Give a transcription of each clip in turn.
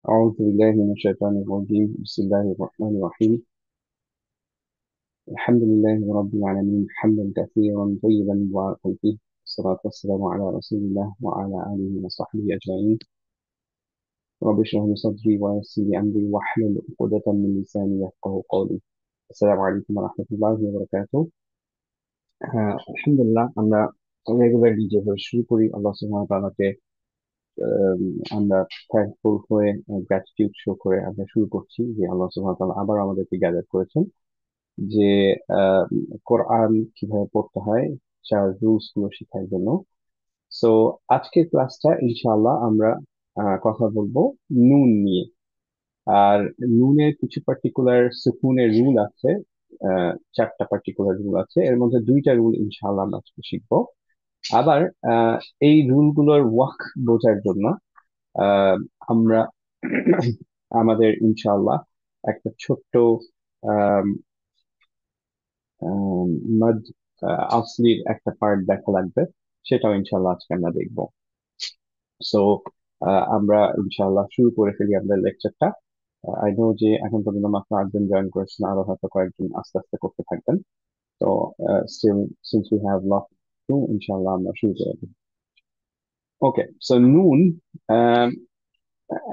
أعوذ بالله من الشيطان الرجيم بسم الله الرحمن الرحيم الحمد لله رب العالمين حمدا كثيرا طيبا مباركا فيه والصلاة والسلام على رسول الله وعلى آله وصحبه أجمعين رب اشرح لي صدري ويسر لي أمري واحلل عقدة من لساني يفقهوا قولي السلام عليكم ورحمة الله وبركاته আলহামদুলিল্লাহ আমরা রেগুলারলি যেভাবে শুরু করি আল্লাহ সুবহানাহু ওয়া তাআলাকে আম, আমরা থ্যাঙ্কফুল হয়ে গ্র্যাটিটিউড শো করে আমরা শুরু করছি যে আল্লাহ সুবহানাহু ওয়া তাআলা আবার আমাদেরকে গ্যাদার করেছেন যে আহ, কোরআন কিভাবে পড়তে হয় চার রুলস গুলো শেখার জন্য। সো আজকের ক্লাসটা ইনশাআল্লাহ আমরা কথা বলবো নুন নিয়ে। আর নুনের কিছু পার্টিকুলার সুকুনের রুল আছে, চারটা পার্টিকুলার রুল আছে, এর মধ্যে দুইটা রুল ইনশাআল্লাহ আমরা আজকে শিখবো। আবার আহ, এই রুলগুলোর ওয়াক বোঝার জন্য আহ, আমরা আমাদের ইনশাআল্লাহ একটা ছোট্ট মদ আসলির একটা পার্ট দেখা লাগবে, সেটাও ইনশাল্লাহ আজকে আমরা দেখবো। সো আমরা ইনশাল্লাহ শুরু করে ফেলি আমাদের লেকচারটা। আই নো যে এখন পর্যন্ত মাত্র 8 জন জয়েন করেছেন, আরো হয়তো কয়েকজন আস্তে আস্তে করতে থাকবেন। তো still since we have lot to, ইনশাল্লাহ আমরা শুরু করে দিই। ওকে, সো নুন,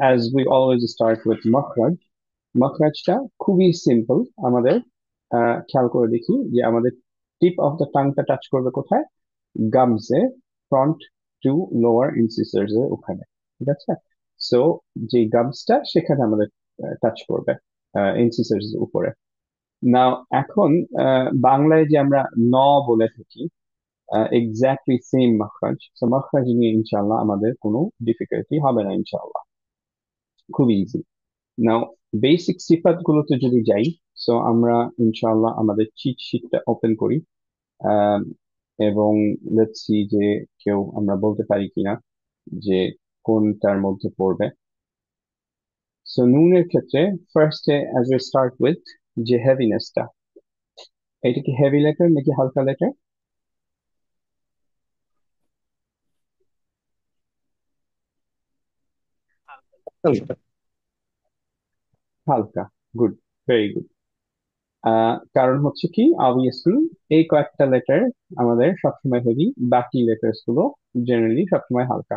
as we always start with মখরাজ। মখরাজটা খুবই সিম্পল আমাদের। খেয়াল করে দেখি যে আমাদের টিপ অফ দ্য টাংটা টাচ করবে কোথায়? গামসে, ফ্রন্ট টু লোয়ার ইনসিসার্স এর ওখানে, ঠিক আছে? সো যে গামসটা সেখানে আমাদের টাচ করবে ইনসিসার্স এর উপরে। নাও এখন বাংলায় যে আমরা ন বলে থাকি, এক্স্যাক্টলি সেম মাখরাজ। সো মাখরাজ নিয়ে ইনশাআল্লাহ আমাদের কোনো ডিফিকাল্টি হবে না ইনশাআল্লাহ, খুব ইজি। নাও বেসিক সিফাত গুলোতে যদি যাই, সো আমরা ইনশাআল্লাহ আমাদের চিট শিটটা ওপেন করি আহ, এবং লেটস সি যে কেউ আমরা বলতে পারি কিনা যে কোনটার মধ্যে পড়বে। সো নুনের ক্ষেত্রে ফার্স্টে অ্যাজ এ স্টার্ট উইথ যে হেভিনেসটা, এটা কি হেভি লেটার নাকি হালকা লেটার? হালকা। হালকা, গুড, ভেরি গুড। কারণ হচ্ছে কি, অবভিয়াসলি এই কয়েকটা লেটার আমাদের সবসময় হেভি, বাকি লেটার্স গুলো জেনারেলি সবসময় হালকা,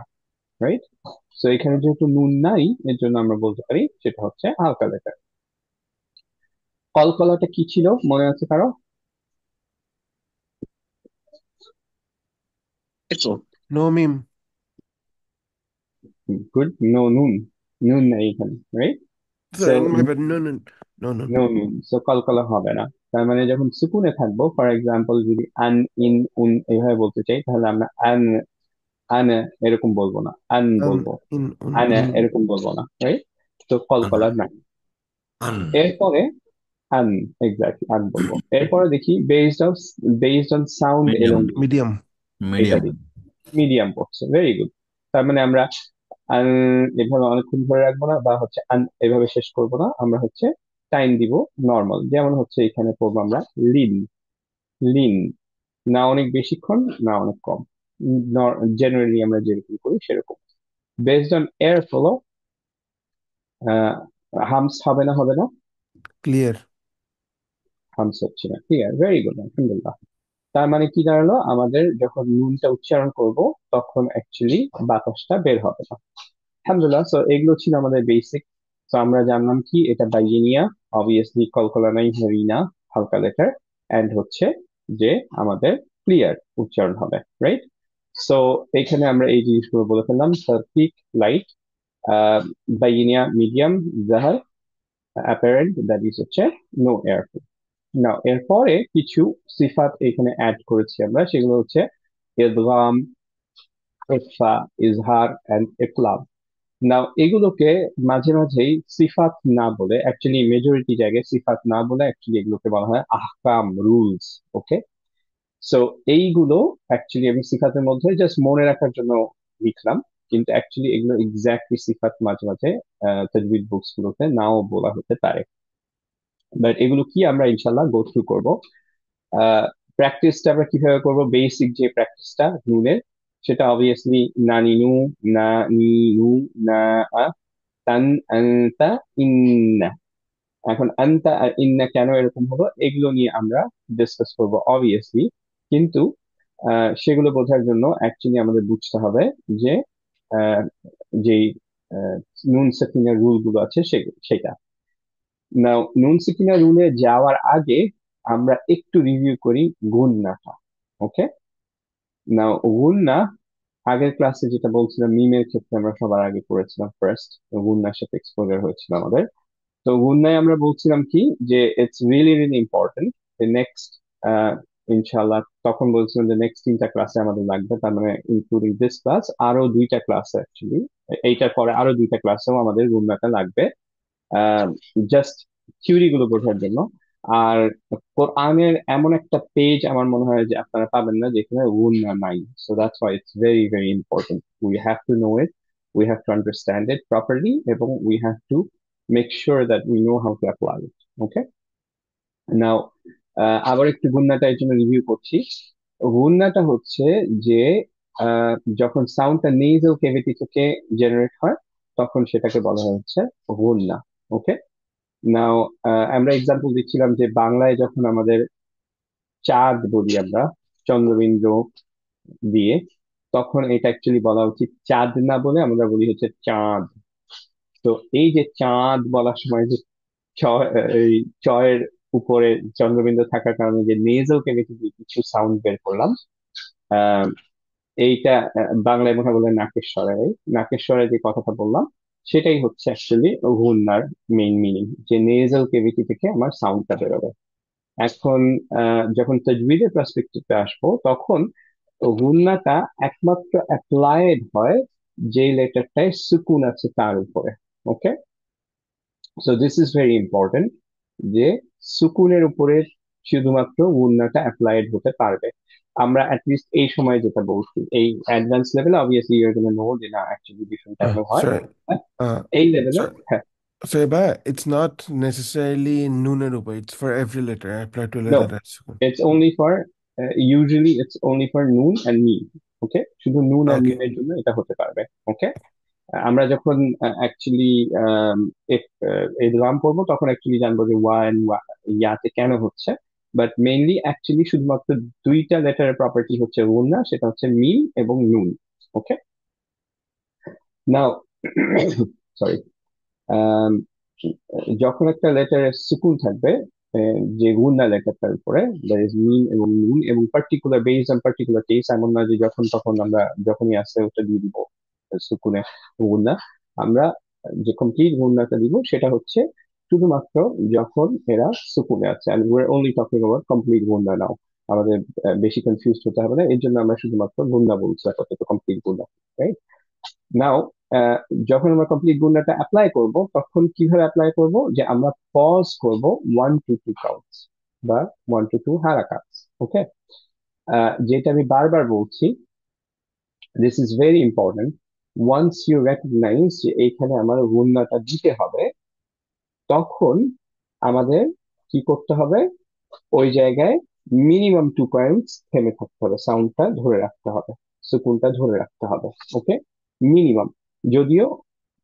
রাইট? সো এখানে যেহেতু নুন নাই, এর জন্য আমরা বলতে পারি সেটা হচ্ছে হালকা লেটার। কলকলাটা কি ছিল মনে আছে কারো? এটো। নো মিম। গুড, নো নুন, নুন নাই এখানে, right? So my bad, no no no no. No নুন, সো কলকলা হবে না। তার মানে যখন সুকুনে থাকবো, ফর এক্সাম্পল যদি আন, ইন, উন এইভাবে বলতে চাই, তাহলে আমরা আন, আন এরকম বলবো না, আন আন, বলবো, ইন, উন, আনে ইন। এরকম বলবো না, রাইট? তো আন কলকলা নাই। আন এরপরে আন, এক্স্যাক্টলি আন বলবো। এরপরে দেখি based on sound medium elongation, medium. এটা মিডিয়াম দেখি মিডিয়াম পড়ছে, ভেরি গুড। তার মানে আমরা আন এভাবে অনেকক্ষণ ধরে রাখবো না, বা হচ্ছে আন এভাবে শেষ করবো না, আমরা হচ্ছে টাইম দিব নর্মাল। যেমন হচ্ছে এখানে পড়বো আমরা লিন, লিন, না অনেক বেশিক্ষণ না অনেক কম, জেনারেলি আমরা যেরকম করি সেরকম। Based on air follow, humps হবে না, হবে না? ক্লিয়ার। হামস হচ্ছে না, ঠিক আছে, ভেরি গুড, আলহামদুলিল্লাহ। তার মানে কি দাঁড়ালো, আমাদের যখন নুনটা উচ্চারণ করব তখন অ্যাকচুয়ালি বাতাসটা বের হবে না। আলহামদুলিল্লাহ। সো এগুলো ছিল আমাদের বেসিক। তো আমরা জানলাম কি, এটা বাইয়েনিয়া, অবভিয়াসলি কলকলা নাই, হেরিনা, হালকা লেটার, এন্ড হচ্ছে যে আমাদের ক্লিয়ার উচ্চারণ হবে, রাইট? সো এখানে আমরা এই জিনিসগুলো বলে ফেললাম। সার্কিক, লাইট, বাইয়েনিয়া মিডিয়াম, জাহার, অ্যাপারেন্ট, দ্যাট ইজ হচ্ছে নো এয়ার। না, এরপরে কিছু সিফাত এখানে অ্যাড করেছি আমরা, সেগুলো হচ্ছে ইদগাম, ইখফা, ইজহার এন্ড ইকলাব। নাও এগুলোকে মাঝে মাঝেই সিফাত না বলে, অ্যাকচুয়ালি মেজরিটি জায়গায় সিফাত না বলে অ্যাকচুয়ালি এগুলোকে বলা হয় আহকাম, রুলস। ওকে, সো এইগুলো অ্যাকচুয়ালি আমি সিফাতের মধ্যে জাস্ট মনে রাখার জন্য লিখলাম, কিন্তু অ্যাকচুয়ালি এগুলো এক্স্যাক্টলি সিফাত মাঝে মাঝে তাজবিদ বুকস গুলোতে নাও বলা হতে পারে। বাট এগুলো কি আমরা ইনশাল্লাহ গো থ্রু করবো। প্র্যাকটিসটা আমরা কিভাবে করব? বেসিক যে প্র্যাকটিসটা নুনের, সেটা অবভিয়াসলি না নিনু, না নি নু, না আ, তান আনতা ইন্না। এখন আনতা আর ইন্না কেন এরকম হলো এগুলো নিয়ে আমরা ডিসকাস করব অবভিয়াসলি, কিন্তু সেগুলো বোঝার জন্য অ্যাকচুয়ালি আমাদের বুঝতে হবে যে আহ, যেই নুন সাকিনের রুল গুলো আছে সেটা। নাও নুন সাকিনের রুলে যাওয়ার আগে আমরা একটু রিভিউ করি গুন্নাটা। ওকে, নাও গুন্না আগের ক্লাসে যেটা বলছিলাম মিমের ক্ষেত্রে আমরা সবার আগে করেছিলাম ফার্স্ট, গুন্নার সাথে এক্সপোজার হয়েছিল আমাদের। তো গুন্নায় আমরা বলছিলাম কি যে it's really really important. Next ইনশাল্লাহ তখন বলছিলাম যে নেক্সট 3টা ক্লাসে আমাদের লাগবে, তার মানে ইনক্লুডিং দিস ক্লাস আরো 2টা ক্লাসে অ্যাকচুয়ালি, এইটার পরে আরো 2টা ক্লাসেও আমাদের গুন্নাটা লাগবে জাস্ট থিওরি গুলো বোঝার জন্য। আর কোরআনের এমন একটা পেজ আমার মনে হয় যে আপনারা পাবেন না যেখানে গুন্না নাই। So that's why it's very very important. We have to know it, we have to understand it properly, এবং we have to make sure that we know how to apply it. Okay, now আবার একটু গুন্নাটা এর জন্য review করছি। গুন্নাটা হচ্ছে যে যখন সাউন্ডটা নেজাল ক্যাভিটি থেকে জেনারেট হয় তখন সেটাকে বলা হচ্ছে গুন্না। ওকে, নাও আমরা এক্সাম্পল দিচ্ছিলাম যে বাংলায় যখন আমাদের চাঁদ বলি আমরা চন্দ্রবিন্দু দিয়ে, তখন এটা অ্যাকচুয়ালি বলা উচিত চাঁদ না বলে আমরা বলি হচ্ছে চাঁদ। তো এই যে চাঁদ বলার সময় যে এই চয়ের উপরে চন্দ্রবিন্দু থাকার কারণে যে নেজাল ক্যাভিটি দিয়ে কিছু সাউন্ড বের করলাম, আহ এইটা বাংলায় মনে বলে নাকেশ্বরে। নাকেশ্বরে যে কথাটা বললাম সেটাই হচ্ছে অ্যাকচুয়ালি গুন্নার মেইন মিনিং, যে নেজাল ক্যাভিটি থেকে আমার সাউন্ডটা বেরোবে। এখন যখন তাজউইদের পার্সপেক্টিভে আসবো তখন গুন্নাটা একমাত্র অ্যাপ্লাইড হয় যে লেটারটায় সুকুন আছে তার উপরে। Okay, so this is very important যে সুকুনের উপরে শুধুমাত্র গুন্নাটা অ্যাপ্লাইড হতে পারবে। আমরা অ্যাটলিস্ট এই সময় যেটা বলছি, এই অ্যাডভান্স লেভেলে অবভিয়াসলি ইউর গোনা নো যে না অ্যাকচুয়ালি ডিফারেন্ট টাইপের হয়। Sorry. হ্যাঁ, Uh, এই লেভেলে sorry. হ্যাঁ। Sorry, but it's not necessarily Nunerupa. It's for every letter. I apply to a no, letter that's one. It's only for usually it's only for নুন and মিম। Okay, শুধু নুন আর Okay. মিমের জন্য এটা হতে পারবে। ওকে, আমরা যখন অ্যাকচুয়ালি এডভাম করবো তখন অ্যাকচুয়ালি জানবো যে ইয়াতে কেন হচ্ছে। বাট মেইনলি অ্যাকচুয়ালি শুধুমাত্র 2টা লেটারের প্রপার্টি হচ্ছে গুণ, সেটা হচ্ছে মিম এবং নুন। ওকে, নাও সরি, যখন একটা লেটারের সুকুন থাকবে যে গুণা লেটারটার উপরে, দ্যাট ইজ মিম এবং নুন, এবং particular based on particular case, এমন না যে যখন তখন আমরা যখনই আসছে ওটা দিয়ে দিব সুকুনে গুণা। আমরা যে কমপ্লিট গুণাটা দিব সেটা হচ্ছে শুধুমাত্র যখন এরা সুকুনে আছে, and we're only talking about complete গুণা নাও। আমাদের বেশি কনফিউজ হতে হবে না, এর জন্য আমরা শুধুমাত্র গুণা বলছি আপাতত, কমপ্লিট গুণা। রাইট, নাও যখন আমরা কমপ্লিট গুণাটা অ্যাপ্লাই করব তখন কিভাবে অ্যাপ্লাই করব, যে আমরা পজ করব 1 to 2 কাউন্টস বা 1 to 2 হারাকাটস। ওকে, যেটা আমি বারবার বলছি, this is very important. Once you recognise যে এইখানে আমার গুণাটা দিতে হবে, তখন আমাদের কি করতে হবে, ওই জায়গায় মিনিমাম 2 পয়েন্টস থেমে থাকতে হবে, সাউন্ডটা ধরে রাখতে হবে, সুকুনটা ধরে রাখতে হবে। ওকে, মিনিমাম। যদিও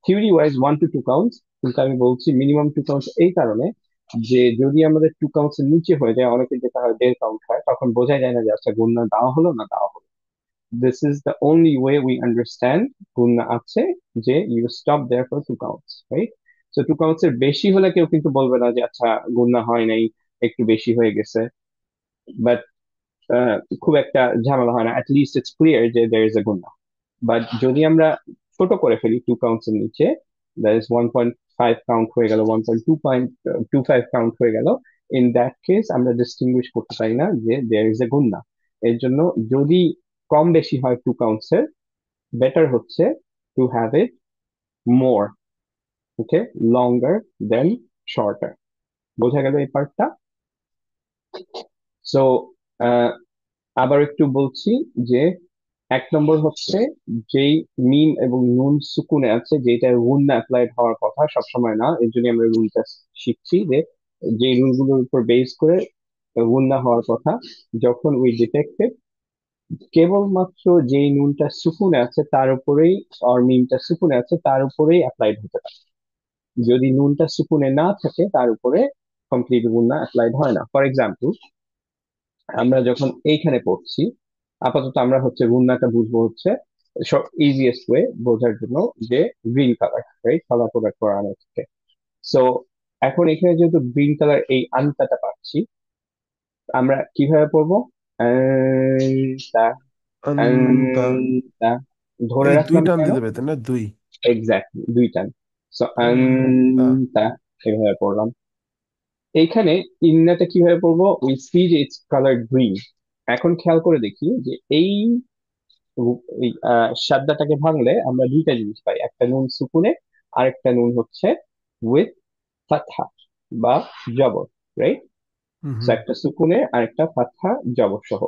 থিওরি ওয়াইজ 1 to 2 কাউন্টস, কিন্তু আমি বলছি মিনিমাম 2 কাউন্টস এই কারণে যে যদি আমাদের 2 কাউন্টস এর নিচে হয়ে যায়, অনেকে যেটা হয় 1.5 কাউন্ট হয়, তখন বোঝা যায় না যে আচ্ছা গুণনা দেওয়া হলো না দেওয়া হলো। This is the only way we understand গুণনা আছে, যে you stop there for 2 counts. Right, তো 2 কাউন্টস এর বেশি হলে কেউ কিন্তু বলবে না যে আচ্ছা গুণনা হয় নাই, একটু বেশি হয়ে গেছে। বাট খুব একটা ঝামেলা হয় না, লিস্ট ইটস ক্লিয়ার যে দেয়ার ইজ এ গুণা। বাট যদি আমরা ছোট করে ফেলি 2 কাউন্টস এর নিচে, দ্যাট ইজ 1.5 কাউন্ট হয়ে গেল, 1.25 কাউন্ট হয়ে গেল, ইন দ্যাট কেস আমরা ডিস্টিংগুইশ করতে পারি না যে দেয়ার ইজ এ গুণা। এর জন্য যদি কম বেশি হয় 2 কাউন্টস এর, বেটার হচ্ছে to have it more. Okay, longer than shorter. বোঝা গেল এই পার্টটা? সো আবার একটু বলছি যে 1 নম্বর হচ্ছে যেই মিম এবং নুন সুকুনে আছে, যেটা গুণনা অ্যাপ্লাইড হওয়ার কথা সবসময় না, এর জন্য আমরা রুলটা শিখছি যে যে রুলগুলোর উপর বেস করে গুণনা হওয়ার কথা, যখন উই ডিটেক্টেড কেবলমাত্র যেই নুনটা সুকুনে আছে তার উপরেই, আর মিমটা সুকুনে আছে তার উপরেই অ্যাপ্লাইড হতে পারে। যদি নুনটা সুকুনে না থাকে তার উপরে কমপ্লিট গুণনা অ্যাপ্লাইড হয় না। ফর এক্সাম্পল, আমরা যখন এইখানে পড়ছি, আপাতত আমরা হচ্ছে গুণনাটা বুঝবো হচ্ছে সব ইজিয়েস্ট ওয়ে বোঝার জন্য, যে green colour, right, colour product করানো থেকে। সো এখন এখানে যেহেতু গ্রিন কালার এই আনতাটা পাচ্ছি, আমরা কিভাবে পড়বো? আনতা, আন্তা, আনতা, ধরে এই দুই রাখলাম টান কেন? দিতে হবে তাই না? দুই। এক্স্যাক্টলি দুই টান। সো আন্তা। আনতা, এভাবে পড়লাম। এইখানে ইন্নাটা কিভাবে পড়বো? উই সি যে ইটস কালার গ্রিন। এখন খেয়াল করে দেখি যে এই এই সাদ্দাটাকে ভাঙলে আমরা দুইটা জিনিস পাই, একটা নুন সুকুনে, আরেকটা নুন হচ্ছে উইথ ফাতহা বা জবর, রাইট? হুম। একটা সুকুনে আর একটা ফাতহা জবর সহ।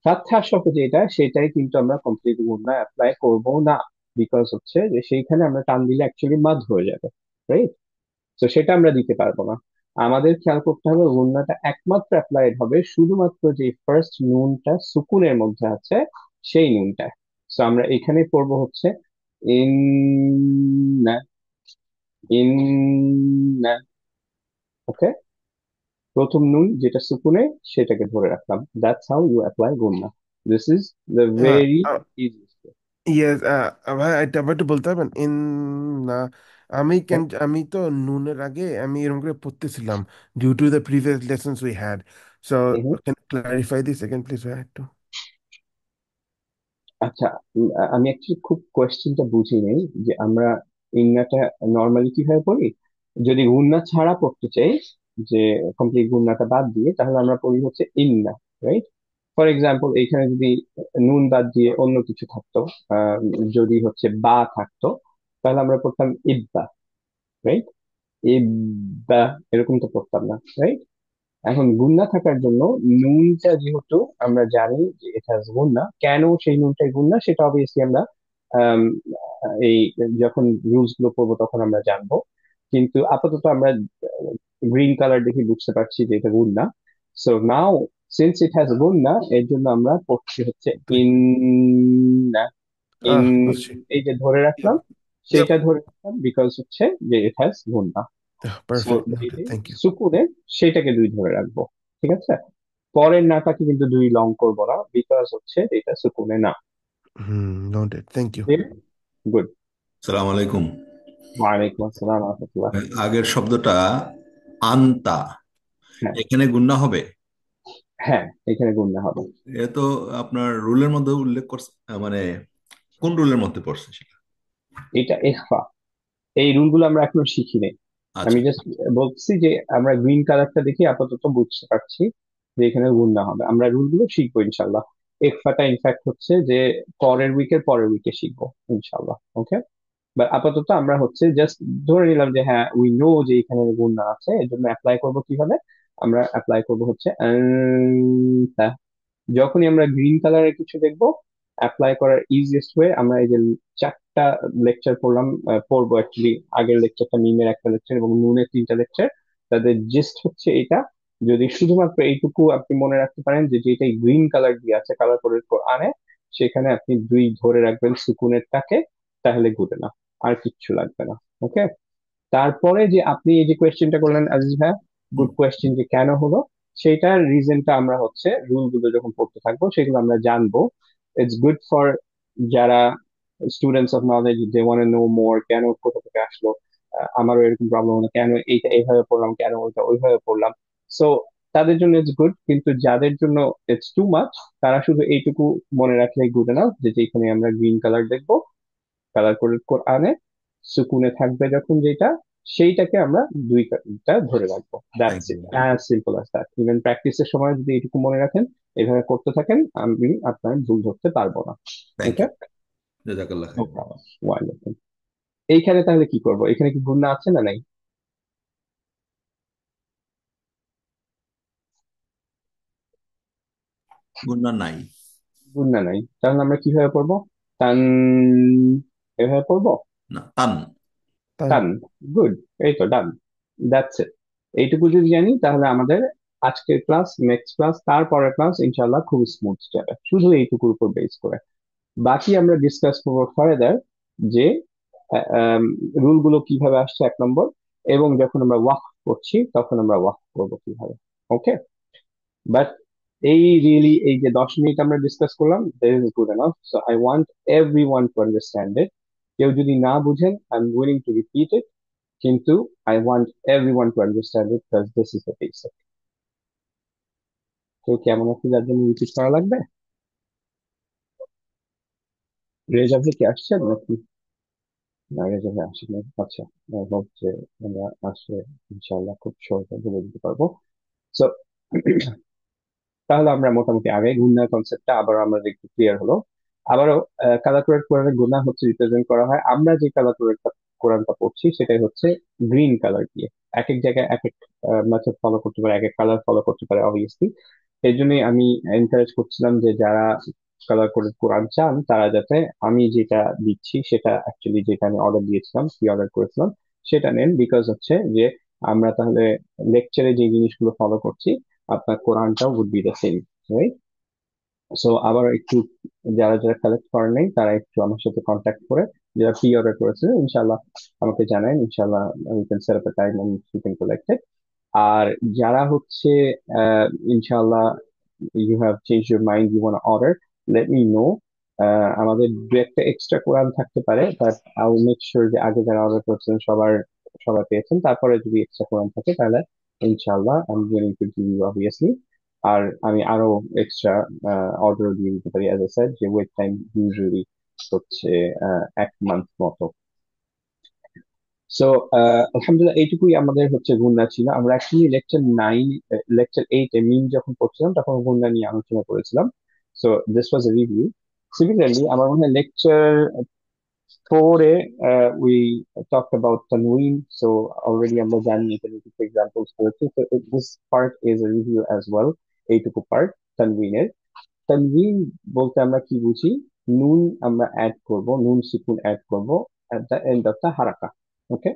ফাতহা সহ যেটা, সেটাই কিন্তু আমরা কমপ্লিট গুণনা অ্যাপ্লাই করব না, বিকজ হচ্ছে যে সেইখানে আমরা টান দিলে অ্যাকচুয়ালি মাদ হয়ে যাবে, রাইট? তো সেটা আমরা দিতে পারবো না। আমাদের খেয়াল করতে হবে গুণনাটা একমাত্র অ্যাপ্লাইড হবে শুধুমাত্র যে ফার্স্ট নুনটা সুকুনের মধ্যে আছে সেই নুনটা। তো আমরা এখানে পড়বো হচ্ছে ইন, না, ইন, না। ওকে, প্রথম নুন যেটা সুকুনে সেটাকে ধরে রাখলাম। দ্যাটস হাউ ইউ অ্যাপ্লাই গুণনা। This is the very easy. Yes, ভাই এটা আবার একটু বলতে পারবেন? না, আমি তো নুনের আগে আমি এরকম করে পড়তেছিলাম, due to the previous lessons we had. So can clarify this second please ভাই একটু? আচ্ছা, আমি অ্যাকচুয়ালি খুব কোয়েশ্চেনটা বুঝি নেই যে আমরা ইন্নাটা নর্মালি কিভাবে পড়ি। যদি গুন্না ছাড়া পড়তে চাই, যে কমপ্লিট গুন্নাটা বাদ দিয়ে, তাহলে আমরা পড়ি হচ্ছে ইন্না, রাইট? ফর এক্সাম্পল, এইখানে যদি নুন বাদ দিয়ে অন্য কিছু থাকতো, আহ, যদি হচ্ছে বা থাকতো, তাহলে আমরা পড়তাম ইব্বা, রাইট? ইব্বা, এরকম তো পড়তাম না, রাইট? এখন গুন্না থাকার জন্য নুনটা যেহেতু আমরা জানি যে এটা গুন্না, কেন সেই নুনটাই গুন্না সেটা অবভিয়াসলি আমরা আম, এই যখন রুলস গুলো পড়বো তখন আমরা জানবো। কিন্তু আপাতত আমরা গ্রিন কালার দেখে বুঝতে পারছি যে এটা গুন্না। So now, since it has গুন্না, এর জন্য আমরা পড়ছি হচ্ছে দুই। ইন, ইন, বুঝছি। এই যে ধরে Yep. রাখলাম, Yep. সেইটা ধরে রাখলাম বিকজ হচ্ছে যে ইট হ্যাজ গুন্না। সো Perfect noted, যেটা thank you. সুকুনে সেটাকে দুই ধরে রাখবো, ঠিক আছে? পরের নাটাকে কিন্তু দুই লং করবো না, বিকজ হচ্ছে এটা সুকুনে না। Noted, thank you. গুড। সালাম আলাইকুম। ওয়ালাইকুম আসসালাম রহমতুল্লাহ। আগের শব্দটা আন্তা, হ্যাঁ, এখানে গুণনা হবে? হ্যাঁ, এখানে গুণনা হবে। এ তো আপনার রুলের মধ্যে উল্লেখ করছে, মানে কোন রুলের মধ্যে পড়ছে সেটা? এটা ইখফা। এই রুলগুলো আমরা এখনো শিখিনি। আমি আচ্ছা। জাস্ট বলছি যে আমরা গ্রিন কালারটা দেখে আপাতত বুঝতে পারছি যে এখানে গুণনা হবে। আমরা রুলগুলো শিখবো ইনশাল্লাহ। ইখফাটা ইনফ্যাক্ট হচ্ছে যে পরের উইকে শিখবো ইনশাল্লাহ। ওকে, বা আপাতত আমরা হচ্ছে জাস্ট ধরে নিলাম যে হ্যাঁ উই নো যে এখানে গুণনা আছে, এর জন্য অ্যাপ্লাই করবো কিভাবে? আমরা অ্যাপ্লাই করবো হচ্ছে আনতা। যখনই আমরা গ্রিন কালারের কিছু দেখবো, অ্যাপ্লাই করার ইজিয়েস্ট ওয়ে, আমরা এই যে চারটা লেকচার পড়লাম, পড়বো অ্যাকচুয়ালি, আগের লেকচারটা মিমের একটা লেকচার এবং নুনের তিনটা লেকচার, তাদের জিস্ট হচ্ছে এটা। যদি শুধুমাত্র এইটুকু আপনি মনে রাখতে পারেন যে যেটাই গ্রিন কালার দিয়ে আছে কালার কোডেড আনে, সেখানে আপনি দুই ধরে রাখবেন সুকুনের টাকে, তাহলে ঘুরে না, আর কিচ্ছু লাগবে না। ওকে, তারপরে যে আপনি এই যে কোয়েশ্চেনটা করলেন আজিজ ভাই, হুম। গুড কোয়েশ্চেন, যে কেন হলো সেইটার রিজনটা আমরা হচ্ছে রুল গুলো যখন পড়তে থাকবো সেগুলো আমরা জানবো। ইটস গুড ফর যারা students of knowledge, they want know more, কেন কোথা থেকে আসলো, আমারও এরকম প্রবলেম হলো, কেন এইটা এইভাবে পড়লাম, কেন ওইটা ওইভাবে পড়লাম। সো তাদের জন্য ইটস গুড, কিন্তু যাদের জন্য ইটস টু মাচ, তারা শুধু এইটুকু মনে রাখলেই গুড এনাফ, যে যেখানে আমরা গ্রিন কালার দেখবো, কালার কোডেড কোরআনে সুকুনে থাকবে যখন যেটা, সেইটাকে আমরা দুইটা ধরে রাখবো। Thank that's you. It, as simple as that. Even প্র্যাকটিসের সময় যদি এটুকু মনে রাখেন, এভাবে করতে থাকেন, আমি আপনার ভুল ধরতে পারবো না। Thank okay, you. জাজাকাল্লাহ খাইর। ওয়ালাইকুম। এইখানে তাহলে কি করবো? এখানে কি গুণা আছে না নাই? গুণনা নাই। গুণা নাই, তাহলে আমরা কিভাবে পড়বো? তান, এভাবে পড়বো। না, তান। Done. ডান, গুড, এই তো ডান, দ্যাটস ইট। এইটুকু যদি জানি তাহলে আমাদের আজকের ক্লাস, নেক্সট ক্লাস, তারপরের ক্লাস ইনশাল্লাহ খুব স্মুথ যাবে, শুধু এইটুকুর উপর বেস করে। বাকি আমরা ডিসকাস করবো ফার্দার, যে রুল গুলো কিভাবে আসছে 1 নম্বর, এবং যখন আমরা ওয়াকফ করছি তখন আমরা ওয়াকফ করবো কিভাবে। ওকে, বাট এই যে 10 মিনিট আমরা ডিসকাস করলাম, that is good enough. So I want everyone to understand it. কেউ যদি না বুঝেন, I am willing to repeat it, কিন্তু I want everyone to understand it, because this is the basic. তো কেমন আছে যার জন্য রিপিট করা লাগবে? রেজা ভাই কি আসছেন নাকি? না, রেজা ভাই আসেন না। আচ্ছা, হচ্ছে আমরা আসলে ইনশাআল্লাহ খুব সহজে বলে দিতে পারবো। সো তাহলে আমরা মোটামুটি আগে গুণা কনসেপ্টটা আবার আমাদের একটু ক্লিয়ার হলো। আবারও কালাকুলেট কোরআনের গুণা হচ্ছে রিপ্রেজেন্ট করা হয়, আমরা যে কালাকুলেট কোরআনটা পড়ছি সেটাই হচ্ছে গ্রিন কালার দিয়ে। এক এক জায়গায় এক এক মেথড ফলো করতে পারে, এক এক কালার ফলো করতে পারে অবভিয়াসলি। এই জন্যই আমি এনকারেজ করছিলাম যে যারা কালার কোডেড কোরআন চান তারা যাতে আমি যেটা দিচ্ছি সেটা অ্যাকচুয়ালি, যেটা আমি অর্ডার দিয়েছিলাম, কি অর্ডার করেছিলাম সেটা নেন। বিকজ হচ্ছে যে আমরা তাহলে লেকচারে যে জিনিসগুলো ফলো করছি আপনার কোরআনটাও would be the same, right? So আবার একটু, যারা যারা কালেক্ট করেন নাই তারা একটু আমার সাথে কন্ট্যাক্ট করে, যারা প্রি অর্ডার করেছে ইনশাল্লাহ আমাকে জানান, ইনশাল্লাহ we can set up a time and you can collect it. আর যারা হচ্ছে ইনশাল্লাহ you have change your mind, you want order, let me know. আমাদের দু একটা এক্সট্রা কোরআন থাকতে পারে, but I will make sure যে আগে যারা অর্ডার করেছেন সবার পেয়েছেন। তারপরে যদি এক্সট্রা কোরআন থাকে তাহলে ইনশাল্লাহ I am going to give you obviously. আর আমি আরো এক্সট্রা অর্ডার দিয়ে দিতে পারি, অ্যাজ আই সেড যে ওয়েট টাইম ইউজুয়ালি হচ্ছে 1 মান্থ মতো। সো আলহামদুলিল্লাহ এইটুকুই আমাদের হচ্ছে গুন্না ছিল। আমরা অ্যাকচুয়ালি লেকচার 8 মিন যখন পড়ছিলাম তখন গুন্না নিয়ে আলোচনা করেছিলাম। So this was a review. Similarly আমার মনে হয় লেকচার 4 উই টক অ্যাবাউট তানউইন। সো অলরেডি আমরা জানি এখানে কিছু এক্সাম্পলস করেছি। So this part is a review as well. এইটুকু পার্ট তানউইনের। তানউইন বলতে আমরা কি বুঝি? নুন আমরা অ্যাড করব, নুন সুকুন অ্যাড করব at the end of the হারাকা। ওকে,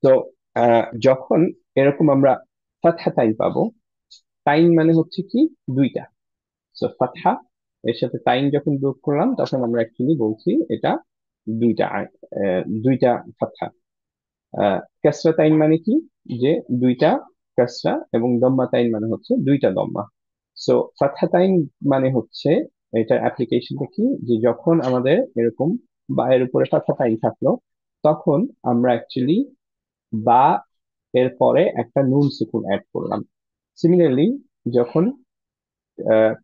তো যখন এরকম আমরা ফাতহা তাইন পাবো, তাইন মানে হচ্ছে কি? দুইটা। সো ফাতহা এর সাথে তাইন যখন যোগ করলাম তখন আমরা অ্যাকচুয়ালি বলছি এটা দুইটা দুইটা ফাতহা। কাসরা তাইন মানে কি? যে দুইটা কাসরা, এবং দম্মা তাইন মানে হচ্ছে দুইটা দম্মা। সো ফাতহা তাইন মানে হচ্ছে, এটার অ্যাপ্লিকেশনটা কি, যে যখন আমাদের এরকম বা এর উপরে ফাতহা তাইন থাকলো তখন আমরা অ্যাকচুয়ালি বা এর পরে একটা নুন সুকুন অ্যাড করলাম। সিমিলারলি যখন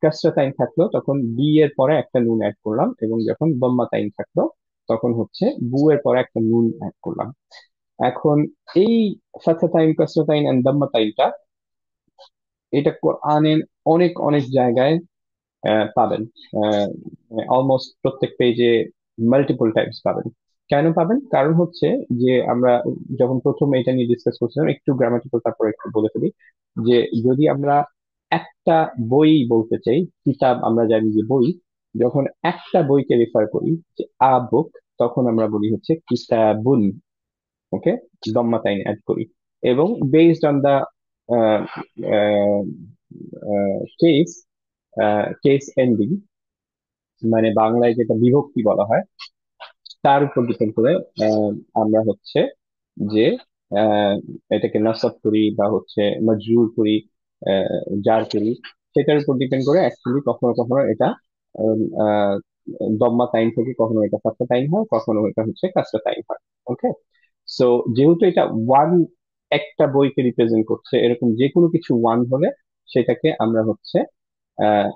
কাসরা তাইন থাকলো তখন বি এর পরে একটা নুন অ্যাড করলাম, এবং যখন দম্মা তাইন থাকলো তখন হচ্ছে বু এর পরে একটা নুন অ্যাড করলাম। এখন এই ফাতহা তাইন, কাসরা তাইন এন্ড দম্মা তাইনটা, এটা কোরআনের অনেক অনেক জায়গায় পাবেন। অলমোস্ট প্রত্যেক পেজে মাল্টিপল টাইমস পাবেন। কেন পাবেন? কারণ হচ্ছে যে আমরা যখন প্রথম এটা নিয়ে ডিসকাস করছিলাম, একটু গ্রামাটিক্যাল তারপর একটু বলে ফেলি, যে যদি আমরা একটা বই বলতে চাই, কিতাব আমরা জানি যে বই, যখন একটা বইকে রেফার করি যে আ বুক, তখন আমরা বলি হচ্ছে কিতাবুন। ওকে, দম্মা তাইন অ্যাড করি, এবং based on the case case ending, মানে বাংলায় যেটা বিভক্তি বলা হয়, তার উপর ডিপেন্ড করে আহ, আমরা হচ্ছে যে আহ, এটাকে নাসব করি বা হচ্ছে মজরুর করি, জার করি, সেটার উপর ডিপেন্ড করে অ্যাকচুয়ালি কখনো কখনো এটা উম, আহ, দম্মা তাইন থেকে কখনো এটা ফাতহা তাইন হয়, কখনো এটা হচ্ছে কাসরা তাইন হয়। ওকে, সো যেহেতু এটা ওয়ান, একটা বইকে রিপ্রেজেন্ট করছে, এরকম যে কোনো কিছু ওয়ান হলে সেটাকে আমরা হচ্ছে আহ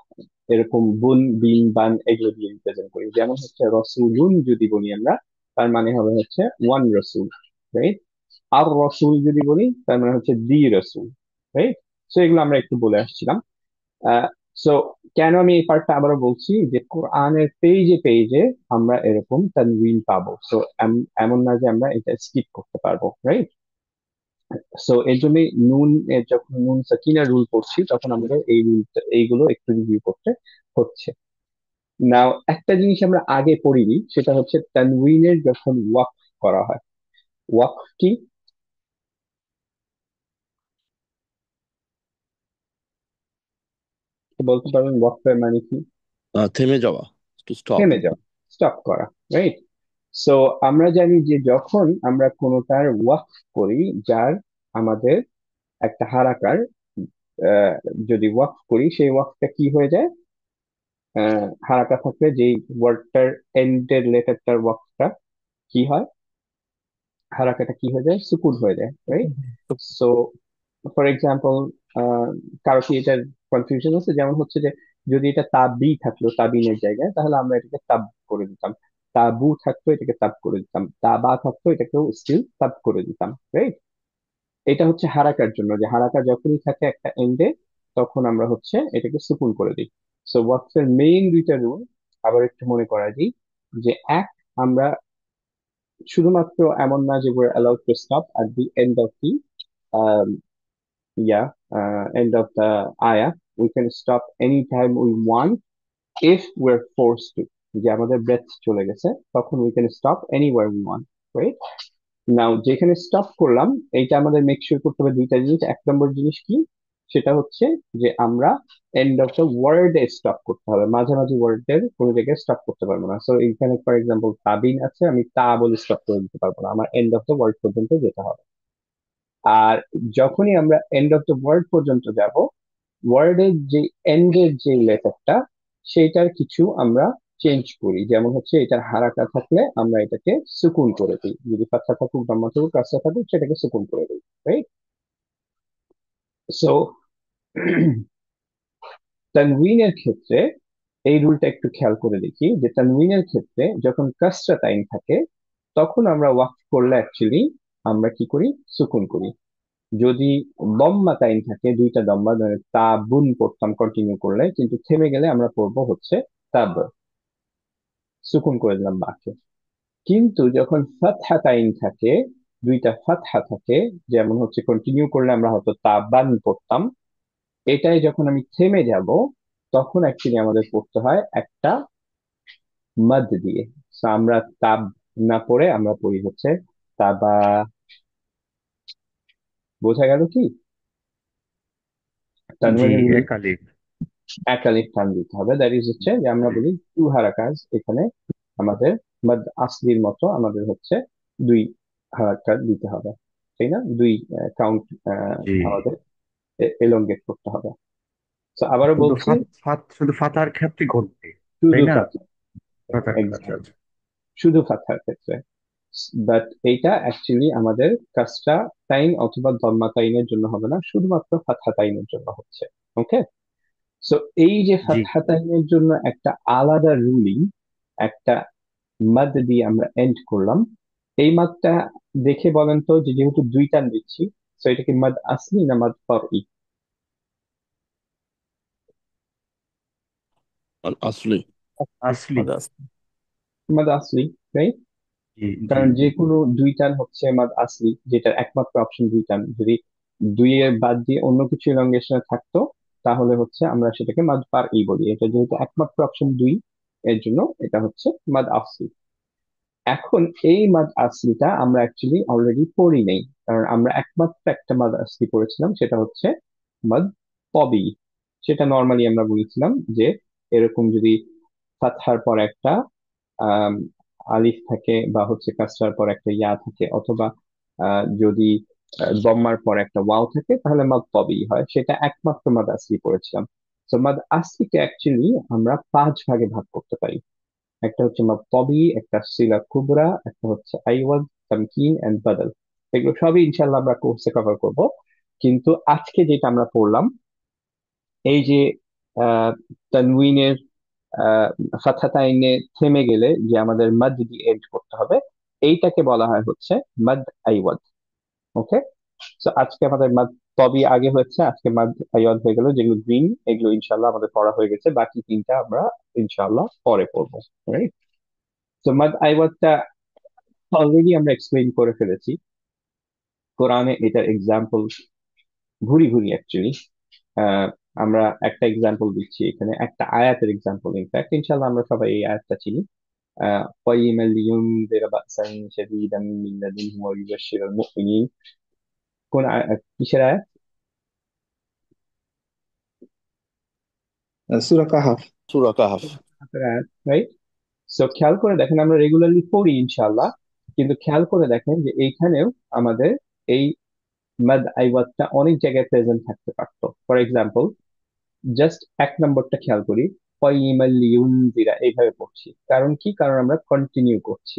এরকম বুন, বিন, বান এগুলো দিয়ে রিপ্রেজেন্ট করি। যেমন হচ্ছে রসুলুন যদি বলি আমরা, তার মানে হবে হচ্ছে ওয়ান রসুল, রাইট? আর রসুল যদি বলি তার মানে হচ্ছে দি রসুল, রাইট? সো এগুলো আমরা একটু বলে আসছিলাম। সো কেন আমি এই পার্টটা আবারও বলছি, যে কোরআনের পেজে পেজে আমরা এরকম তানউইন পাবো। সো এমন না যে আমরা এটা স্কিপ করতে পারবো, রাইট? সো এর জন্য যখন নুন সাকিনা রুল পড়ছি তখন আমাদের এই রুল, এইগুলো একটু রিভিউ করতে হচ্ছে। নাও একটা জিনিস আমরা আগে পড়িনি, সেটা হচ্ছে তানউইনের যখন ওয়াকফ করা হয়। ওয়াকফ কি? বলতে পারবেন ওয়াকফের মানে কি? থেমে যাওয়া, টু স্টপ। থেমে যাওয়া, স্টপ করা, রাইট? সো আমরা জানি যে যখন আমরা কোনোটার ওয়াকফ করি, যার আমাদের একটা হারাকার, আহ, যদি ওয়াকফ করি সেই ওয়াকফটা কি হয়ে যায়? হারাকা থাকলে যেই ওয়ার্ডটার এন্ডের লেটারটার ওয়াকফটা কি হয়? হারাকাটা কি হয়ে যায়? সুকুন হয়ে যায়, রাইট? সো ফর এক্সাম্পল, কারো কি এটার কনফিউশন আছে? যেমন হচ্ছে যে যদি এটা তাবি থাকলো তাবিনের জায়গায়, তাহলে আমরা এটাকে তাব করে দিতাম। তাবু থাকতো, এটাকে তাব করে দিতাম। তাবা থাকতো, এটাকেও স্টিল তাব করে দিতাম, রাইট? এটা হচ্ছে হারাকার জন্য, যে হারাকা যখনই থাকে একটা এন্ডে, তখন আমরা হচ্ছে এটাকে সুকুন করে দিই। সো ওয়াকফের মেইন দুইটা রুল আবার একটু মনে করা দিই। যে এক, আমরা শুধুমাত্র এমন না যে we're allowed to stop at the end of the um, yeah end of the ayah. We can stop anytime we want if we're forced to. যে আমাদের ব্রেথ চলে গেছে, তখন we can stop anywhere we want, right? নাও যেখানে stop করলাম, এইটা আমাদের make sure করতে হবে দুইটা জিনিস। এক নম্বর জিনিস কি? সেটা হচ্ছে যে আমরা এন্ড অফ দ্য ওয়ার্ডে স্টপ করতে হবে, মাঝামাঝি ওয়ার্ডের কোনো জায়গায় স্টপ করতে পারবো না। সো এখানে ফর এক্সাম্পল তাবিন আছে, আমি তা বলে স্টপ করে দিতে পারবো না, আমার এন্ড অফ দ্য ওয়ার্ড পর্যন্ত যেতে হবে। আর যখনই আমরা এন্ড অফ দ্য ওয়ার্ড পর্যন্ত যাব, ওয়ার্ডের যে এন্ডের যে লেটারটা, সেইটার কিছু আমরা চেঞ্জ করি। যেমন হচ্ছে এটার হারাকা থাকলে আমরা এটাকে সুকুন করে দিই, যদি ফাতহা থাকুক দাম্মা থাকুক কাসরা থাকুক সেটাকে সুকুন করে দিই, রাইট? সো তানউইনের ক্ষেত্রে এই রুলটা একটু খেয়াল করে দেখি, যে তানউইনের ক্ষেত্রে যখন কাসরা তাইন থাকে, তখন আমরা ওয়াকফ করলে অ্যাকচুয়ালি আমরা কি করি? সুকুন করি। যদি দম্মা তাইন থাকে, দুইটা দম্মা, ধরে তা বুন করতাম কন্টিনিউ করলে, কিন্তু থেমে গেলে আমরা পড়বো হচ্ছে তাব, সুকুন করে দিলাম বাকে। কিন্তু যখন ফাতহা তাইন থাকে, দুইটা ফাতহা থাকে, যেমন হচ্ছে কন্টিনিউ করলে আমরা হয়তো তাবান পড়তাম, এটাই যখন আমি থেমে যাব, তখন অ্যাকচুয়ালি আমাদের পড়তে হয় একটা মাদ দিয়ে। So আমরা তাব না পড়ে আমরা পড়ি হচ্ছে তাবা। বোঝা গেল কি? জি, তানওয়ানের মিনিং একালিক। এক আলিফ টান দিতে হবে, দ্যাট ইজ হচ্ছে যে আমরা বলি টু হারাকাজ। এখানে আমাদের মাদ আসলির মতো আমাদের হচ্ছে দুই হারাকাত দিতে হবে, তাই না? দুই কাউন্ট জি, আমাদের এলঙ্গেট করতে হবে। তো আবারও বলছি, শুধু ফাতার ক্ষেত্রে ঘটবে, তাই শুধু না? ফাতহা, ফাতার, আচ্ছা এক্স্যাক্ট, আচ্ছা। শুধু ফাতহার ক্ষেত্রে। বাট এইটা অ্যাকচুয়ালি আমাদের কাজটা তাইন অথবা দম্মা তাইনের জন্য হবে না, শুধুমাত্র ফাতহা তাইনের জন্য হচ্ছে। ওকে? সো এই যে জি, ফাতহা তাইনের জন্য একটা আলাদা রুলিং, একটা মাদ দিয়ে আমরা এন্ড করলাম। এই মাদটা দেখে বলেন তো, যে যেহেতু দুই টান দিচ্ছি, তো এটা কি মাদ আসলি না মাদ ফরই? আসলে আসলি। মাদ আসলি, রাইট? জি জি। কারণ যে কোনো দুই টান হচ্ছে মাদ আসলি, যেটার একমাত্র অপশন দুই টান। যদি দুইয়ের বাদ দিয়ে অন্য কিছু এলঙ্গেশনে থাকতো, তাহলে হচ্ছে আমরা সেটাকে মাদ ফারই বলি। এটা যেহেতু একমাত্র অপশন দুই, এর জন্য এটা হচ্ছে মাদ আসলি। এখন এই মাদ আসলিটা আমরা অ্যাকচুয়ালি অলরেডি পড়ি নেই, কারণ আমরা একমাত্র একটা মাদ আসলি পড়েছিলাম, সেটা হচ্ছে মাদ তবি। সেটা নর্মালি আমরা বলেছিলাম যে এরকম যদি ফাতহার পর একটা আম, আলিফ থাকে, বা হচ্ছে কাসরার পর একটা ইয়া থাকে, অথবা যদি দম্মার পর একটা ওয়াও থাকে, তাহলে মাদ তবি হয়। সেটা একমাত্র মাদ আসলি পড়েছিলাম। তো মাদ আসলিকে অ্যাকচুয়ালি আমরা পাঁচ ভাগে ভাগ করতে পারি। একটা হচ্ছে মাত্তাবি, একটা সিলা কুবরা, একটা হচ্ছে আইওয়াজ, তামকিন এন্ড বাদল। এগুলো সবই ইনশাল্লাহ আমরা কোর্সে কভার করব। কিন্তু আজকে যেটা আমরা পড়লাম, এই যে আহ তানউইনের আহ ফাতহাতাইনে থেমে গেলে যে আমাদের মাদ দিয়ে এন্ড করতে হবে, এইটাকে বলা হয় হচ্ছে মাদ আইওয়াজ। ওকে? তো আজকে আমাদের মাদ তবি আগে হয়েছে, আজকে মাদ আইওয়াজ হয়ে গেল, যেগুলো গ্রিন, এগুলো ইনশাল্লাহ আমাদের পড়া হয়ে গেছে। বাকি তিনটা আমরা ইনশাল্লাহ পরে পড়বো, রাইট? তো মাদ আইওয়াজটা অলরেডি আমরা এক্সপ্লেইন করে ফেলেছি কোরআনে, এটার এক্সাম্পল ঘুরি ঘুরি অ্যাকচুয়ালি। আমরা একটা এক্সাম্পল দিচ্ছি এখানে, একটা আয়াতের এক্সাম্পল। ইনফ্যাক্ট ইনশাল্লাহ আমরা সবাই এই আয়াতটা চিনি। قيما لينذر بأسا شديدا من لدنه ويبشر المؤمنين। কোন কিসের আয়াত? সুরা কাহাফ। Surah Kahf. রাইট? সো খেয়াল করে দেখেন, আমরা রেগুলারলি পড়ি ইনশাআল্লাহ, কিন্তু খেয়াল করে দেখেন যে এইখানেও আমাদের এই মাদ আইওয়াতটা অনেক জায়গায় প্রেজেন্ট থাকতে পারতো। ফর এক্সাম্পল, জাস্ট এক নম্বরটা খেয়াল করি, কয়িমাল ইউনজিরা এইভাবে পড়ছি, কারণ কি? কারণ আমরা কন্টিনিউ করছি,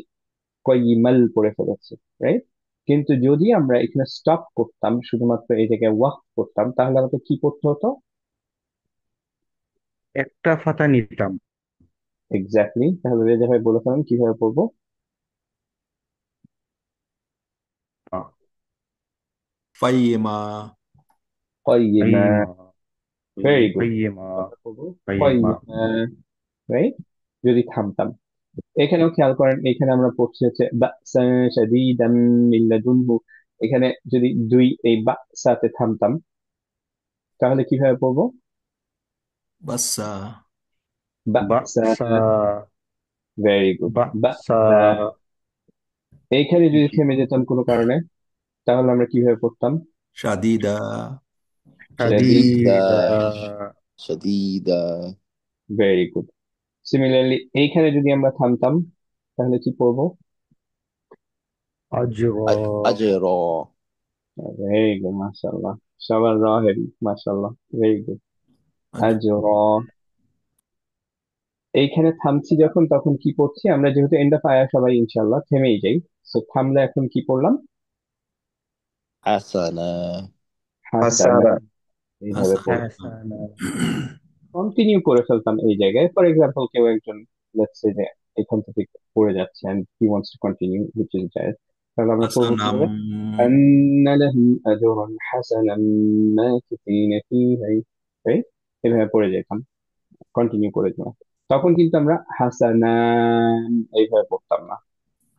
কয়িমাল পড়ে ফেলেছি, রাইট? কিন্তু যদি আমরা এখানে স্টপ করতাম, শুধুমাত্র এই জায়গায় ওয়াকফ করতাম, তাহলে আমাকে কি করতে হতো? একটা ফাতা নিতাম। এক্স্যাক্টলি। তাহলে রেজা ভাই বলে ফেলেন কিভাবে পড়বো। আহ, ফাইয়েমা। কয়িমা। কাইমা ভেরি গুড। কাইমা পড়বো কাইমা। কয়িমা, রাইট? যদি থামতাম, এখানেও খেয়াল করেন, এখানে আমরা পড়ছি হচ্ছে বাসান শাদীদাম মিন লাদুনহু। এখানে যদি দুই এই বা সাথে থামতাম, তাহলে কিভাবে পড়বো? বাসা। বাসা। বাসা ভেরি গুড। বাসা। বাসা। এইখানে যদি জি। থেমে যেতাম কোনো কারণে, তাহলে আমরা কিভাবে পড়তাম? শাদিদা। Shadida. শাদীদা। শাদীদা Shadida. Very good. Similarly এইখানে যদি আমরা থামতাম, তাহলে কি পড়বো? আজরা Ajra. ভেরি গুড, মাশাআল্লাহ। সবার র হেভি, মাশাআল্লাহ, ভেরি গুড। আজ আজর। এইখানে থামছি যখন, তখন কি পড়ছি আমরা? যেহেতু এন্ড অফ আয়া সবাই ইনশাআল্লাহ থেমেই যাই, সো থামলে এখন কি পড়লাম? Hasana. হাসানা। হাসানা। এইভাবে হাসান। পড়তাম, হাসানা। কন্টিনিউ করে ফেলতাম এই জায়গায়। ফর এক্সাম্পল, কেউ একজন লেটস সে যে এখান থেকে পড়ে যাচ্ছে and he wants to continue, which is জায়েজ, তাহলে আমরা পড়বো হাসানাম। কিভাবে? আন্না লাহুম আজরান হাসানাম মাকিসিনা ফীহি, রাইট? এভাবে পড়ে যেতাম, কন্টিনিউ করে যেতাম। তখন কিন্তু আমরা হাসানান এইভাবে পড়তাম না,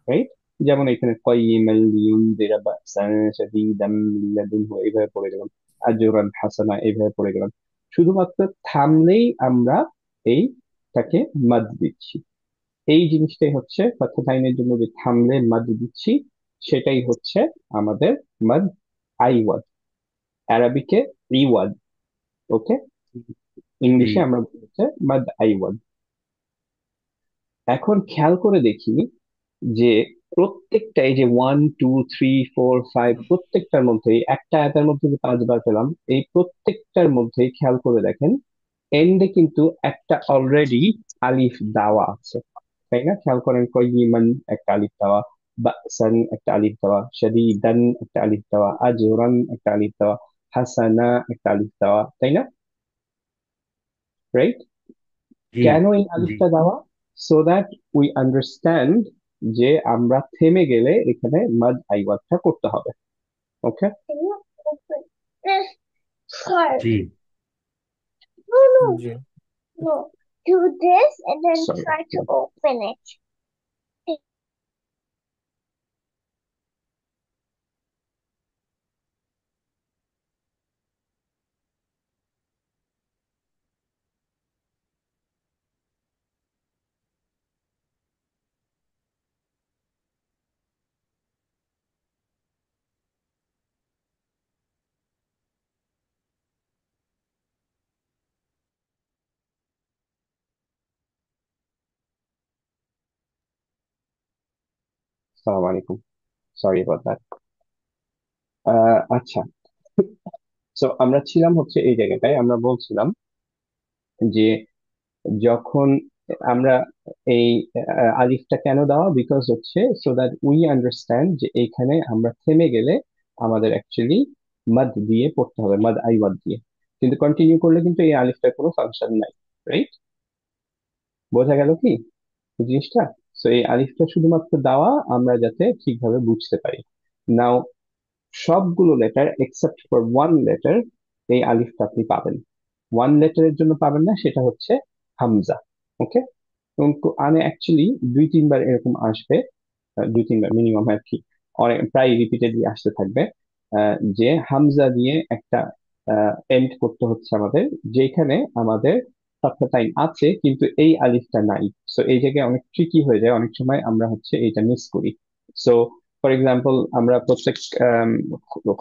রাইট? যেমন এখানে কয়িমাল লিউনজিরা বাসান শাদীদাম মিন লাদুনহু এইভাবে পড়ে গেলাম, আজরান হাসানা এইভাবে পড়ে গেলাম। শুধুমাত্র থামলেই আমরা এইটাকে মাদ দিচ্ছি। এই জিনিসটাই হচ্ছে ফাতহাতাইনের জন্য যে থামলে মাদ দিচ্ছি, সেটাই হচ্ছে আমাদের মাদ আইওয়াদ, আরবিকে ইওয়াদ, ওকে? জি ইংলিশে আমরা বলি হচ্ছে মাদ আইওয়াদ। এখন খেয়াল করে দেখি যে প্রত্যেকটা এই যে 1 2 3 4 5 প্রত্যেকটার মধ্যেই, একটা আয়াতের মধ্যে যে 5 বার পেলাম, এই প্রত্যেকটার মধ্যেই খেয়াল করে দেখেন এন্ডে কিন্তু একটা অলরেডি আলিফ দেওয়া আছে, তাই না? খেয়াল করেন, কয়িমান একটা আলিফ দেওয়া, বাসান একটা আলিফ দেওয়া, শাদীদান একটা আলিফ দেওয়া, আজরান একটা আলিফ দেওয়া, হাসানা একটা আলিফ দেওয়া, তাই না? রাইট? জি কেন এই জি আলিফটা দেওয়া? সো দ্যাট উই আন্ডারস্ট্যান্ড যে আমরা থেমে গেলে এখানে মাদ আইওয়াতটা করতে হবে, ওকে? জি জি। আসসালামু আলাইকুম, সরি অ্যাবাউট দ্যাট। আচ্ছা, সো আমরা ছিলাম হচ্ছে এই জায়গাটায়, আমরা বলছিলাম যে যখন আমরা এই আলিফটা কেন দেওয়া, বিকজ হচ্ছে সো দ্যাট উই আন্ডারস্ট্যান্ড যে এইখানে আমরা থেমে গেলে আমাদের অ্যাকচুয়ালি মাদ দিয়ে পড়তে হবে, মাদ আইওয়াদ দিয়ে। কিন্তু কন্টিনিউ করলে কিন্তু এই আলিফটার কোনো ফাংশন নাই, রাইট? বোঝা গেল কি এই জিনিসটা? তো এই আলিফটা শুধুমাত্র দেওয়া আমরা যাতে ঠিকভাবে বুঝতে পারি। নাও, সবগুলো letter except for one letter, এই আলিফটা আপনি পাবেন। ওয়ান লেটারের জন্য পাবেন না, সেটা হচ্ছে হামজা, ওকে? এবং কোরআনে অ্যাকচুয়ালি 2 3 বার এরকম আসবে, 2 3 বার মিনিমাম আর কি, অনেক প্রায় রিপিটেডলি আসতে থাকবে, যে হামজা দিয়ে একটা এন্ড করতে হচ্ছে আমাদের, যেখানে আমাদের ফাতহাতাইন আছে কিন্তু এই আলিফটা নাই। সো এই জায়গায় অনেক ট্রিকি হয়ে যায়, অনেক সময় আমরা হচ্ছে এটা মিস করি। সো ফর এক্সাম্পল, আমরা প্রত্যেক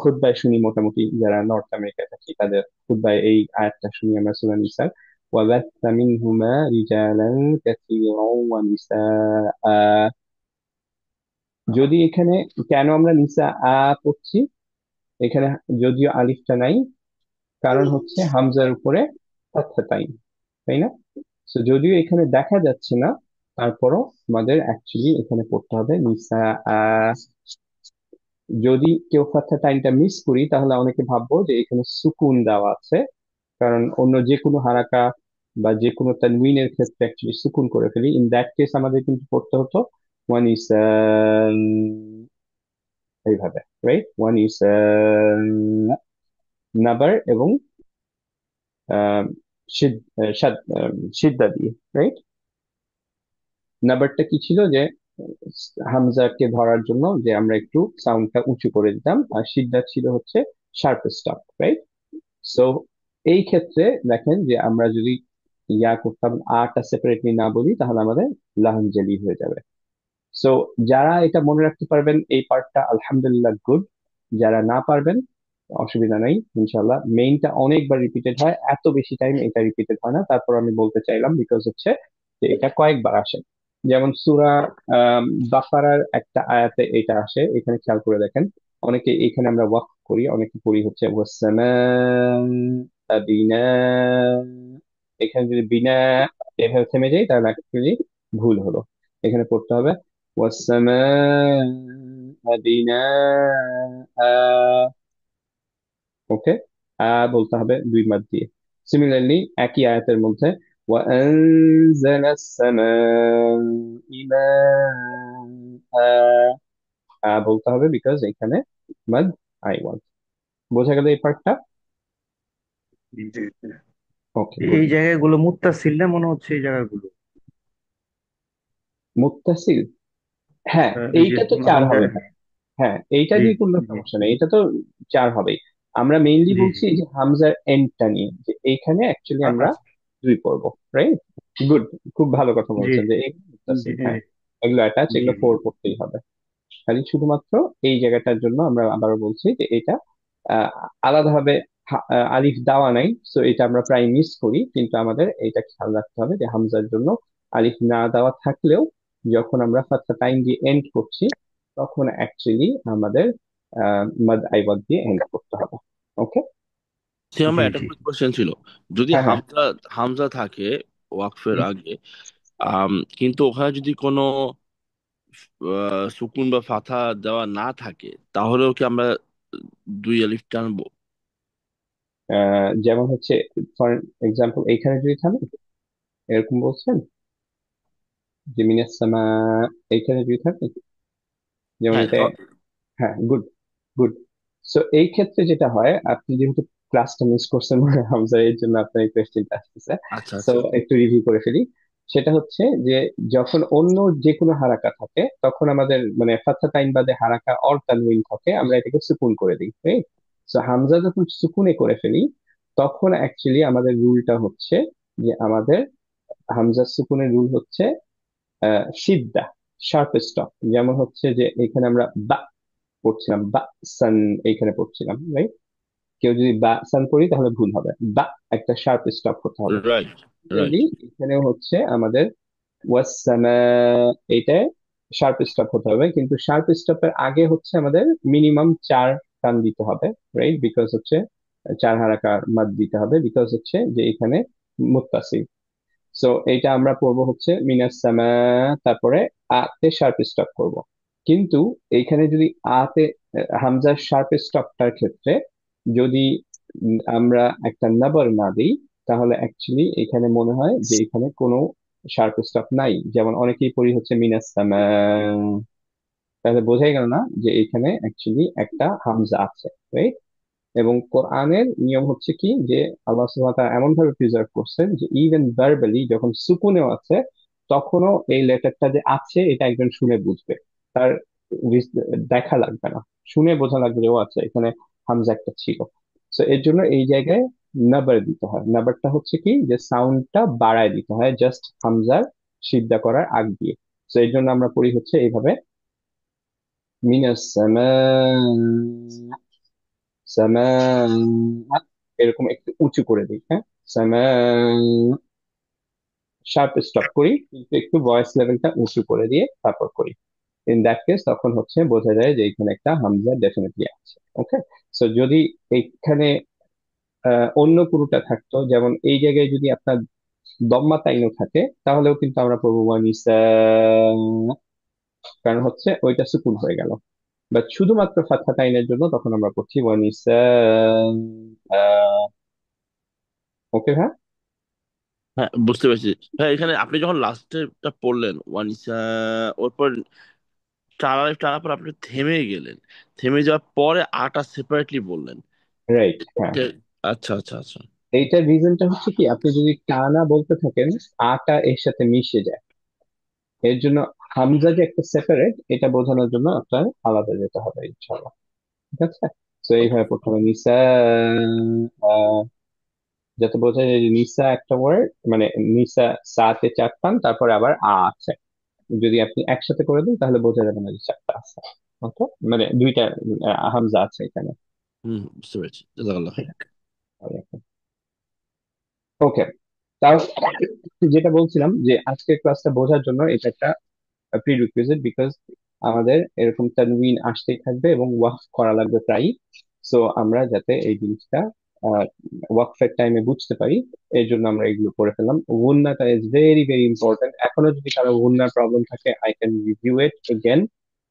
খুতবায় শুনি, মোটামুটি যারা নর্থ আমেরিকায় থাকি তাদের খুতবায় এই আয়াতটা শুনি আমরা, সূরা নিসার, وبث منهما رجالا كثيرا ونساء। যদি এখানে কেন আমরা নিসা পড়ছি, এখানে যদিও আলিফটা নাই, কারণ হচ্ছে হামজার উপরে ফাতহাতাইন, তাই না? তো যদিও এখানে দেখা যাচ্ছে না, তারপরও আমাদের অ্যাকচুয়ালি এখানে পড়তে হবে নিসা। যদি কেউ ফাতহাতাইনটা মিস করি তাহলে অনেকে ভাববো যে এখানে সুকুন দেওয়া আছে, কারণ অন্য যে কোনো হারাকা বা যে কোনো তানউইনের ক্ষেত্রে অ্যাকচুয়ালি সুকুন করে ফেলি। ইন দ্যাট কেস আমাদের কিন্তু পড়তে হতো ওয়ান ইস, এইভাবে, রাইট? ওয়ান ইস নাবার এবং আহ, সিদ্ধা দিয়ে, রাইট? নাবারটা কি ছিল, যে হামজাকে ধরার জন্য যে আমরা একটু সাউন্ডটা উঁচু করে দিতাম, আর সিদ্ধা ছিল হচ্ছে শার্প স্টপ, রাইট? সো এই ক্ষেত্রে দেখেন যে আমরা যদি করতাম, আটা সেপারেটলি না বলি, তাহলে আমাদের লাহানজালি হয়ে যাবে। সো যারা এটা মনে রাখতে পারবেন এই পার্টটা, আলহামদুলিল্লাহ, গুড। যারা না পারবেন, অসুবিধা নাই, ইনশাল্লাহ। মেইনটা অনেকবার রিপিটেড হয়, এত বেশি টাইম এটা রিপিটেড হয় না। তারপর আমি বলতে চাইলাম বিকজ হচ্ছে যে এটা কয়েকবার আসে। যেমন সূরা বাকারার একটা আয়াতে এটা আসে, এখানে খেয়াল করে দেখেন। অনেকে এখানে আমরা ওয়াকফ করি, অনেকে পড়ি হচ্ছে ওয়াসসামা বিনা। এখানে যদি বিনা এভাবে থেমে যাই তাহলে অ্যাকচুয়ালি ভুল হলো। এখানে পড়তে হবে ওয়াসসামা বিনা। ওকে, বলতে হবে দুই মাদ দিয়ে। সিমিলারলি একই আয়াতের মধ্যে وأنزل السماء ماء বলতে হবে, বিকজ এখানে মাদ আইওয়াজ। বোঝা গেল এই পার্টটা? জি, জি, জি। ওকে, গুড। এই জায়গাগুলো মুত্তাসিল না মনে হচ্ছে, এই জায়গাগুলো। মুত্তাসিল, হ্যাঁ, এই যে এইটা তো চার হামজা। হবে ভাই। হ্যাঁ, এইটা জি, নিয়ে কোনো জি, সমস্যা নেই, এটা তো চার হবেই। আমরা মেইনলি জি, জি। বলছি এই যে হামজার এন্ডটা নিয়ে, যে এইখানে অ্যাকচুয়ালি আমরা আচ্ছা। দুই পড়বো, রাইট? গুড, খুব ভালো কথা জি, বলছেন যে এগুলো জি, মুত্তাসিল, জি, হ্যাঁ, এগুলো অ্যাটাচ, জি, এগুলো জি। ফোর পড়তেই হবে। খালি শুধুমাত্র এই জায়গাটার জন্য আমরা আবারও বলছি যে এটা আহ, আলাদাভাবে আলিফ দেওয়া নাই, তো এটা আমরা প্রায় মিস করি, কিন্তু আমাদের এটা খেয়াল রাখতে হবে যে হামজার জন্য আলিফ না দেওয়া থাকলেও যখন আমরা ফাতহা টাইম দিয়ে এন্ড করছি, তখন অ্যাকচুয়ালি আমাদের মাদ আইওয়াজ দিয়ে এন্ড করতে হবে। ওকে। সে আমার জি, একটা জি। কোয়েশ্চেন ছিল। যদি হ্যাঁ, হ্যাঁ। হামজা হামজা থাকে ওয়াকফের হুম। আগে, কিন্তু ওখানে যদি কোনো সুকুন বা ফাথা দেওয়া না থাকে, তাহলেও কি আমরা দুই আলিফ টানবো? যেমন হচ্ছে ফর এক্সাম্পল এইখানে যদি থামেন, এরকম বলছেন যে মিনাস সামা, এইখানে যদি থাকে, যেমন হ্যাঁ, এটা। হ্যাঁ, গুড, গুড। সো এই ক্ষেত্রে যেটা হয়, আপনি যেহেতু ক্লাসটা মিস করছেন মনে হয় হামজা, এর জন্য আপনার এই কোয়েশ্চেনটা আসতেছে। আচ্ছা, সো আচ্ছা। একটু রিভিউ করে ফেলি। সেটা হচ্ছে যে যখন অন্য যে কোনো হারাকা থাকে, তখন আমাদের মানে ফাতহা টাইম বাদে হারাকা অর তানউইন থাকে, আমরা এটাকে সুকুন করে দিই, রাইট? সো হামজা যখন সুকুনে করে ফেলি, তখন অ্যাকচুয়ালি আমাদের রুলটা হচ্ছে যে আমাদের হামজা সুকুনের রুল হচ্ছে সিদ্ধা, শার্প স্টপ। যেমন হচ্ছে যে এখানে আমরা বা পড়ছিলাম, বা সান এইখানে পড়ছিলাম, রাইট? কেউ যদি বা সান পড়ি তাহলে ভুল হবে, বা একটা শার্প স্টপ হতে হবে। Right, right. Similarly, এখানেও হচ্ছে আমাদের ওয়াসামা, এইটায় শার্প স্টপ হতে হবে, কিন্তু শার্প স্টপের আগে হচ্ছে আমাদের মিনিমাম চার টান দিতে হবে, রাইট? বিকজ হচ্ছে চার হারাকা মাদ দিতে হবে, বিকজ হচ্ছে যে এখানে মুত্তাসিল। সো এইটা আমরা পড়বো হচ্ছে মিনাস সামা, তারপরে আতে শার্প স্টপ করব। কিন্তু এইখানে যদি আতে হামজার শার্প স্টপটার ক্ষেত্রে যদি আমরা একটা নাম্বার না দিই, তাহলে অ্যাকচুয়ালি এখানে মনে হয় যে এখানে কোনো শার্প স্টপ নাই। যেমন অনেকেই পড়ি হচ্ছে মিনাস সামা, তাহলে বোঝাই গেল না যে এখানে অ্যাকচুয়ালি একটা হামজা আছে, রাইট? এবং কোরআনের নিয়ম হচ্ছে কি, যে আল্লাহ সুবহানাহু ওয়া তাআলা এমন ভাবে প্রিজার্ভ করছেন যে ইভেন ভার্বালি যখন সুকুনেও আছে, তখনও এই লেটারটা যে আছে এটা একজন শুনে বুঝবে। তার দেখা লাগবে না, শুনে বোঝা লাগবে যে ও আচ্ছা, এখানে হামজা একটা ছিল। তো এর জন্য এই জায়গায় নাবার দিতে হয়। নাবারটা হচ্ছে কি, যে সাউন্ডটা বাড়ায় দিতে হয় জাস্ট হামজার সিদ্ধা করার আগ দিয়ে। তো এর জন্য আমরা পড়ি হচ্ছে এইভাবে মিনাস সামা, সামা, এরকম একটু উঁচু করে দিই, হ্যাঁ, সামা। শার্প স্টপ করি, কিন্তু একটু ভয়েস লেভেলটা উঁচু করে দিয়ে তারপর করি। ইন দ্যাট কেস তখন হচ্ছে বোঝা যায় যে এখানে একটা হামজা ডেফিনেটলি আছে। ওকে, সো যদি এইখানে অন্য পুরোটা থাকতো, যেমন এই জায়গায় যদি আপনার দম্মা তাইনও থাকে, তাহলেও কিন্তু আমরা পড়বো ওয়ানিসা, কারণ হচ্ছে ওইটা সুকুন হয়ে গেল। বাট শুধুমাত্র ফাতহা তাইনের জন্য তখন আমরা পড়ছি ওয়ানিসা। ওকে ভাই। হ্যাঁ, বুঝতে পারছি। হ্যাঁ, এখানে আপনি যখন লাস্টেটা পড়লেন ওয়ানিসা, ওর পর টানার পর আপনি থেমে গেলেন। থেমে যাওয়ার পরে আটা সেপারেটলি বললেন। রাইট, হ্যাঁ। এটা- আচ্ছা, আচ্ছা, আচ্ছা। এইটার রিজনটা হচ্ছে কি, আপনি যদি টানা বলতে থাকেন আটা এর সাথে মিশে যায়। এর জন্য হামজা যে একটা সেপারেট, এটা বোঝানোর জন্য আপনার আলাদা যেতে হবে ইনশাআল্লাহ। ঠিক আছে, তো ওকে। এইভাবে প্রথমে নিসা, আহ, যাতে বোঝা যায় যে নিসা একটা ওয়ার্ড, মানে নিসা সাতে চার টান, তারপরে আবার আছে। যদি আপনি একসাথে করে দেন তাহলে বোঝা যাবে না যে চারটা আছে। ওকে, মানে দুইটা হামজা আছে এখানে। বুঝতে পেরেছি। জাযাকাল্লাহ খাইর। ওকে, তাও যেটা বলছিলাম যে আজকের ক্লাসটা বোঝার জন্য এটা একটা প্রিরিকুইজিট, বিকজ আমাদের এরকম তানউইন আসতেই থাকবে এবং ওয়াকফ করা লাগবে প্রায়ই। সো আমরা যাতে এই জিনিসটা ওয়াকফের টাইমে বুঝতে পারি, এর জন্য আমরা এগুলো করে ফেললাম। গুন্নাটা ইজ ভেরি ভেরি ইম্পর্টেন্ট। এখনো যদি কারো গুন্নার প্রবলেম থাকে, I can review it again,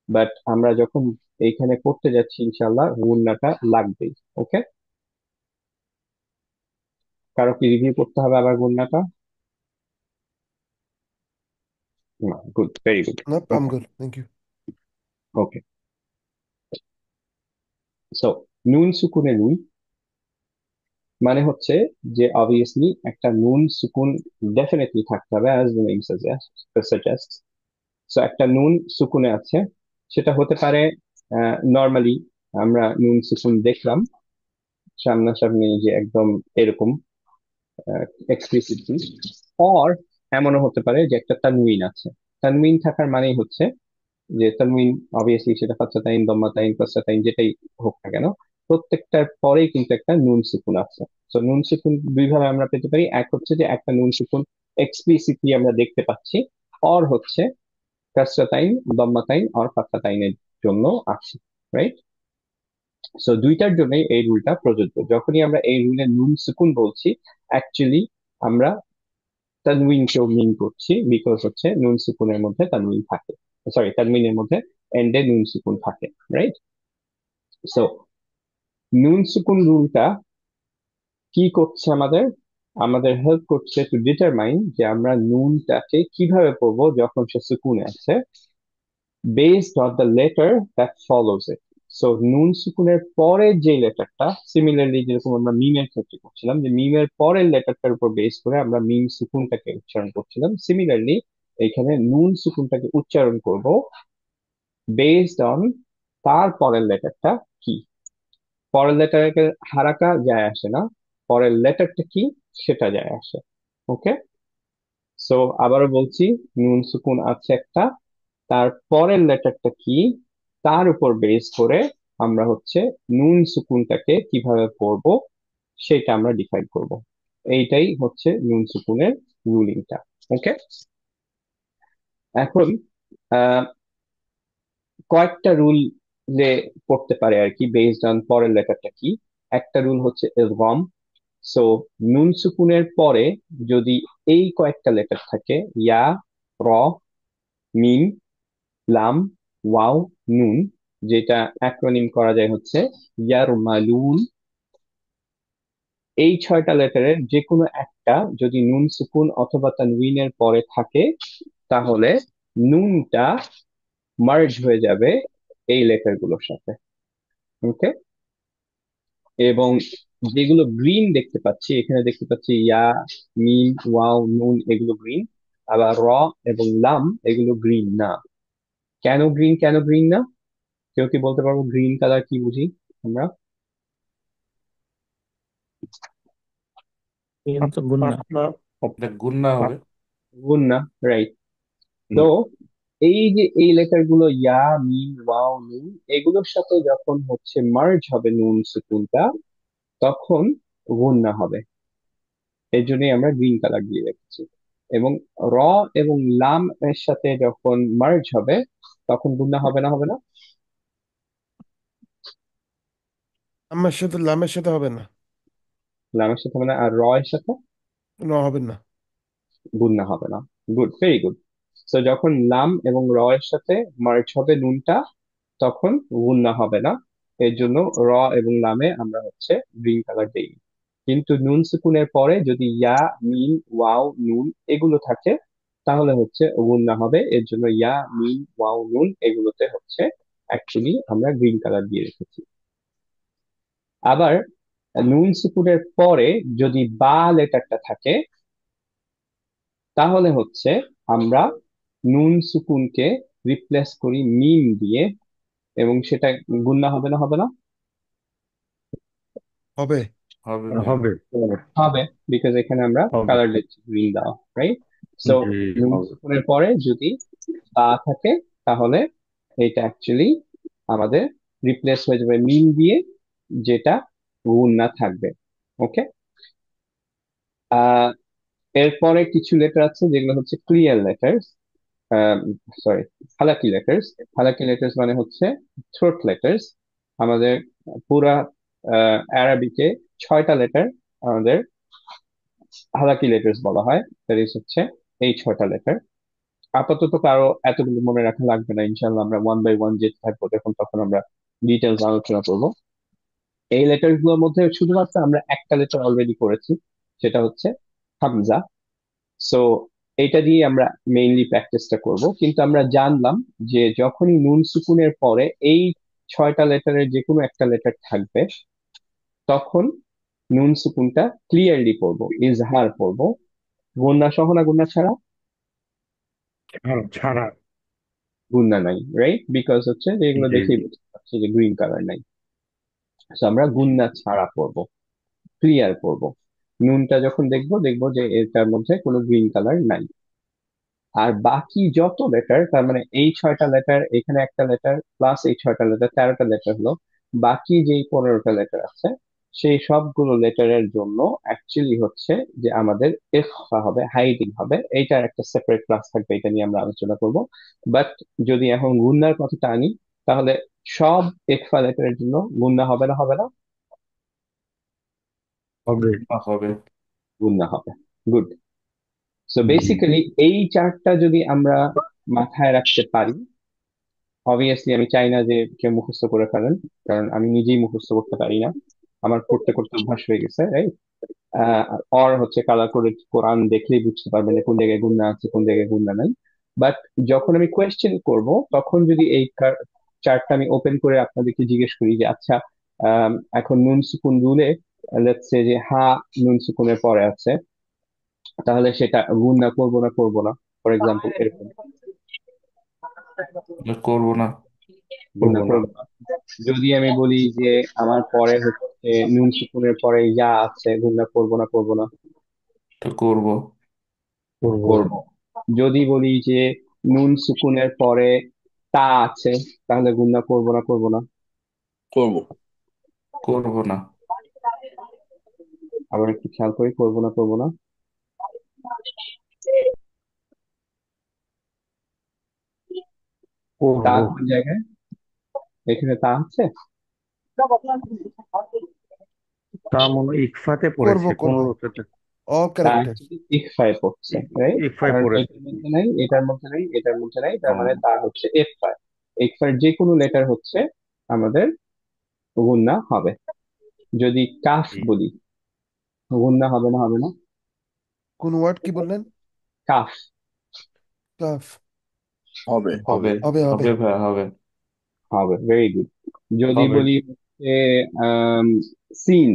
but আমরা যখন এইখানে করতে যাচ্ছি ইনশাল্লাহ গুন্নাটা লাগবেই। ওকে, কারো কি রিভিউ করতে হবে আবার গুন্নাটা? Good, very good. Nope, I'm okay, good. Thank you. Okay, so নুন সুকুনে নুন মানে হচ্ছে যে অবভিয়াসলি একটা নুন সুকুন ডেফিনেটলি থাকতে হবে, as the name suggest. So একটা নুন সুকুনে আছে, সেটা হতে পারে নর্মালি আমরা নুন সুকুন দেখলাম সামনাসামনি, যে একদম এরকম এক্সপ্লিসিটলি, অর এমনও হতে পারে যে একটা তানউইন আছে। তানউইন থাকার মানেই হচ্ছে যে তানউইন, অবভিয়াসলি সেটা ফাতহাতাইন, দম্মাতাইন, কাসরাতাইন যেটাই হোক না কেন, প্রত্যেকটার পরেই কিন্তু একটা নুন সুকুন আছে। তো নুন সুকুন দুই ভাবে আমরা পেতে পারি, এক হচ্ছে যে একটা নুন সুকুন এক্সপ্লিসিটলি আমরা দেখতে পাচ্ছি, অর হচ্ছে কাসরাতাইন, দম্মাতাইন আর ফাতহাতাইনের জন্য আছে। রাইট, সো দুইটার জন্যই এই রুলটা প্রযোজ্য। যখনই আমরা এই রুলে নুন সুকুন বলছি, অ্যাকচুয়ালি আমরা তানউইনকেও মিন করছি, বিকজ হচ্ছে নুন সুকুনের মধ্যে তানউইন থাকে, সরি তানউইনের মধ্যে এন্ডে নুন সুকুন থাকে। রাইট, সো নুন সুকুন রুলটা কি করছে আমাদের, আমাদের হেল্প করছে টু ডিটারমাইন যে আমরা নুনটাকে কিভাবে পড়বো যখন সে সুকুনে আছে, based on the letter that follows it. So নুন সুকুনের পরের যে লেটারটা, সিমিলারলি যেরকম আমরা মিমের ক্ষেত্রে করছিলাম, যে মিমের পরের লেটারটার উপর বেস করে আমরা মিম সুকুনটাকে উচ্চারণ করছিলাম, সিমিলারলি এখানে নুন সুকুনটাকে উচ্চারণ করব বেসড অন তার পরের লেটারটা কি। পরের লেটারের হারাকা যায় আসে না, পরের লেটারটা কি সেটা যায় আসে। ওকে, সো আবারও বলছি, নুন সুকুন আছে একটা, তার পরের লেটারটা কি, তার উপর বেস করে আমরা হচ্ছে নুন সুকুনটাকে কিভাবে পড়বো সেটা আমরা ডিফাইন করব। এইটাই হচ্ছে নুন সুকুনের রুলিংটা। ওকে, এখন আহ কয়েকটা রুল যে পড়তে পারে আর কি, বেসড অন পরের লেটারটা কি। একটা রুল হচ্ছে ইদগম। সো নুন সুকুনের পরে যদি এই কয়েকটা লেটার থাকে, ইয়া, র, মিম, লাম, ওয়াও, নুন, যেটা অ্যাক্রোনিম করা যায় হচ্ছে ইয়ারমালুন, এই ছয়টা লেটারের যে কোনো একটা যদি নুন সুকুন অথবা তানউইনের পরে থাকে, তাহলে নুনটা মার্জ হয়ে যাবে এই লেটার গুলোর সাথে। ওকে, এবং যেগুলো গ্রিন দেখতে পাচ্ছি, এখানে দেখতে পাচ্ছি ইয়া, মিম, ওয়াও, নুন, এগুলো গ্রিন। আবার র এবং লাম এগুলো গ্রিন না। কেন গ্রিন, কেন গ্রিন না? কেউ কি বলতে পারবো গ্রিন কালার কি বুঝি আমরা? কিন্তু গুন্না পাতলা। এটা গুন্না হবে। গুণ না, রাইট। হুম। তো এই যে এই লেটার গুলো ইয়া, মিম, ওয়াও, নুন, এগুলোর সাথে যখন হচ্ছে মার্জ হবে নুন সুকুনটা, তখন গুণ না হবে। এই জন্যই আমরা গ্রিন কালার দিয়ে রেখেছি। এবং র এবং লাম এর সাথে যখন মার্জ হবে তখন গুণনা হবে না, হবে না? আমার সাথে লামের সাথে হবে না। লামের সাথে হবে না, আর র এর সাথে না, হবে না। গুণনা হবে না। Good, very good. তো যখন লাম এবং র এর সাথে মার্জ হবে নুনটা, তখন গুণনা হবে না। এর জন্য র এবং লামে আমরা হচ্ছে গ্রিন কালার দিই। কিন্তু নুন সুকুনের পরে যদি ইয়া, মিম, ওয়াও, নুন এগুলো থাকে তাহলে হচ্ছে গুণনা হবে। এর জন্য ইয়া, মিম, ওয়াও, নুন এগুলোতে হচ্ছে অ্যাকচুয়ালি আমরা গ্রিন কালার দিয়ে রেখেছি। আবার নুন সুকুনের পরে যদি বা লেটারটা থাকে তাহলে হচ্ছে আমরা নুন সুকুনকে রিপ্লেস করি মিম দিয়ে, এবং সেটা গুণনা হবে না, হবে না? হবে। হবে ভাই। হবে হবে, বিকজ এখানে আমরা হবে কালার দিচ্ছি গ্রিন দেওয়া, রাইট? সো জি নুন হবে। সুকুনের পরে যদি বা থাকে তাহলে এটা অ্যাকচুয়ালি আমাদের রিপ্লেস হয়ে যাবে মিম দিয়ে, যেটা গুণনা থাকবে। ওকে। এরপরে কিছু লেটার আছে যেগুলো হচ্ছে ক্লিয়ার লেটার্স, সরি, হালাকি লেটার্স। হালাকি লেটার্স মানে হচ্ছে থ্রোট লেটার্স। আমাদের পুরা অ্যারাবিকে 6টা লেটার আমাদের হালাকি লেটার্স বলা হয়। দ্যাট ইজ হচ্ছে এই 6টা লেটার। আপাতত কারো এতগুলো মনে রাখা লাগবে না, ইনশাল্লাহ আমরা ওয়ান বাই ওয়ান যেতে থাকবো দেখুন, তখন আমরা ডিটেলস আলোচনা করবো। এই লেটার গুলোর মধ্যে শুধুমাত্র আমরা একটা লেটার অলরেডি করেছি, সেটা হচ্ছে হামজা। সো এটা দিয়ে আমরা মেইনলি প্র্যাকটিসটা করব, কিন্তু আমরা জানলাম যে যখনই নুন সুকুনের পরে এই 6টা লেটারের যে কোনো একটা লেটার থাকবে তখন নুন সুকুনটা ক্লিয়ারলি পড়বো, ইজহার পড়বো। গুন্না সহ না গুন্না ছাড়া? ছাড়া ছাড়া। গুন্না নাই, রাইট? বিকজ হচ্ছে যে এগুলো জি দেখেই জি বুঝতে পারছি যে গ্রিন কালার নাই। তো আমরা গুন্না ছাড়া পড়বো, ক্লিয়ার পড়বো। নুনটা যখন দেখবো দেখবো যে এটার মধ্যে কোনো গ্রিন কালার নাই। আর বাকি যত লেটার, তার মানে এই 6টা লেটার, এখানে একটা লেটার প্লাস এই 6টা লেটার, 13টা লেটার হলো। বাকি যেই 15টা লেটার আছে সেই সবগুলো লেটারের জন্য অ্যাকচুয়ালি হচ্ছে যে আমাদের ইখফা হবে, হাইডিং হবে। এইটার একটা সেপারেট ক্লাস থাকবে, এটা নিয়ে আমরা আলোচনা করব। বাট যদি এখন গুন্নার কথাটা আনি, তাহলে সব ইখফা লেটারের জন্য গুন্না হবে না, হবে না? হবে। হবে। গুন্না হবে। গুড। সো জি বেসিক্যালি এই চারটা যদি আমরা মাথায় রাখতে পারি, অবভিয়াসলি আমি চাই না যে কেউ মুখস্থ করে ফেলেন, কারণ আমি নিজেই মুখস্থ করতে পারি না, আমার পড়তে করতে অভ্যাস হয়ে গেছে, রাইট? অর হচ্ছে কালার করে কোরআন দেখলেই বুঝতে পারবেন যে কোন জায়গায় গুণা আছে কোন জায়গায় গুণা নাই। বাট যখন আমি কোয়েশ্চেন করব তখন যদি এই চার্টটা আমি ওপেন করে আপনাদেরকে জিজ্ঞেস করি যে আচ্ছা, এখন নুন সুকুন রুলে লেটস সে যে হা নুন সুকুনের পরে আছে, তাহলে সেটা গুণা করবো না করবো না? ফর এক্সাম্পল এরকম করবো না। গুণা করবো না। করবো না। যদি আমি বলি যে আমার পরে হচ্ছে নুন সুকুনের পরে ইয়া আছে, গুণা করবো না করবো না? তো করবো। করবো। করব। যদি বলি যে নুন সুকুনের পরে তা আছে, তাহলে গুণা করবো না করবো না? করবো। করবো না। আবার একটু খেয়াল করি, করবো না করবো না। তা করবো। কোন জায়গায়? এখানে তা আছে? তা মনে হয় ইকফাতে করব পড়েছে করব, 15-তে। অল তা ক্যারেক্টার। অ্যাকচুয়ালি ইকফায় পড়ছে, রাইট? ইকফায় কারণ পড়েছে। এটার মধ্যে নাই, এটার মধ্যে নাই, এটার মধ্যে নাই, তার মানে হুম, তা হচ্ছে ইকফায়। ইকফার যে কোনো লেটার হচ্ছে আমাদের গুণা হবে। যদি কাফ জি। বলি, গুণা হবে না, হবে না? কোন ওয়ার্ড কি বললেন? Calf calf. হবে। হবে। হবে হবে। হবে ভাই, হবে। হবে, ভেরি গুড। যদি হবে। বলি হচ্ছে সিন,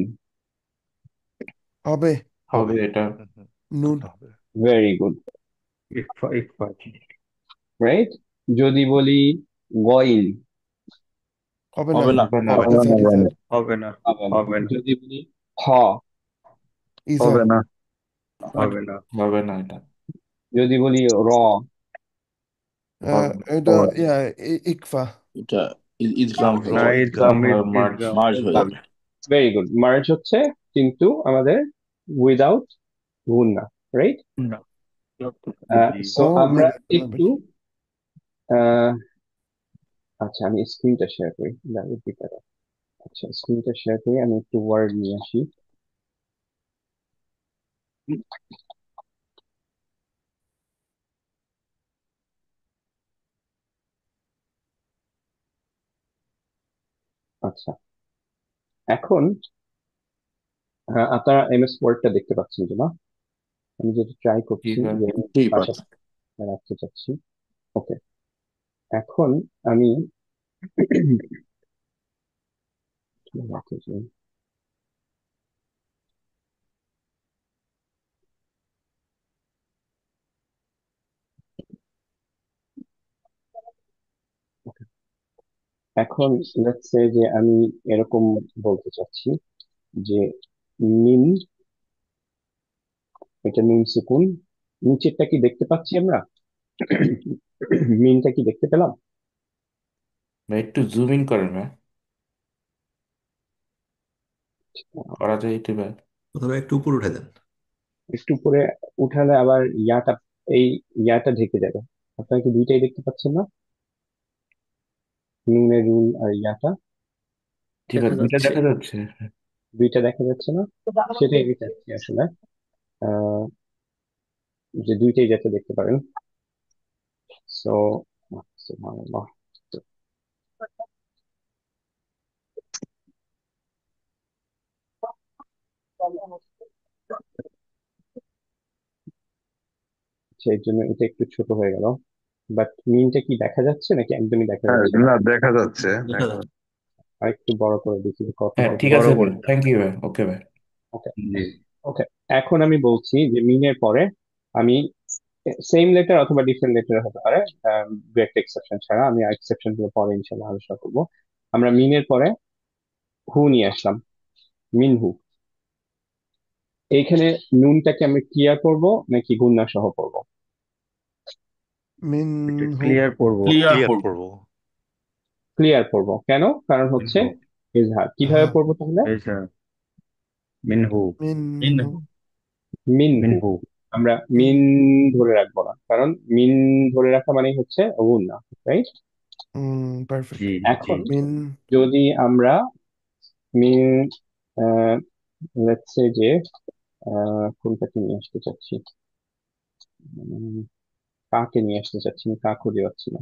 হবে। হবে হবে। এটা। নুন। এটা হবে। ভেরি গুড, ইকফা ইকফা। রাইট? যদি বলি গইন, হবে না। হবে না। হবে না। হবে না। ইজার ইজার। হবে না। হবে না। হবে না। যদি বলি হ, ইজার। হবে না। হবে না। হবে না এটা। যদি বলি র, হবে। এটা ইয়া ইকফা। এটা ইদগাম হয়ে না, যাবে। ইসলাম ইদগাম হয় মার্চ। ইদগাম। মার্জ হয়ে যাবে। ভেরি গুড, মার্জ হচ্ছে কিন্তু আমাদের উইদাউট গুন্না, রাইট? না। সো ও মাই আমরা গড, আমার একটু bad. আহ, আচ্ছা আমি স্ক্রিনটা শেয়ার করি, that would be better. আচ্ছা স্ক্রিনটা শেয়ার করি, আমি একটু ওয়ার্ড নিয়ে আসি। আচ্ছা এখন আপনারা এমএস ওয়ার্ডটা দেখতে পাচ্ছেন তো না? আমি যেটা ট্রাই জি করছি স্যার। যে জি পাচ্ছি। পাশাপাশি রাখতে চাচ্ছি। ওকে, এখন আমি কি রাখতে চাই? এখন লেটস সে যে আমি এরকম বলতে চাচ্ছি যে মিন, এটা নুন সুকুন, নিচেরটা কি দেখতে পাচ্ছি আমরা? মিনটা কি দেখতে পেলাম? ভাই একটু জুম ইন করেন ভাই, করা যায় একটু ভাই? অথবা একটু উপর উঠে দেন। একটু উপরে উঠালে আবার ইয়াটা, এই ইয়াটা ঢেকে যাবে। আপনারা কি দুইটাই দেখতে পাচ্ছেন না? নুনের রুল আর ইয়াটা জি ভাই, দেখা দুইটা যাচ্ছে। দেখা যাচ্ছে। দুইটা দেখা যাচ্ছে না? সেটাই আমি চাচ্ছি আসলে, আহ, যে দুইটাই যাতে দেখতে পারেন। সো সুবহানাল্লাহ। সেই জন্য এটা একটু ছোট হয়ে গেল, বাট মিনটা কি দেখা যাচ্ছে নাকি একদমই দেখা হ্যাঁ, যাচ্ছে না? না দেখা যাচ্ছে। দেখা যাচ্ছে। আর একটু বড় করে দেখি হ্যাঁ কতটুকু। ঠিক বড় আছে ভাই, করে। থ্যাংক ইউ ভাই, ওকে ভাই। ওকে, জি। ওকে। এখন আমি বলছি যে মিনের পরে আমি সেম লেটার অথবা ডিফারেন্ট লেটার হতে পারে, দু একটা এক্সেপশন ছাড়া, আমি এক্সেপশন গুলো পরে ইনশাল্লাহ আলোচনা করবো। আমরা মিনের পরে হু নিয়ে আসলাম, মিনহু। এইখানে নুনটাকে আমি ক্লিয়ার করব নাকি গুণনা সহ করব? এটা মিনহু। ক্লিয়ার করব। ক্লিয়ার ক্লিয়ার করবো। করব। ক্লিয়ার করব কেন? কারণ হচ্ছে মিনহু। ইজহার। কিভাবে হ্যাঁ, পড়বো তাহলে? এই স্যার, মিনহু, মিনহু। মিনহু। মিনহু। আমরা হুম, মিন ধরে রাখবো না, কারণ মিন ধরে রাখা মানে হচ্ছে গুণনা, রাইট? পারফেক্ট। জি জি। এখন মিন যদি আমরা মিন, লেটস সে যে কোনটাকে নিয়ে আসতে চাচ্ছি, উম, কাকে নিয়ে আসতে চাচ্ছি, আমি কা খুঁজে পাচ্ছি না।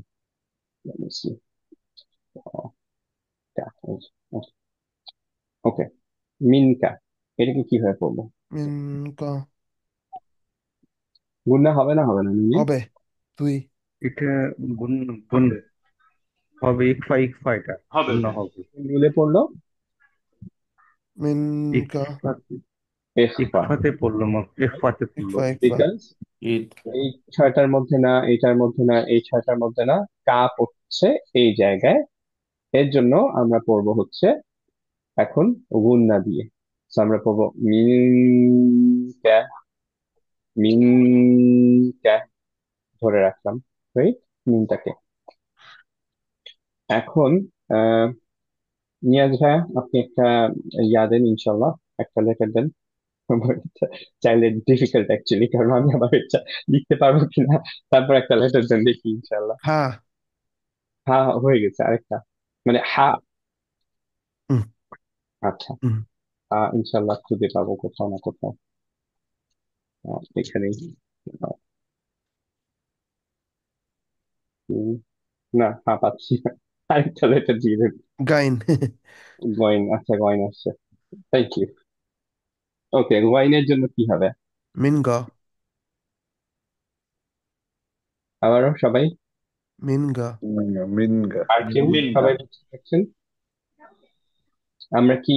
ওকে, মিনকা, এটাকে কিভাবে পড়বো? মিনকা গুণনা হবে না, হবে না মিনে? হবে তুই। এটা গুণ গুণ হবে। হবে, ইকফা ইকফা, এটা হবে। গুণ হবে। রুলে পড়লো মিনকা ইকফাতে, ইখফা, ইকফাতে পড়লো, ইকফাতে পড়লো। ইকফা ইকফা। বিকজ ঈদ। এই ছয়টার মধ্যে না, এইটার মধ্যে না, এই ছয়টার মধ্যে না, কা পড়ছে এই জায়গায়। এর জন্য আমরা পড়বো হচ্ছে এখন গুণনা দিয়ে। So আমরা পড়বো মিনকা, মিনকা ধরে রাখলাম, রাইট? মিনটাকে। এখন আহ নিয়াজ ভাইয়া, আপনি একটা ইয়া দেন ইনশাল্লাহ, একটা লেটার দেন। চাইলে ডিফিকাল্ট অ্যাকচুয়ালি, কারণ আমি আবার এটা লিখতে পারবো কিনা। তারপর একটা লেটার দেন দেখি ইনশাল্লাহ। হ্যাঁ। হা হয়ে গেছে আরেকটা, মানে হা। হুম, আচ্ছা, হুম। ইনশাল্লাহ খুঁজে পাবো কোথাও না কোথাও। এখানেই। আহ, উম, না, হা পাচ্ছি না। আরেকটা লেটার দিয়ে দেন। গাইন। গয়ন, আচ্ছা গয়ন আসছে, থ্যাংক ইউ। ওকে, গয়নের জন্য কি হবে? মিনগা আবারও সবাই, মিনগা। মিনগা। আর কেউ, মিনকা। সবাই বুঝতে পারছেন? আমরা কি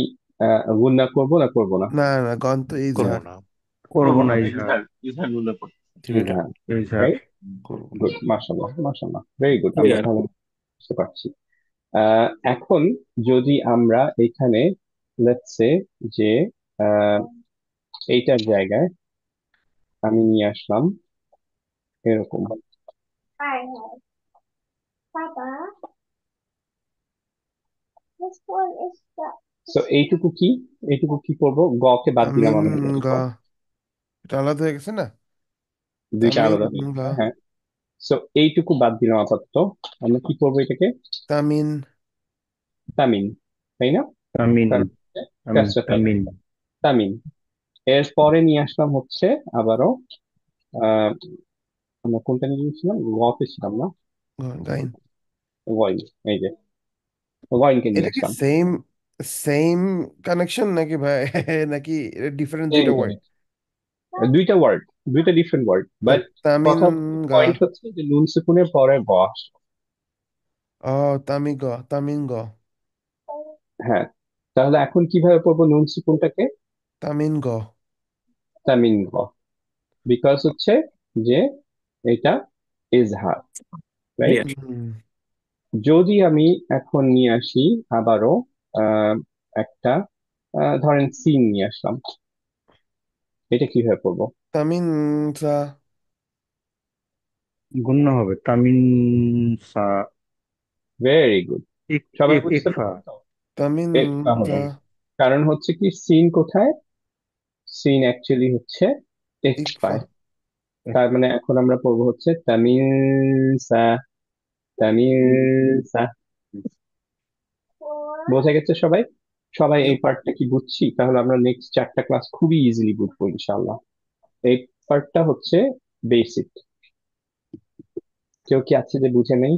গুণনা করবো না করবো না? না না, গন তো করব ইজহার। না। করবো করবো না, না, ইজহার। ইজহার ইজহার রুলে পড়ে। ঠিক এটা হ্যাঁ, ইজহার। রাইট। করবো না। গুড, মাশাআল্লাহ মাশাআল্লাহ, ভেরি গুড, আমরা ক্লিয়ার। তাহলে বুঝতে পারছি। এখন যদি আমরা এখানে লেটস সে যে আহ, এইটার জায়গায় আমি নিয়ে আসলাম এরকম। তো এইটুকু কি, এইটুকু কি করবো? গ কে বাদ দিলাম আমরা, মিনগা। এটা আলাদা হয়ে গেছে না? দুইটা তামিন আলাদা হয়ে গেছে, হ্যাঁ। সো এইটুকু বাদ দিলাম আপাতত। আমরা কি করবো এটাকে? তামিন তামিন, তাই না? তামিন কারণ কাজটা তামিন। তামিন তামিন এর পরে নিয়ে আসলাম হচ্ছে আবারও আহ আমরা কোনটা নিয়ে গিয়েছিলাম, গতে ছিলাম না? গাইন। ওয়াইন, এই যে ওয়াইনকে নিয়ে এটা কি আসলাম। সেম সেম কানেকশন নাকি ভাই? নাকি ডিফারেন্ট সেম দুইটা ওয়ার্ড? জিনিস, দুইটা ওয়ার্ড, দুইটা ডিফারেন্ট ওয়ার্ড, বাট তামিন কথা গা। পয়েন্ট হচ্ছে যে নুন সুকুনের পরে গ আসে। ও তামিন গ। হ্যাঁ, তাহলে এখন কিভাবে পড়বো নুন সুকুনটাকে? তামিন গ। তামিন গ, বিকজ হচ্ছে যে এটা ইজহার, রাইট? ক্লিয়ার। যদি আমি এখন নিয়ে আসি আবারও আহ একটা ধরেন সিন নিয়ে আসলাম, এটা কিভাবে পড়বো? তামিন সা। গুণ্য হবে তামিন সা ভেরি গুড, ইক সবাই ইক বুঝতে ইকফা। পারছো? তামিন এটা সা। হবে, কারণ হচ্ছে কি সিন কোথায়? সিন অ্যাকচুয়ালি হচ্ছে ইকফা। ইকফায়। তার মানে এখন আমরা পড়বো হচ্ছে তামিল সা, তামিল সা। বোঝা গেছে সবাই? সবাই এই Yep. পার্টটা কি বুঝছি? তাহলে আমরা নেক্সট চারটা ক্লাস খুবই ইজিলি বুঝবো ইনশাল্লাহ। এই পার্টটা হচ্ছে বেসিক। কেউ কি আছে যে বুঝে নেই,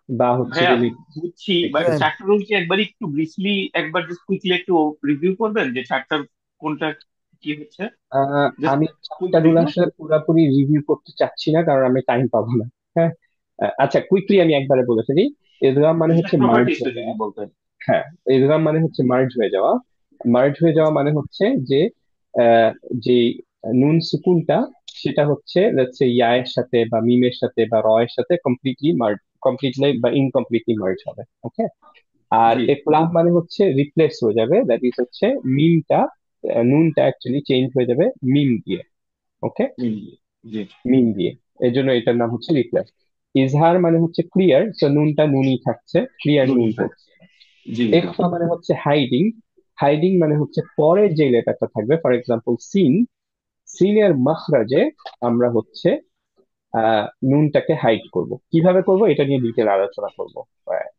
বা হচ্ছে ভাইয়া যে বুঝছি, বাট একটু Fine. চারটা রুল কি একবার একটু ব্রিফলি একবার জাস্ট কুইকলি একটু রিভিউ করবেন যে চারটার কোনটা কি হচ্ছে, জাস্ট আমি কুইক চারটা রুল রিভিউ। আসলে পুরোপুরি রিভিউ করতে চাচ্ছি না, কারণ আমি টাইম পাবো না। হ্যাঁ, আচ্ছা কুইকলি আমি একবারে বলে ফেলি। ইদগাম মানে হচ্ছে মার্জ প্রপার্টিসটা হয়ে যদি যাওয়া। বলতেন। হ্যাঁ, ইদগাম মানে হচ্ছে মার্জ হয়ে যাওয়া। মার্জ হয়ে যাওয়া মানে হচ্ছে যে আহ, যে নুন সুকুনটা, সেটা হচ্ছে লেটস সে ইয়ায়ের সাথে বা মিমের সাথে বা র এর সাথে কমপ্লিটলি বা ইনকমপ্লিটলি মার্জ হবে, ওকে? আর জি একলাম মানে হচ্ছে রিপ্লেস হয়ে যাবে, দ্যাট ইজ হচ্ছে মিমটা, নুনটা অ্যাকচুয়ালি চেঞ্জ হয়ে যাবে মিম দিয়ে, ওকে? জি জি মিম দিয়ে, এর জন্য এটার নাম হচ্ছে রিপ্লেস। ইজহার মানে হচ্ছে ক্লিয়ার, তো নুনটা নুনই থাকছে, ক্লিয়ার নুন নুনই পড়ছে। থাকছে। জি জি ইখফা মানে হচ্ছে হাইডিং, হাইডিং মানে হচ্ছে পরের যে লেটারটা থাকবে, ফর এক্সাম্পল সিন, সিনের মাখরাজে আমরা হচ্ছে নুনটাকে হাইড করব। কিভাবে করব এটা নিয়ে ডিটেল আলোচনা করব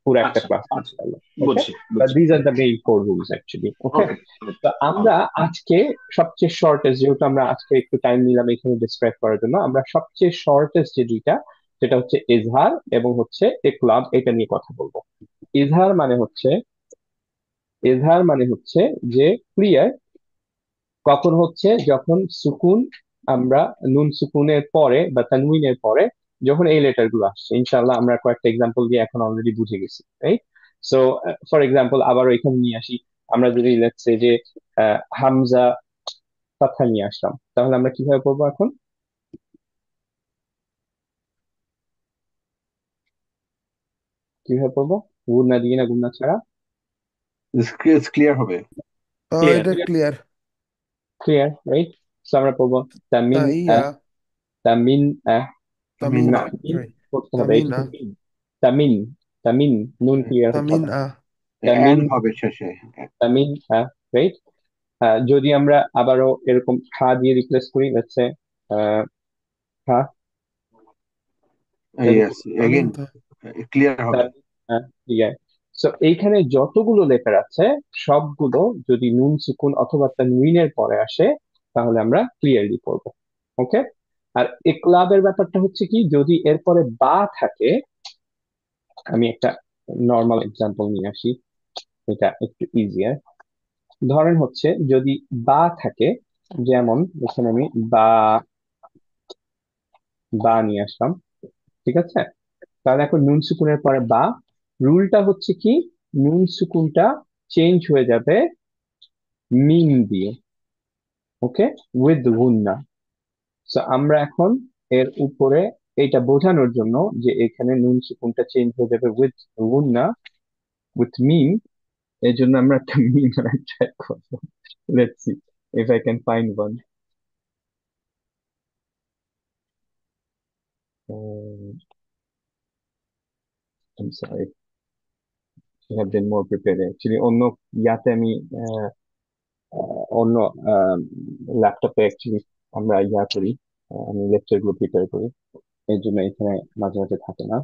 পুরো একটা আচ্ছা ক্লাস, আচ্ছা, ওকে? বুঝছি বুঝছি। These are the main four rules actually, okay? Okay তো আমরা আজকে সবচেয়ে শর্টেস্ট, যেহেতু আমরা আজকে একটু টাইম নিলাম এখানে ডিসক্রাইব করার জন্য, আমরা সবচেয়ে শর্টেস্ট যে দুইটা, সেটা হচ্ছে ইজহার এবং হচ্ছে ইকলাব, এটা নিয়ে কথা বলবো। ইজহার মানে হচ্ছে, ইজহার মানে হচ্ছে যে ক্লিয়ার, কখন হচ্ছে যখন সুকুন, আমরা নুন সুকুনের পরে বা তানউইনের পরে যখন এই লেটার গুলো আসছে, ইনশাআল্লাহ আমরা কয়েকটা এক্সাম্পল দিয়ে এখন অলরেডি বুঝে গেছি, রাইট? সো ফর এক্সাম্পল আবারও এখানে নিয়ে আসি, আমরা যদি লেটস সে যে হামজা ফাতহা নিয়ে আসলাম, তাহলে আমরা কিভাবে করবো এখন? কিভাবে করবো? গুণনা দিয়ে না গুণনা ছাড়া? ক্লিয়ার হবে। ক্লিয়ার। এটা ক্লিয়ার। Clear, right? সো আমরা করবো তামিন তাইয়া। তামিন তামিন না, আ। Mean sorry. করতে হবে, তামিন এটা আ। তো মিন। তামিন, তামিন, নুন ক্লিয়ার হতে তামিন হবে। আ। তামিন, এন হবে শেষে। তামিন, রাইট? যদি আমরা আবারও এরকম খা দিয়ে রিপ্লেস করি, লেটস সে খা, তাহলে ইয়েস, তামিন এগেন তা। ক্লিয়ার হবে। ক্লিয়ার। সো এইখানে যতগুলো লেটার আছে সবগুলো যদি নুন সুকুন অথবা তানউইনের পরে আসে, তাহলে আমরা ক্লিয়ারলি পড়বো, ওকে? আর ইকলাবের ব্যাপারটা হচ্ছে কি, যদি এরপরে বা থাকে, আমি একটা নর্মাল এক্সাম্পল নিয়ে আসি, এটা একটু ইজিয়ার। ধরেন হচ্ছে যদি বা থাকে, যেমন এখানে আমি বা, বা নিয়ে আসলাম, ঠিক আছে? তাহলে এখন নুন সুকুনের পরে বা, রুলটা হচ্ছে কি, নুন সুকুনটা চেঞ্জ হয়ে যাবে মিম দিয়ে, ওকে? উইথ গুন্না। সো আমরা এখন এর উপরে এটা বোঝানোর জন্য যে এখানে নুন সুকুনটা চেঞ্জ হয়ে যাবে উইথ গুন্না, উইথ মিম, এর জন্য আমরা একটা মিম ট্রাই করবো। Let's see if I can find one. I am sorry, should have been more prepared actually। অন্য ইয়াতে আমি অন্য ল্যাপটপে অ্যাকচুয়ালি আমরা ইয়া করি, আমি লেকচার গুলো প্রিপেয়ার করি, এই জন্য এখানে মাঝে মাঝে থাকে না।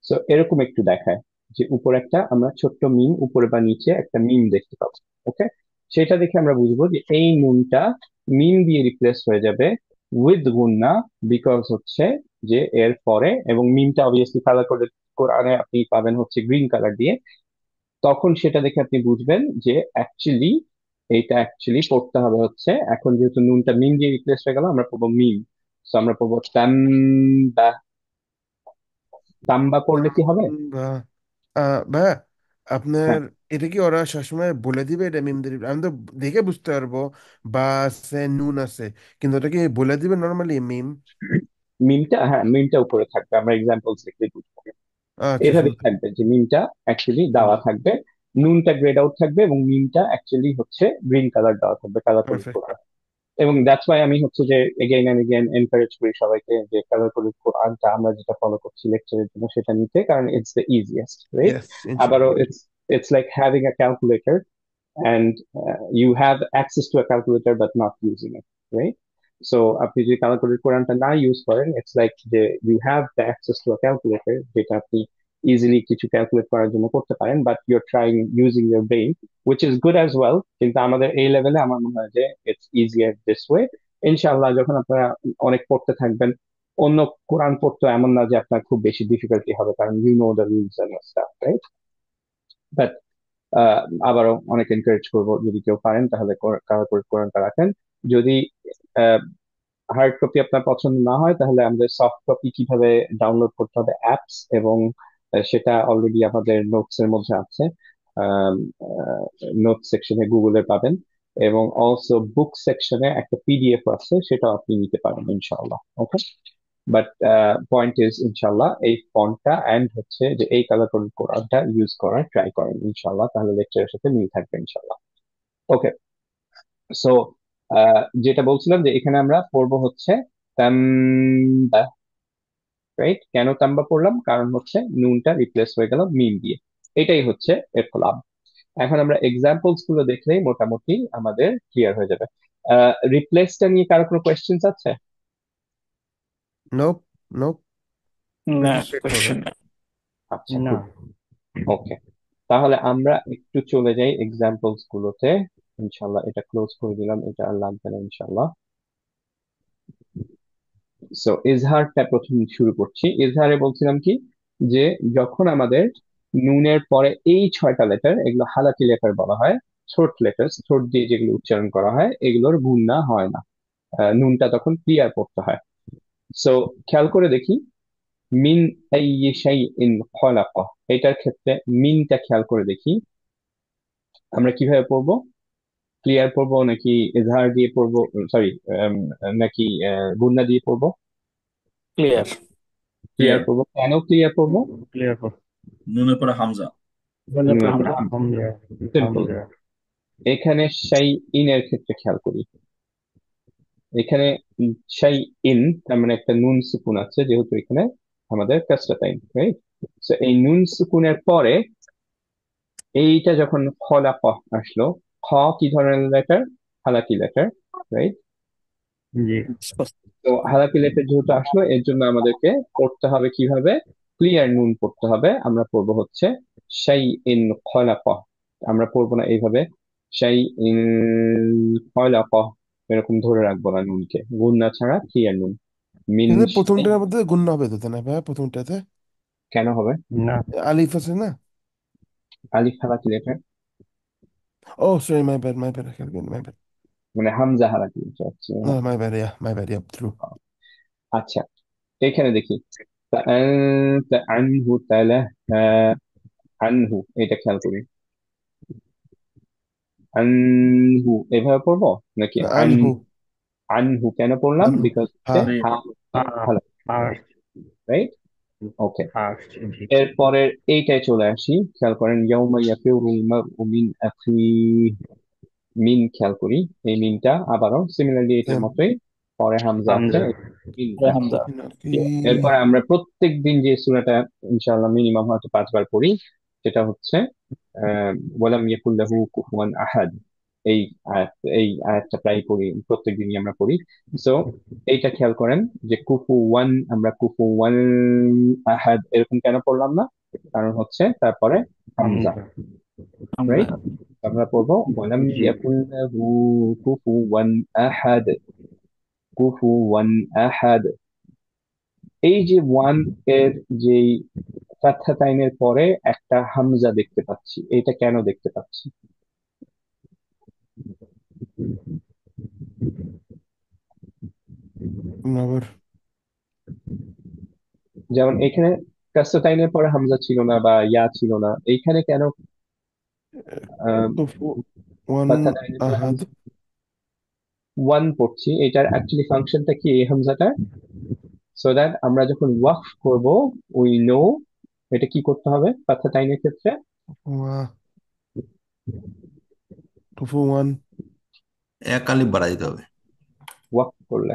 সো এরকম একটু দেখায় যে উপরে একটা আমরা ছোট্ট মিম, উপরে বা নিচে একটা মিম দেখতে পাবো। ওকে, সেটা দেখে আমরা বুঝবো যে এই নুনটা মিম দিয়ে রিপ্লেস হয়ে যাবে উইথ গুন্না, বিকজ হচ্ছে যে এর পরে, এবং মিমটা অবভিয়াসলি কালার করে কোরআনে আপনি পাবেন হচ্ছে গ্রিন কালার দিয়ে, তখন সেটা দেখে আপনি বুঝবেন যে অ্যাকচুয়ালি এইটা অ্যাকচুয়ালি পড়তে হবে হচ্ছে, এখন যেহেতু নুনটা মিম দিয়ে রিপ্লেস হয়ে গেল, আমরা পড়বো মিম। তো আমরা পড়বো তাম্বা। তাম্বা পড়লে কি হবে? বা ভাইয়া, হ্যাঁ, আপনার এটা কি ওরা সবসময় বলে দিবে এটা মিম দিয়ে? আমি তো দেখে বুঝতে পারবো বা আছে নুন আছে, কিন্তু ওটা কি বলে দিবে নর্মালি মিম? মিমটা, হ্যাঁ মিমটা উপরে থাকবে, আমরা এক্সাম্পলস দেখলে বুঝবো। আচ্ছা এভাবে শুনতে। থাকবে যে মিমটা অ্যাকচুয়ালি দেওয়া থাকবে, নুনটা গ্রেড আউট থাকবে, এবং মিমটা অ্যাকচুয়ালি হচ্ছে গ্রিন কালার দেওয়া থাকবে, কালার কোডেড পারফেক্ট। করা। এবং দ্যাটস ওয়াই আমি হচ্ছে যে এগেইন এন্ড এগেইন এনকারেজ করি সবাইকে যে কালার কোডেড কোরআনটা আমরা যেটা ফলো করছি লেকচারের জন্য সেটা নিতে, কারণ it's the easiest, right? Yes, আবারও ইনশাল্লাহ। It's like having a calculator, and you have access to a calculator but not using it, right? So আপনি যদি ক্যালকুলেটর কোরআনটা না ইউজ করেন, ইটস লাইক যে you have the access to a calculator, যেটা আপনি ইজিলি কিছু ক্যালকুলেট করার জন্য করতে পারেন, but you're trying using your brain, which is good as well, কিন্তু আমাদের এই লেভেলে আমার মনে হয় যে it's easier this way। ইনশাআল্লাহ যখন আপনারা অনেক পড়তে থাকবেন, অন্য কোরআন পড়তে এমন না যে আপনার খুব বেশি ডিফিকাল্টি হবে, কারণ you know the rules and stuff, right? But আহ আবারও অনেক এনকারেজ করবো যদি কেউ পারেন তাহলে কালার করে কোরআনটা রাখেন। যদি হার্ড কপি আপনার পছন্দ না হয়, তাহলে আমাদের সফট কপি কিভাবে ডাউনলোড করতে হবে অ্যাপস, এবং সেটা অলরেডি আমাদের নোটস এর মধ্যে আছে, নোট সেকশনে গুগলে পাবেন, এবং অলসো বুক সেকশনে একটা পিডিএফ আছে, সেটা আপনি নিতে পারেন ইনশাআল্লাহ। ওকে, বাট পয়েন্ট ইজ ইনশাল্লাহ এই ফন্টটা এন্ড হচ্ছে যে এই কালার কোড কোডটা ইউজ করার ট্রাই করেন ইনশাল্লাহ, তাহলে লেকচারের সাথে মিল থাকবে ইনশাল্লাহ। ওকে, সো যেটা বলছিলাম যে এখানে আমরা পড়বো হচ্ছে তাম্বা, রাইট? কেন তাম্বা পড়লাম? কারণ হচ্ছে নুনটা রিপ্লেস হয়ে গেল মিম দিয়ে, এটাই হচ্ছে এর ফলাফল। এখন আমরা এক্সাম্পলস গুলো দেখলেই মোটামুটি আমাদের ক্লিয়ার হয়ে যাবে। রিপ্লেসটা নিয়ে কারো কোনো কোয়েশ্চেন্স আছে? নোপ, নোপ, না, স্ট্রেট কোশ্চেন ফরওয়ার্ড। আচ্ছা, না। গুড। ওকে, তাহলে আমরা একটু চলে যাই এক্সাম্পলস গুলোতে। ইনশাল্লাহ এটা ক্লোজ করে দিলাম, এটা আর লাগবে না ইনশাল্লাহ। সো ইজহারটা প্রথম শুরু করছি। ইজহারে বলছিলাম কি, যে যখন আমাদের নুনের পরে এই 6টা লেটার, এগুলো হালাকি লেটার বলা হয়, থ্রোট লেটার, থ্রোট দিয়ে যেগুলো উচ্চারণ করা হয়, এগুলোর গুণনা হয় না, নুনটা তখন ক্লিয়ার পড়তে হয়। সো খেয়াল করে দেখি, মিন আইয়ি শাইইন খলাকা, এটার ক্ষেত্রে মিনটা খেয়াল করে দেখি আমরা কিভাবে পড়বো, ক্লিয়ার পড়বো নাকি এজাহার দিয়ে পড়বো, সরি নাকি গুন্না দিয়ে পড়বো? ক্লিয়ার। Clear clear. পড়বো। কেন ক্লিয়ার পড়বো? ক্লিয়ার কর। নুনের পরে হামজা। আমরা সিম্পল। এখানে শাই ইনের ক্ষেত্রে খেয়াল করি, এখানে শাই ইন তার মানে একটা নুন সুকুন আছে, যেহেতু এখানে আমাদের কাসরাতাইন, রাইট? সো এই নুন সুকুনের পরে এইটা যখন খলাক আসলো, খ কি ধরনের লেটার? হালাকি লেটার, রাইট? জি। তো হালাকি লেটার যেহেতু আসলো, এর জন্য আমাদেরকে পড়তে হবে কিভাবে? ক্লিয়ার নুন পড়তে হবে। আমরা পড়বো হচ্ছে শাই ইন খলাক, আমরা পড়বো না এইভাবে শাই ইন খলাক, এরকম ধরে রাখবো না নুনকে, গুন্না ছাড়া ক্লিয়ার নুন। মিন কিন্তু শাই, প্রথমটার মধ্যে গুণ হবে তো, তাই না ভাইয়া? প্রথমটাতে কেন হবে? না। আলিফ আছে না? আলিফ হালাকি letter, oh sorry, my bad, my bad, my bad. মানে হামজা হালাকি লেটার হচ্ছে। My bad, yeah my bad, yeah true. আচ্ছা, এখানে দেখি আনহু তালা, আনহু, এটা খেয়াল করি, আনহু এভাবে পড়বো নাকি আনহু, আনহু কেন পড়লাম? আনহু, বিকজ হা। First right? ওকে, ফার্স্ট জি। এরপরের এইটাই চলে আসি, খেয়াল করেন ইয়াউমা ইয়াফিরুল মারউ মিন আখিহি, মিন খেয়াল করি, এই মিনটা আবারও সিমিলারলি এটার মতোই, পরে হামজা আছে, হামজা। মিন হামজা। এরপরে আমরা প্রত্যেক দিন যে সূরাটা ইনশাআল্লাহ মিনিমাম হয়তো 5 বার পড়ি, যেটা হচ্ছে ওয়ালাম ইয়াকুল্লাহু কুফুয়ান আহাদ। এই আয়াত এই আয়াতটা প্রায় পড়ি, প্রত্যেকদিনই আমরা পড়ি। সো এইটা খেয়াল করেন যে কুফু ওয়ান, আমরা কুফু ওয়ান আহাদ এরকম কেন পড়লাম না? কারণ হচ্ছে তারপরে হামজা, রাইট? আমরা পড়বো ওয়ালাম জি ইয়াকুল্লাহু কুফুওয়ান আহাদ, কুফুওয়ান আহাদ। এই যে ওয়ান এর যে ফাতহাতাইনের পরে একটা হামজা দেখতে পাচ্ছি, এটা কেন দেখতে পাচ্ছি? আবার যেমন এখানে কাসরাতাইনের পরে হামজা ছিল না বা ইয়া ছিল না, এইখানে কেন কুফু ওয়ান ফাতহাতাইনের পরে আহাদ। হামজা ওয়ান পড়ছি? এটার অ্যাকচুয়ালি ফাংশনটা কি এই হামজাটার? সো দ্যাট আমরা যখন ওয়াকফ করব উই নো এটা কি করতে হবে ফাতহাতাইনের ক্ষেত্রে। কুফু ওয়ান এক আলিফ বাড়াই দিতে হবে। ওয়াকফ করলে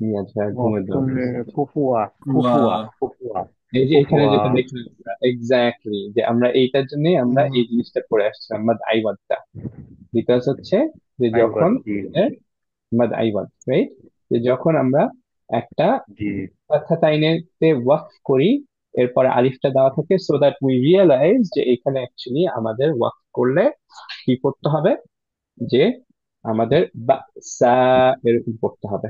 নিয়ে যায় ওয়াক ঘুমের জন্য। করলে কুফুয়া ওয়া কুফুয়া কুফুয়া এই যে এখানে কুফুয়া যেটা দেখলাম এক্স্যাক্টলি, যে আমরা এইটার জন্য আমরা এই জিনিসটা করে আসছিলাম মাদ আইওয়াদটা, বিকজ হচ্ছে যে যখন আইবাদ জি মাদ আইওয়াদ, রাইট? যে যখন আমরা একটা জি ফাতহাতাইনেতে ওয়াকফ করি, এরপরে আলিফটা দেওয়া থাকে, সো দ্যাট উই রিয়েলাইজ যে এখানে অ্যাকচুয়ালি আমাদের ওয়াকফ করলে কি করতে হবে, যে আমাদের বা সা এরকম পড়তে হবে।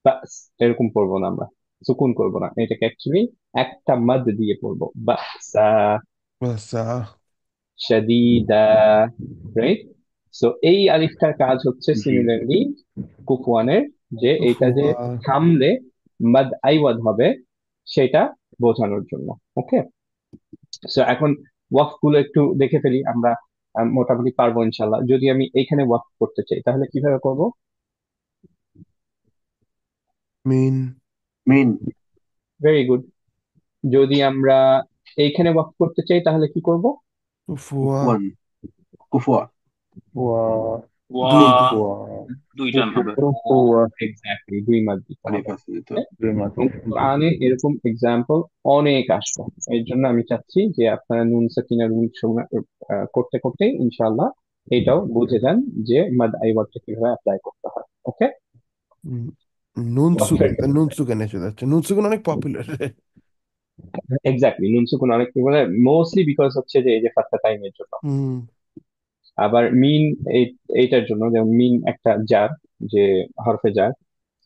বাস এরকম পড়বো না, আমরা সুকুন করবো না, এটাকে অ্যাকচুয়ালি একটা মাদ দিয়ে পড়বো বা সা বাসা শাদীদা, রাইট? সো এই আলিফটার কাজ হচ্ছে জি সিমিলারলি কুফওয়ানের, যে এটা যে কুফুয়া থামলে মাদ আইওয়াদ হবে সেটা বোঝানোর জন্য। ওকে, সো এখন ওয়াকফ গুলো একটু দেখে ফেলি আমরা। মোটামুটি পারবো ইনশাল্লাহ। যদি আমি এইখানে ওয়াকফ করতে চাই তাহলে কিভাবে করব? মিন মিন ভেরি গুড। যদি আমরা এইখানে ওয়াকফ করতে চাই তাহলে কি করব? কুফুয়া কুফুয়ান কুফুয়া ওয়া ওয়া দুই কুফুয়া দুই টান হবে। কুফুয়া এক্স্যাক্টলি, দুই মাদ দিতে আলিফ হবে। আছে তো হ্যাঁ? দুই মাত্র এবং কোরআনে এরকম এক্সাম্পল অনেক আসবে। এর জন্য আমি চাচ্ছি যে আপনারা নুন সাকিনা নুন করতে করতে ইনশাআল্লাহ এটাও বুঝে যান যে মাদ আই ওয়ার্ডটা কিভাবে অ্যাপ্লাই করতে হয়। ওকে, নুন ওয়াকফের সুকুন ক্ষেত্রে নুন সুকুন এসে যাচ্ছে, নুন সুকুন অনেক পপুলার। এক্স্যাক্টলি নুন সুকুন অনেক মানে মোস্টলি বিকজ হচ্ছে যে এই যে ফাত্তা টাইমের জন্য। হুম আবার মিন এইটার জন্য, যেমন মিন একটা জার, যে হরফে জার।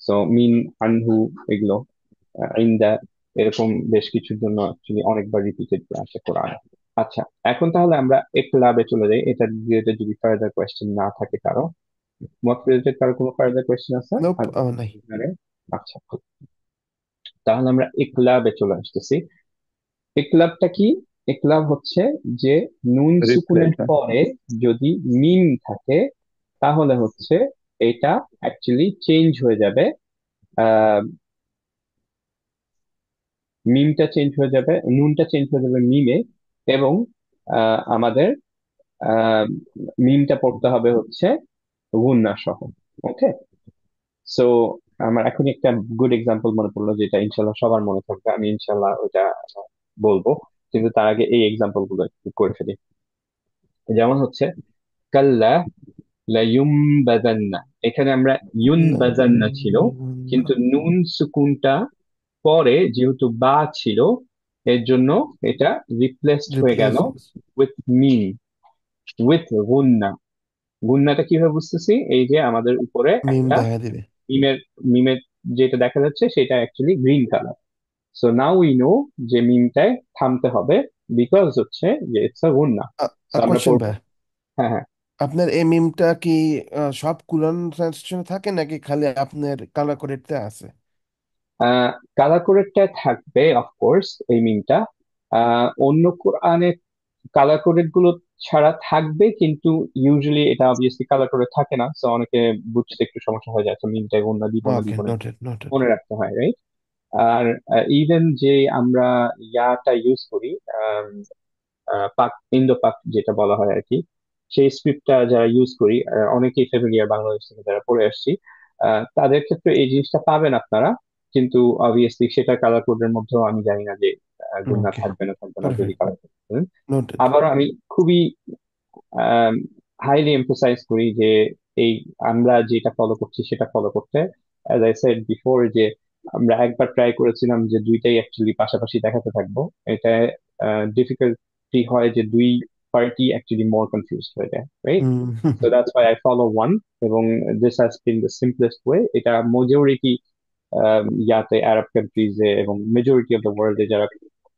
সো মিন, আনহু, এগুলো ইনদা, এরকম বেশ কিছুর জন্য অ্যাকচুয়ালি অনেকবার রিপিটেড আসে কোরআনে। আচ্ছা, এখন তাহলে আমরা ইকলাবে চলে যাই। এটা রিলেটেড যদি ফার্দার কোয়েশ্চেন না থাকে কারো, মত রিলেটেড কারো কোনো ফার্দার কোয়েশ্চেন আছে? নোপ আর নাই। আচ্ছা, তাহলে আমরা ইকলাবে চলে আসতেছি। ইকলাবটা কি? ইকলাব হচ্ছে যে নুন সুকুনের রিপ্লেস পরে যদি মিম থাকে তাহলে হচ্ছে এটা অ্যাকচুয়ালি চেঞ্জ হয়ে যাবে। আহ মিমটা চেঞ্জ হয়ে যাবে, নুনটা চেঞ্জ হয়ে যাবে মিমে, এবং আমাদের আহ মিমটা পড়তে হবে হচ্ছে গুন্না সহ। ওকে, সো আমার এখন একটা গুড এক্সাম্পল মনে পড়লো, যেটা ইনশাল্লাহ সবার মনে থাকবে, আমি ইনশাল্লাহ ওইটা বলবো, কিন্তু তার আগে এই এক্সাম্পল গুলো একটু করে ফেলি। যেমন হচ্ছে কাল্লা লায়ুমবাযান্না, এখানে আমরা ইউনবাযান্না ছিল, কিন্তু নুন সুকুনটা পরে যেহেতু বা ছিল, এর জন্য এটা রিপ্লেসড হয়ে গেল রিপ্লেস উইথ মিম, উইথ গুন্না। গুন্নাটা কিভাবে বুঝতেছি? এই যে আমাদের উপরে মিম একটা দেখা দিবে। মিমের মিমের যেটা দেখা যাচ্ছে সেটা actually green colour. So now we know যে মিমটায় থামতে হবে, বিকজ হচ্ছে যে ইটস আ গুন্না। সো আমরা কোশ্চেন পড়বো। ভাই, হ্যাঁ, হ্যাঁ। আপনার এই মিমটা কি সব কুরআন ট্রান্সলেশনে থাকে নাকি খালি আপনার কালার কোডেডতে আছে? কালার কোডেডটা থাকবে অফকোর্স এই মিমটা। অন্য কোরআনে কালার কোডেড গুলো ছাড়া থাকবে, কিন্তু ইউজুয়ালি এটা অবভিয়াসলি কালার কোডেড থাকে না, সো অনেকে বুঝতে একটু সমস্যা হয়ে যায়, মিমটা অন্য দিব না ওকে, দিব না নোটেড নোটেড। মনে রাখতে হয়, রাইট? আর ইভেন যে আমরা ইয়াটা ইউজ করি, আম, পাক ইন্দো পাক যেটা বলা হয় আর কি, সেই স্ক্রিপ্টটা যারা ইউজ করি, অনেকেই ফ্যামিলিয়ার বাংলাদেশ থেকে যারা পড়ে আসছি, তাদের ক্ষেত্রে এই জিনিসটা পাবেন আপনারা। কিন্তু অবভিয়াসলি সেটা কালার কোডের মধ্যেও আমি জানি না যে গুণনা Okay, থাকবে না যদি perfect. Colour code. Noted. আবারও আমি খুবই হাইলি এমফোসাইজ করি যে এই আমরা যেটা ফলো করছি সেটা ফলো করতে, অ্যাজ আই সেড বিফোর, যে আমরা একবার ট্রাই করেছিলাম যে দুইটাই অ্যাকচুয়ালি পাশাপাশি দেখাতে থাকবো। এটা ডিফিকাল্টি হয় যে দুই পার্টি অ্যাকচুয়ালি মোর কনফিউজ হয়ে যায়, right? So that's why I follow one, এবং this has been the simplest way. এটা মেজরিটি ইয়াতে আরব কান্ট্রিজে এবং মেজরিটি অফ দ্য ওয়ার্ল্ডে যারা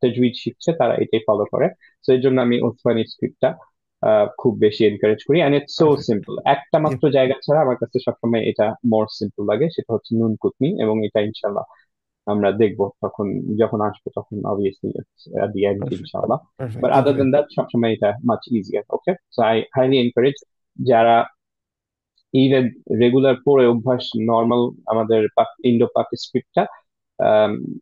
তাজউইদ শিখছে তারা এটাই ফলো করে। তো এর জন্য আমি ওসমানী স্ক্রিপ্টটা খুব বেশি এনকারেজ করি, and it's so Perfect. Simple. একটা মাত্র Yep. জায়গা ছাড়া আমার কাছে সবসময় এটা মোর সিম্পল লাগে, সেটা হচ্ছে নুন কুতনি, এবং এটা ইনশাল্লাহ আমরা দেখবো তখন, যখন আসবো তখন obviously at the end Perfect. ইনশাল্লাহ। Perfect. But Thank other you. Then that সবসময় এটা much easier. Okay, so I highly encourage যারা ইভেন রেগুলার পড়ে অভ্যাস, নর্মাল আমাদের ইন্ডো পাক স্ক্রিপ্টটা,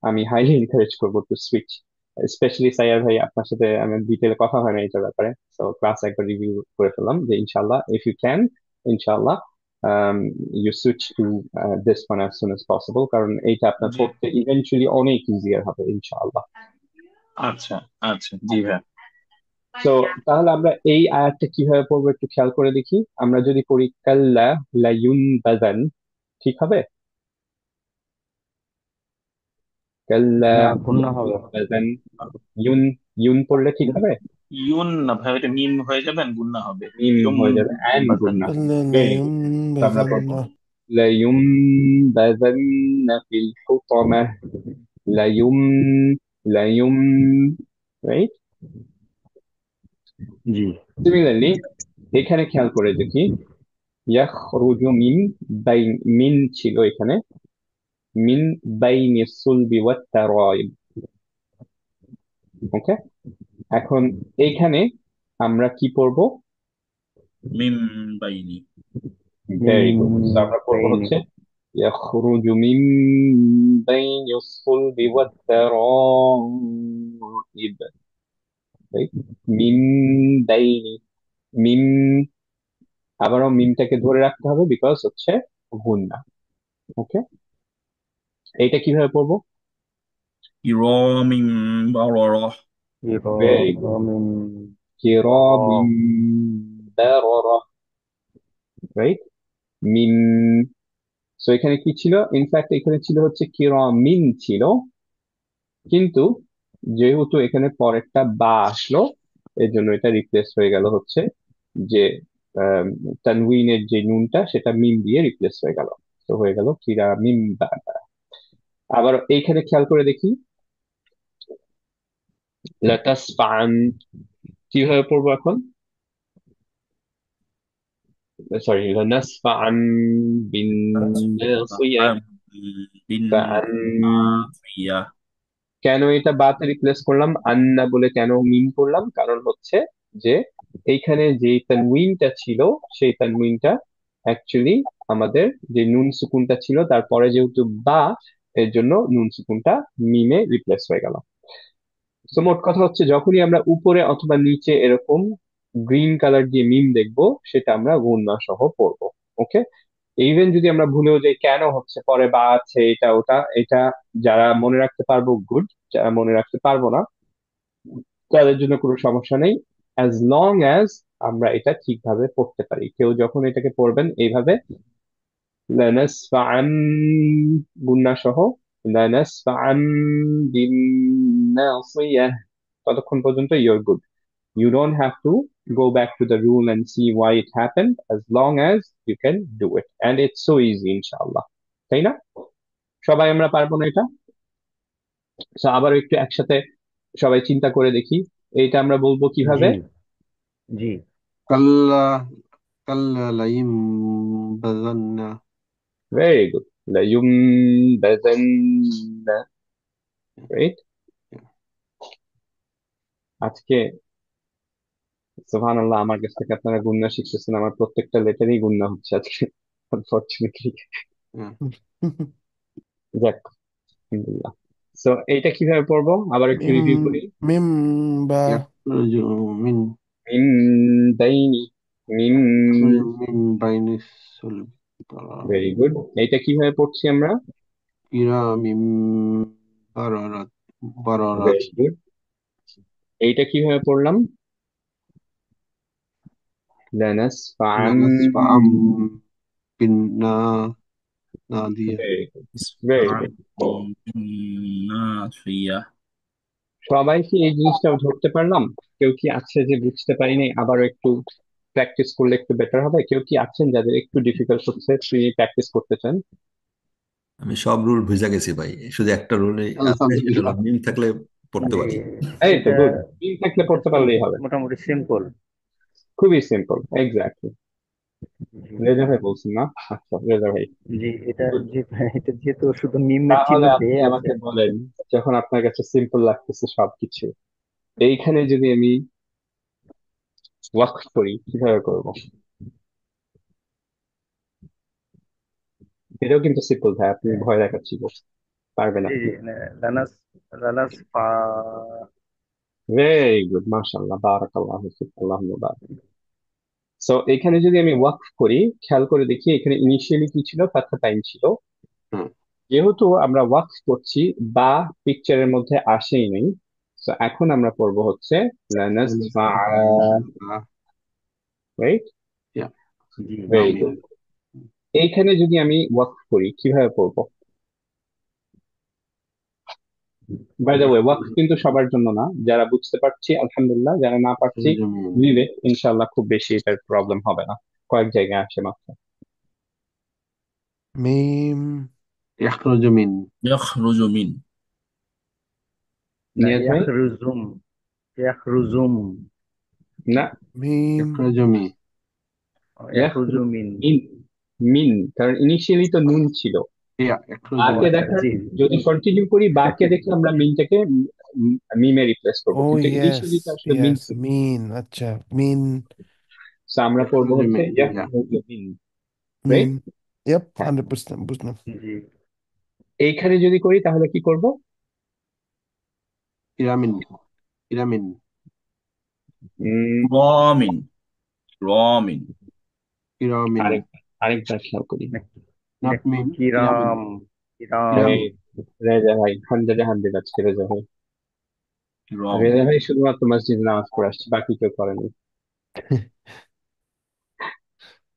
আমি হাইলি এনকারেজ করবো টু সুইচ। স্পেশালি সাইয়ার ভাই, আপনার সাথে আমি ডিটেলে কথা হয় না এটার ব্যাপারে, তো ক্লাস একবার রিভিউ করে ফেললাম যে ইনশাল্লাহ ইফ ইউ ক্যান, ইনশাল্লাহ you switch to this one as soon as possible, কারণ এইটা আপনার জি, পড়তে ইভেন্চুয়ালি অনেক ইজিয়ার হবে ইনশাআল্লাহ। আচ্ছা আচ্ছা, জি ভাই। তো তাহলে আমরা এই আয়াতটা কিভাবে পড়বো একটু খেয়াল করে দেখি। আমরা যদি পড়ি কাল্লা লায়ুনবাযান, ঠিক হবে? কাল্লা না, গুণনা হবে। লায়ুনবাযান, ইউন, ইউন পড়লে ঠিক হবে? ইউন না ভাই, এটা মিম হয়ে যাবেন, গুন্না হবে। মিম ইয়ুম হয়ে যাবে, অ্যান বাজান। গুন্না। Allah very good. তো আমরা পড়বো লায়ুনবাযান্না ফিল হুতামাহ, লায়ুম, লায়ুম, রাইট? জি। সিমিলারলি এখানে খেয়াল করে দেখি, ইয়াখরুজু মিন বাইন, মিন ছিল এখানে, মিন বাইনি সুলবি ওয়াত তারাইব। ওকে, এখন এইখানে আমরা কি পড়বো? মিম বাইনি। Very good. তো মিন আমরা পড়বো বাইনি। হচ্ছে ইয়াখরুজু মিন বাইনি সুলবি ওয়াত তারাইব, রাইট? মিন বাইনি, মিম, আবারও মিমটাকে ধরে রাখতে হবে বিকজ হচ্ছে গুণনা। ওকে, এইটা কিভাবে পড়বো? কিরামিন বারারা। Very good. মিন কিরামিন বারারা, রাইট? মিম, সো এখানে কি ছিল? ইনফ্যাক্ট এখানে ছিল হচ্ছে কিরামিন ছিল, কিন্তু যেহেতু এখানে পরেরটা বা আসলো, এর জন্য এটা রিপ্লেস হয়ে গেল হচ্ছে যে তানউইনের যে নুনটা সেটা মিম দিয়ে রিপ্লেস হয়ে গেল, তো হয়ে গেল কিরামিন বারারা। আবার এইখানে খেয়াল করে দেখি, লাতাসফান কিভাবে পড়বো এখন? সরি, লানাসফান বিন নাসিয়া, বিন ফাআন, নাসিয়া। কেন এটা বাতে রিপ্লেস করলাম, আন্না বলে কেন মিন করলাম? কারণ হচ্ছে যে এইখানে যে তানউইনটা ছিল সেই তানউইনটা অ্যাকচুয়ালি আমাদের যে নুন সুকুনটা ছিল তারপরে যেহেতু বা, এর জন্য নুন সুকুনটা মিমে রিপ্লেস হয়ে গেল। তো মোট কথা হচ্ছে যখনই আমরা উপরে অথবা নিচে এরকম গ্রিন কালার দিয়ে মিম দেখবো, সেটা আমরা গুণনা সহ পড়বো। ওকে, ইভেন যদি আমরা ভুলেও যাই কেন হচ্ছে পরে বা আছে এটা ওটা, এটা যারা মনে রাখতে পারবো গুড, যারা মনে রাখতে পারবো না তাদের জন্য কোনো সমস্যা নেই, অ্যাজ লং অ্যাজ আমরা এটা ঠিকভাবে পড়তে পারি। কেউ যখন এটাকে পড়বেন এইভাবে লানাসফাআন গুন্না সহ, লানাসফাআন বিন্নাসিয়াহ, ততক্ষণ পর্যন্ত your good. You don't have to go back to the rule and see why it happened, as long as you can do it. And it's so easy, inshallah. তাই না? সবাই আমরা পারবো না এটা? So আবার একটু একসাথে সবাই চিন্তা করে দেখি, এইটা আমরা বলবো কিভাবে? জি জি। কাল্লা, কাল্লা লাইম্বাযান্না। Very good. লায়ুনবাযান্না, রাইট? আজকে সুবহানাল্লাহ, আমার কাছ থেকে আপনারা গুন্না শিখতেছেন, আমার প্রত্যেকটা লেটারই গুন্না হচ্ছে আজকে আনফরচুনেটলি। হুম। যাক, আলহামদুলিল্লাহ। সো এইটা কিভাবে পড়বো আবার একটু Mim, রিভিউ করি। mim, ba. ইয়াখরুজু মিন, মিন বাইনি, মিন, মিন বাইনি সুলবি। Very good. এইটা কিভাবে পড়ছি আমরা? কিরামিম বারারাত বারারাত ভেরি গুড। এইটা কিভাবে পড়লাম? লানাসফাআন। লানাসফাআম বিন্না নাদিয়া। Very good, very good. নাসিয়া। সবাই কি এই জিনিসটা ধরতে পারলাম? কেউ কি আছে যে বুঝতে পারিনি, আবারও একটু প্র্যাকটিস করলে একটু বেটার হবে? কেউ কি আছেন যাদের একটু ডিফিকাল্ট হচ্ছে, তিনি প্র্যাকটিস করতে চান? আমি সব রুল বুঝে গেছি ভাই, শুধু একটা রুলে আছে, সেটা হলো আলহামদুলিল্লাহ। মিম থাকলে পড়তে জি, পারি। এই তো এটা গুড, মিল থাকলে এটা পড়তে পারলেই হবে। মোটামুটি সিম্পল। খুবই সিম্পল, এক্স্যাক্টলি। জি রেজা ভাই বলছেন না? আচ্ছা, রেজা ভাই, জি, এটা good. জি এটা যেহেতু শুধু মিমের চিহ্ন তাহলে আপনি দেয়া আছে। আমাকে বলেন, যখন আপনার কাছে সিম্পল লাগতেছে সবকিছু, এইখানে যদি আমি ওয়াক করি কিভাবে করব? এটাও কিন্তু সিম্পল ভাই, আপনি ভয় দেখাচ্ছি গো। পারবেন জি আপনি। জি, রানাস রানাস পা। ভেরি গুড, মাশাআল্লাহ, বারাকাল্লাহ ফিক, আল্লাহুম্মা বারিক। সো এখানে যদি আমি ওয়াক করি, খেয়াল করে দেখি এখানে ইনিশিয়ালি কি ছিল, ফাতহা টাইম ছিল। হুম। যেহেতু আমরা ওয়াক করছি, বা পিকচারের মধ্যে আসেই নেই, তো এখন আমরা পড়বো হচ্ছে লানাসফা, রাইট? Yeah. জি ভেরি আমিন। গুড। এইখানে যদি আমি ওয়াক করি কিভাবে পড়বো? বাই দ্য ওয়ে, ওয়াক কিন্তু সবার জন্য না, যারা বুঝতে পারছি আলহামদুলিল্লাহ, যারা না পারছি জমিন বিবেক, ইনশাআল্লাহ খুব বেশি এটার প্রবলেম হবে না, কয়েক জায়গায় আসে মাত্র। মিম ইয়াখরুজু মিন। ইয়াখরুজু মিন। না, নিয়াজ ভাই? ইয়াখরুজুম ইয়াখরুজুম না, মিম ইয়াখরুজু মি। ইয়াখরুজ ইয়াখরুজুমিন। মিন। মিন, কারণ ইনিশিয়ালি তো নুন ছিল। ইয়াখরুজু ও বাকে আচ্ছা, দেখার, জি যদি কন্টিনিউ করি বাকে দেখে আমরা মিনটাকে মিমে রিপ্লেস করবো, ও কিন্তু ইয়েস ইনিশিয়ালি তো আসলে মিন ইয়েস ছিল। মিন আচ্ছা মিন So আমরা পড়বো ইয়াখরুজু হচ্ছে মিন। ইয়াখরুজু মিন, মিন রাইট? ইয়েপ হ্যাঁ। 100% বুঝলাম জি এইখানে যদি করি তাহলে কি করব? ইরামিন ইরামিন। উম, রমিন। রমিন। ইরামিন। আরেক আরেকবার খেয়াল করি। নট মিন, ইরামিন। কিরাম কিরাম। এই, ইরামিন। রেজা ভাই, 100-এ 100 আজকে রেজা ভাই। রম। রেজা ভাই শুধুমাত্র মসজিদে নামাজ পড়ে আসছে, বাকি কেউ করেনি।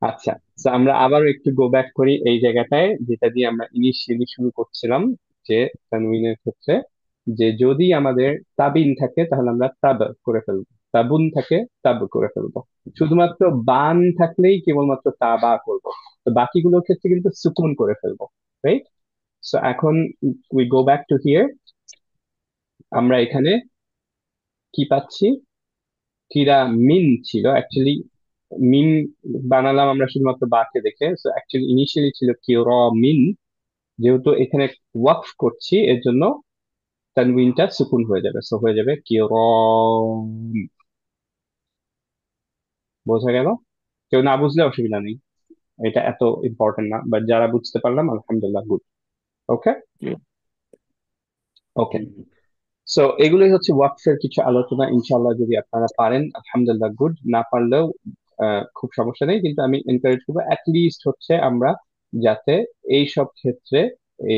আচ্ছা, তো আমরা আবারও একটু গো ব্যাক করি এই জায়গাটায়, যেটা দিয়ে আমরা ইনিশিয়ালি শুরু করছিলাম, যে তানউইনের ক্ষেত্রে, যে যদি আমাদের তাবিন থাকে তাহলে আমরা তাব করে ফেলবো, তাবুন থাকে তাব করে ফেলবো। শুধুমাত্র বান থাকলেই কেবলমাত্র তাবা করবো, তো বাকিগুলোর ক্ষেত্রে কিন্তু সুকুন করে ফেলবো, রাইট? সো এখন we go back to here. আমরা এখানে কি পাচ্ছি? কিরা মিন ছিল অ্যাকচুয়ালি, মিন বানালাম আমরা শুধুমাত্র বাকে দেখে, সো অ্যাকচুয়ালি ইনিশিয়ালি ছিল কিরা মিন। যেহেতু এখানে ওয়াকফ করছি, এর জন্য তানউইনটা সুকুন হয়ে যাবে, সো হয়ে যাবে কিরম। বোঝা গেল? কেউ না বুঝলে অসুবিধা নেই, এটা এত ইম্পর্টেন্ট না, বাট যারা বুঝতে পারলাম আলহামদুলিল্লাহ, গুড। ওকে, ওকে। জি সো এগুলোই হচ্ছে ওয়াকফের কিছু আলোচনা, ইনশাল্লাহ যদি আপনারা পারেন আলহামদুলিল্লাহ, গুড। না পারলেও খুব সমস্যা নেই, কিন্তু আমি এনকারেজ করবো অ্যাটলিস্ট হচ্ছে আমরা যাতে এই সব ক্ষেত্রে,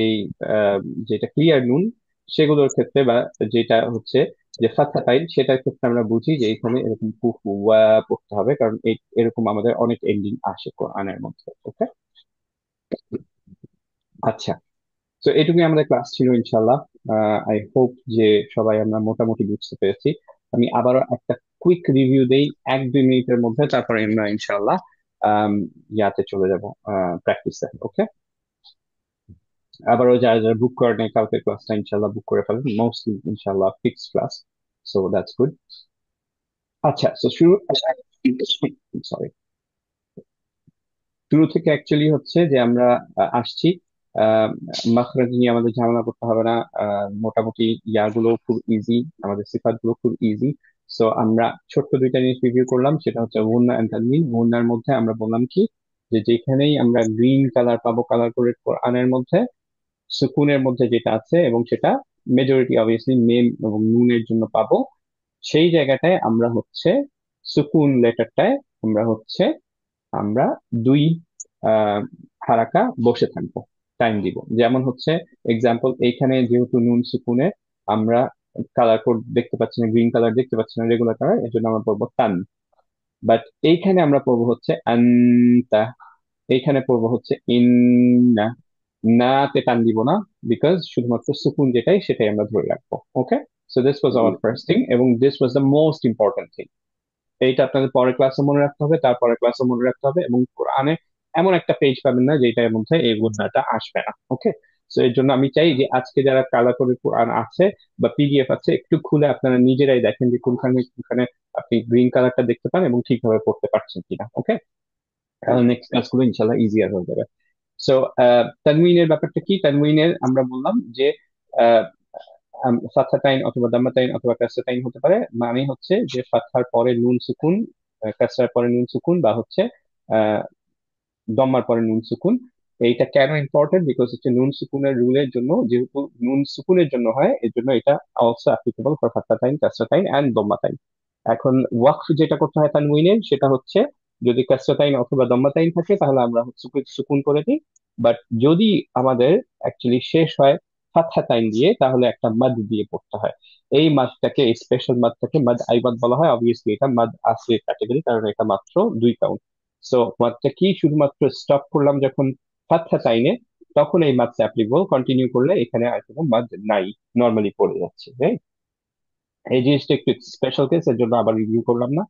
এই আহ, যেটা ক্লিয়ার নুন সেগুলোর ক্ষেত্রে, বা যেটা হচ্ছে যে ফাতহা টাইম, সেটার ক্ষেত্রে আমরা বুঝি যে এখানে এরকম কুফ ওয়া পড়তে হবে, কারণ এরকম আমাদের অনেক এন্ডিং আসে কোরআনের মধ্যে। ওকে, আচ্ছা। তো এটুকুই আমাদের ক্লাস ছিল ইনশাল্লাহ। আই হোপ যে সবাই আমরা মোটামুটি বুঝতে পেরেছি। আমি আবারও একটা কুইক রিভিউ দেই 1-2 মিনিটের মধ্যে, তারপরে আমরা ইনশাল্লাহ ইয়াতে চলে যাব, প্র্যাকটিসে। ওকে, আবারও যারা যারা বুক করেন নাই কালকে ক্লাসটা ইনশাল্লাহ বুক করে ফেলেন, মোস্টলি ইনশাল্লাহ fixed class, so that's good. আচ্ছা, তো শুরু, সরি, শুরু থেকে অ্যাকচুয়ালি হচ্ছে যে আমরা আসছি, আহ মাখরাজ নিয়ে আমাদের ঝামেলা করতে হবে না। মোটামুটি ইয়াগুলো খুব ইজি, আমাদের সিফাত গুলো খুব ইজি। সো আমরা ছোট্ট দুইটা জিনিস রিভিউ করলাম, সেটা হচ্ছে মুন্না এন্ড তানভীর। মুন্নার মধ্যে আমরা বললাম কি, যে যেখানেই আমরা গ্রিন কালার পাবো, কালার করে কোরআনের মধ্যে সুকুনের মধ্যে যেটা আছে, এবং সেটা মেজরিটি অবভিয়াসলি মেম এবং নুনের জন্য পাবো, সেই জায়গাটায় আমরা হচ্ছে সুকুন লেটারটায় আমরা হচ্ছে আমরা দুই আহ হারাকা বসে থাকবো। টাইম দিব। যেমন হচ্ছে এক্সাম্পল, এইখানে যেহেতু নুন সুকুনে আমরা কালার কোড দেখতে পাচ্ছি না, গ্রিন কালার দেখতে পাচ্ছি না, রেগুলার কালার, এর জন্য আমরা পড়বো তান। বাট এইখানে আমরা পড়বো হচ্ছে আন্তা, এইখানে পড়বো হচ্ছে ইন্না। না তে টান দিব না, বিকজ শুধুমাত্র সুকুন যেটাই সেটাই আমরা ধরে রাখবো। Okay, so this was our first thing, এবং this was the most important thing. এইটা আপনাদের পরের ক্লাসে মনে রাখতে হবে, তারপরের ক্লাসে মনে রাখতে হবে, এবং কোরআনে এমন একটা পেজ পাবেন না যেটার মধ্যে এই গুণাটা আসবে না। ওকে, তো এর জন্য আমি চাই যে আজকে যারা কালা করে কোরআন আছে বা পিডিএফ আছে, একটু খুলে আপনারা নিজেরাই দেখেন যে কোনখানে কোনখানে আপনি গ্রিন কালারটা দেখতে পান এবং ঠিকভাবে পড়তে পারছেন কিনা। ওকে, তাহলে নেক্সট ক্লাসগুলো ইনশাল্লাহ ইজিয়ার হয়ে যাবে। সো তানউইনের ব্যাপারটা কি? তানউইনের আমরা বললাম যে ফাতহাতাইন অথবা দাম্মাতাইন অথবা কাসরাতাইন হতে পারে, মানে হচ্ছে যে ফাতহার পরে নুন সুকুন, কাসরার পরে নুন সুকুন, বা হচ্ছে আহ দম্মার পরে নুন সুকুন। এইটা কেন ইম্পর্টেন্ট? বিকজ হচ্ছে নুন সুকুনের রুলের জন্য, যেহেতু নুন সুকুনের জন্য হয়, এর জন্য এটা অলসো অ্যাপ্লিকেবল ফর ফাতহাতাইন, কাসরাতাইন এন্ড দম্মাতাইন। এখন ওয়াকফ যেটা করতে হয় তানউইনের, সেটা হচ্ছে যদি কাসরাতাইন অথবা দম্মাতাইন থাকে তাহলে আমরা হচ্ছে সুকুন করে দিই। বাট যদি আমাদের অ্যাকচুয়ালি শেষ হয় ফাতহাতাইন দিয়ে, তাহলে একটা মাদ দিয়ে পড়তে হয়। এই মাদটাকে, এই স্পেশাল মাদটাকে মাদ আইবাদ বলা হয়। অবভিয়াসলি এটা মাদ আসলির ক্যাটাগরি, কারণ এটা মাত্র 2 কাউন্ট। সো মাদটা কি, শুধুমাত্র স্টপ করলাম যখন ফাতহাতাইনে, তখন এই মাদটা অ্যাপ্লিকেবল। কন্টিনিউ করলে এখানে আর কোনো মাদ নাই, নর্মালি পড়ে যাচ্ছে, রাইট? এই জিনিসটা একটু স্পেশাল কেস, এর জন্য আবার রিভিউ করলাম না।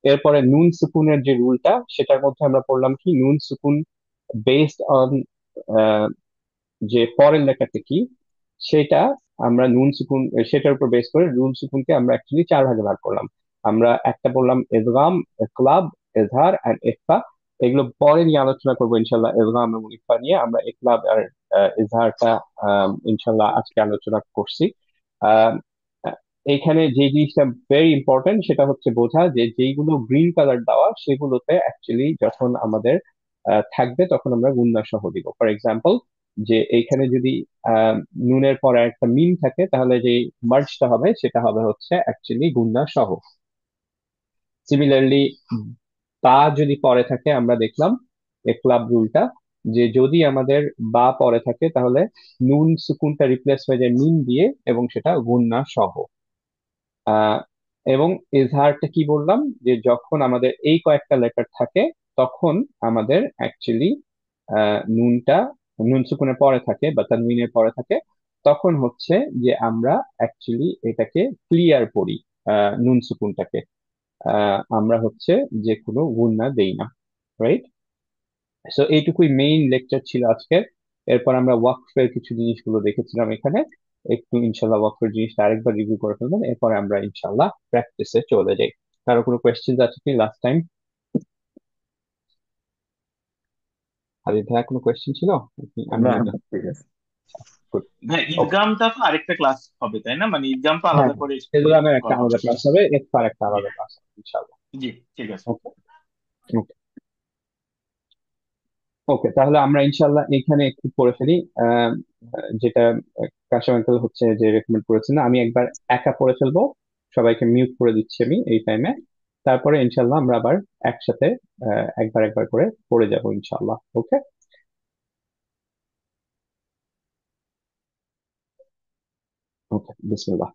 এরপরে নুন সুকুনের যে রুলটা, সেটার মধ্যে আমরা পড়লাম কি, নুন সুকুন বেসড অন যে পরের লেখাটা কি, সেটা আমরা নুন সুকুন, সেটার উপর বেস করে নুন সুকুনকে আমরা অ্যাকচুয়ালি 4 ভাগে ভাগ করলাম। আমরা একটা বললাম ইদগাম, ইকলাব, ইজহার এন্ড ইখফা। এগুলো পরে নিয়ে আলোচনা করবো ইনশাল্লাহ। ইদগাম এবং ইখফা নিয়ে আমরা ইকলাব আর ইজহারটা ইনশাল্লাহ আজকে আলোচনা করছি। আহ, এইখানে যে জিনিসটা ভেরি ইম্পর্টেন্ট, সেটা হচ্ছে বোঝা যে যেইগুলো গ্রিন কালার দেওয়া, সেগুলোতে অ্যাকচুয়ালি যখন আমাদের থাকবে তখন আমরা গুণনা সহ দিব। ফর এক্সাম্পল, যে এইখানে যদি আহ, নুনের পরে একটা মিম থাকে, তাহলে যে মার্জটা হবে সেটা হবে হচ্ছে অ্যাকচুয়ালি গুণনা সহ। সিমিলারলি, বা যদি পরে থাকে, আমরা দেখলাম ক্লাব রুলটা, যে যদি আমাদের বা পরে থাকে তাহলে নুন সুকুনটা রিপ্লেস হয়ে যায় মিম দিয়ে, এবং সেটা গুণনা সহ। আহ এবং এজাহারটা কি বললাম, যে যখন আমাদের এই কয়েকটা লেটার থাকে, তখন আমাদের অ্যাকচুয়ালি নুনটা, নুন সুকুনের পরে থাকে বা তানউইনের পরে থাকে, তখন হচ্ছে যে আমরা অ্যাকচুয়ালি এটাকে ক্লিয়ার করি, নুন সুকুনটাকে। আমরা হচ্ছে যে কোনো গুণনা দেই না, রাইট? সো এইটুকুই মেইন লেকচার ছিল আজকে। এরপর আমরা ওয়াকফের কিছু জিনিসগুলো দেখেছিলাম এখানে, একটু ইনশাল্লাহ ওয়াকফের জিনিসটা আরেকবার রিভিউ করে ফেলবেন, এরপরে আমরা ইনশাল্লাহ প্র্যাকটিসে চলে যাই। কারো কোনো কোয়েশ্চেন আছে কি লাস্ট টাইম? হাবিব ভাইয়া কোনো কোয়েশ্চেন ছিল? আমি না, মনে ঠিক আছে। গুড। হ্যাঁ, ওকে, ঈদগামটা তো আরেকটা ক্লাস হবে তাই না? মানে ঈদগাম তো হ্যাঁ আলাদা হ্যাঁ, করে এগুলো আমার একটা করা আলাদা হবে। ক্লাস হবে, এরপর একটা জি, আলাদা ক্লাস হবে ইনশাল্লাহ। জি, ঠিক আছে। ওকে ওকে, তাহলে আমরা ইনশাল্লাহ এখানে একটু পড়ে ফেলি। যেটা কাশেম আঙ্কেল হচ্ছে যে রেকমেন্ড করেছেন, আমি একবার একা পড়ে ফেলবো, সবাইকে মিউট করে দিচ্ছি আমি এই টাইমে। তারপরে ইনশাল্লাহ আমরা আবার একসাথে একবার একবার করে পড়ে যাব ইনশাল্লাহ। ওকে ওকে, বিসমিল্লাহ।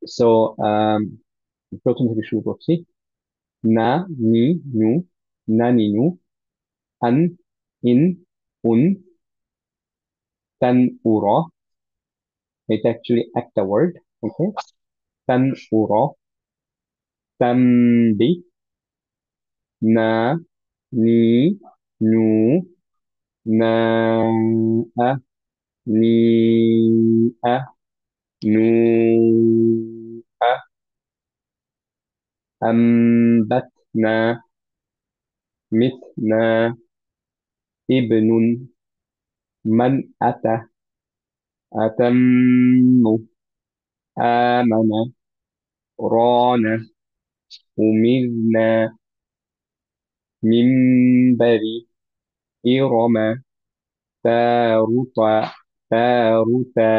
সো প্রথম থেকে শুরু করছি। না, নি, নু, না, নি, নু, আন, ইন, উন, তান, উর। এটা অ্যাকচুয়ালি একটা ওয়ার্ড। ওকে, তান, উর, তানবি, না, নি, নু, না, আ, নি, আ, নু, আ, أنبتنا، مثنا، ابن، من أتى، أتم، آمن، رانا، أمرنا، منبر، إرم، فاروتا، فاروتا،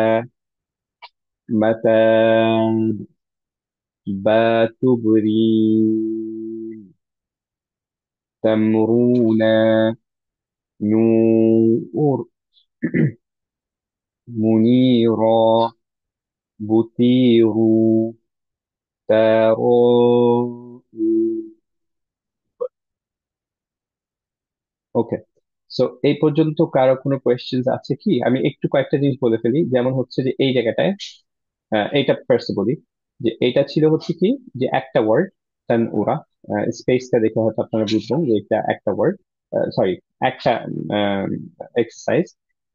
متى، باتبرين، تمرونا، নূর, মুনিরা, বুতিরু, তারু। ওকে, সো এই পর্যন্ত কারো কোনো কোয়েশ্চেন্স আছে কি? আমি একটু কয়েকটা জিনিস বলে ফেলি, যেমন হচ্ছে যে এই জায়গাটায় এইটা ফার্স্ট বলি, যে এইটা ছিল হচ্ছে কি, যে একটা ওয়ার্ড তান ওরা, স্পেসটা দেখে হয়তো আপনারা বুঝবেন যে এটা একটা ওয়ার্ড, সরি, একটা এক্সারসাইজ।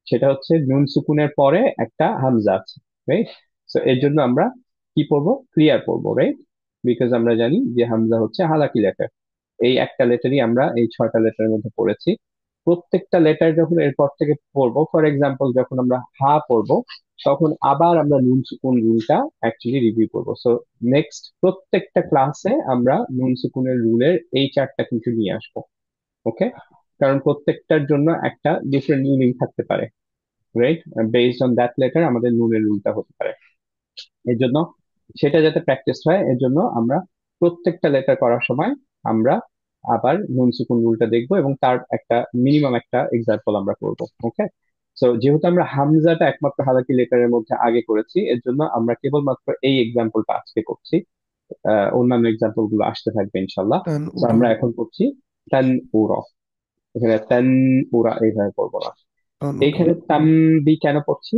সেটা হচ্ছে নুন সুকুনের পরে একটা হামজা আছে, রাইট? সো এর জন্য আমরা কি পড়বো? ক্লিয়ার পড়বো, রাইট? বিকজ আমরা জানি যে হামজা হচ্ছে হালাকি লেটার। এই একটা লেটারই আমরা এই 6টা লেটারের মধ্যে পড়েছি। প্রত্যেকটা লেটার যখন এরপর থেকে পড়বো, ফর এক্সাম্পল যখন আমরা হা পড়বো, তখন আবার আমরা নুন সুকুন রুলটা অ্যাকচুয়ালি রিভিউ করবো। সো নেক্সট প্রত্যেকটা ক্লাসে আমরা নুন সুকুনের রুলের এই চারটা কিন্তু নিয়ে আসবো। ওকে, কারণ প্রত্যেকটার জন্য একটা ডিফারেন্ট মিনিং থাকতে পারে, right? Based on that letter আমাদের নুনের রুলটা হতে পারে। এর জন্য সেটা যাতে প্র্যাকটিস হয়, এর জন্য আমরা প্রত্যেকটা লেটার করার সময় আমরা আবার নুন সুকুন রুলটা দেখবো এবং তার একটা মিনিমাম একটা এক্সাম্পল আমরা করবো। ওকে, সো যেহেতু আমরা হামজাটা একমাত্র হালাকি লেটারের মধ্যে আগে করেছি, এর জন্য আমরা কেবলমাত্র এই এক্সাম্পলটা আজকে করছি। অন্যান্য এক্সাম্পল গুলো আসতে থাকবে ইনশাল্লাহ। টান তো উরা আমরা এখন করছি তান উরা। এখানে তান উরা এইভাবে করবো না। টান উরা এইখানে তাম্বি কেন পড়ছি?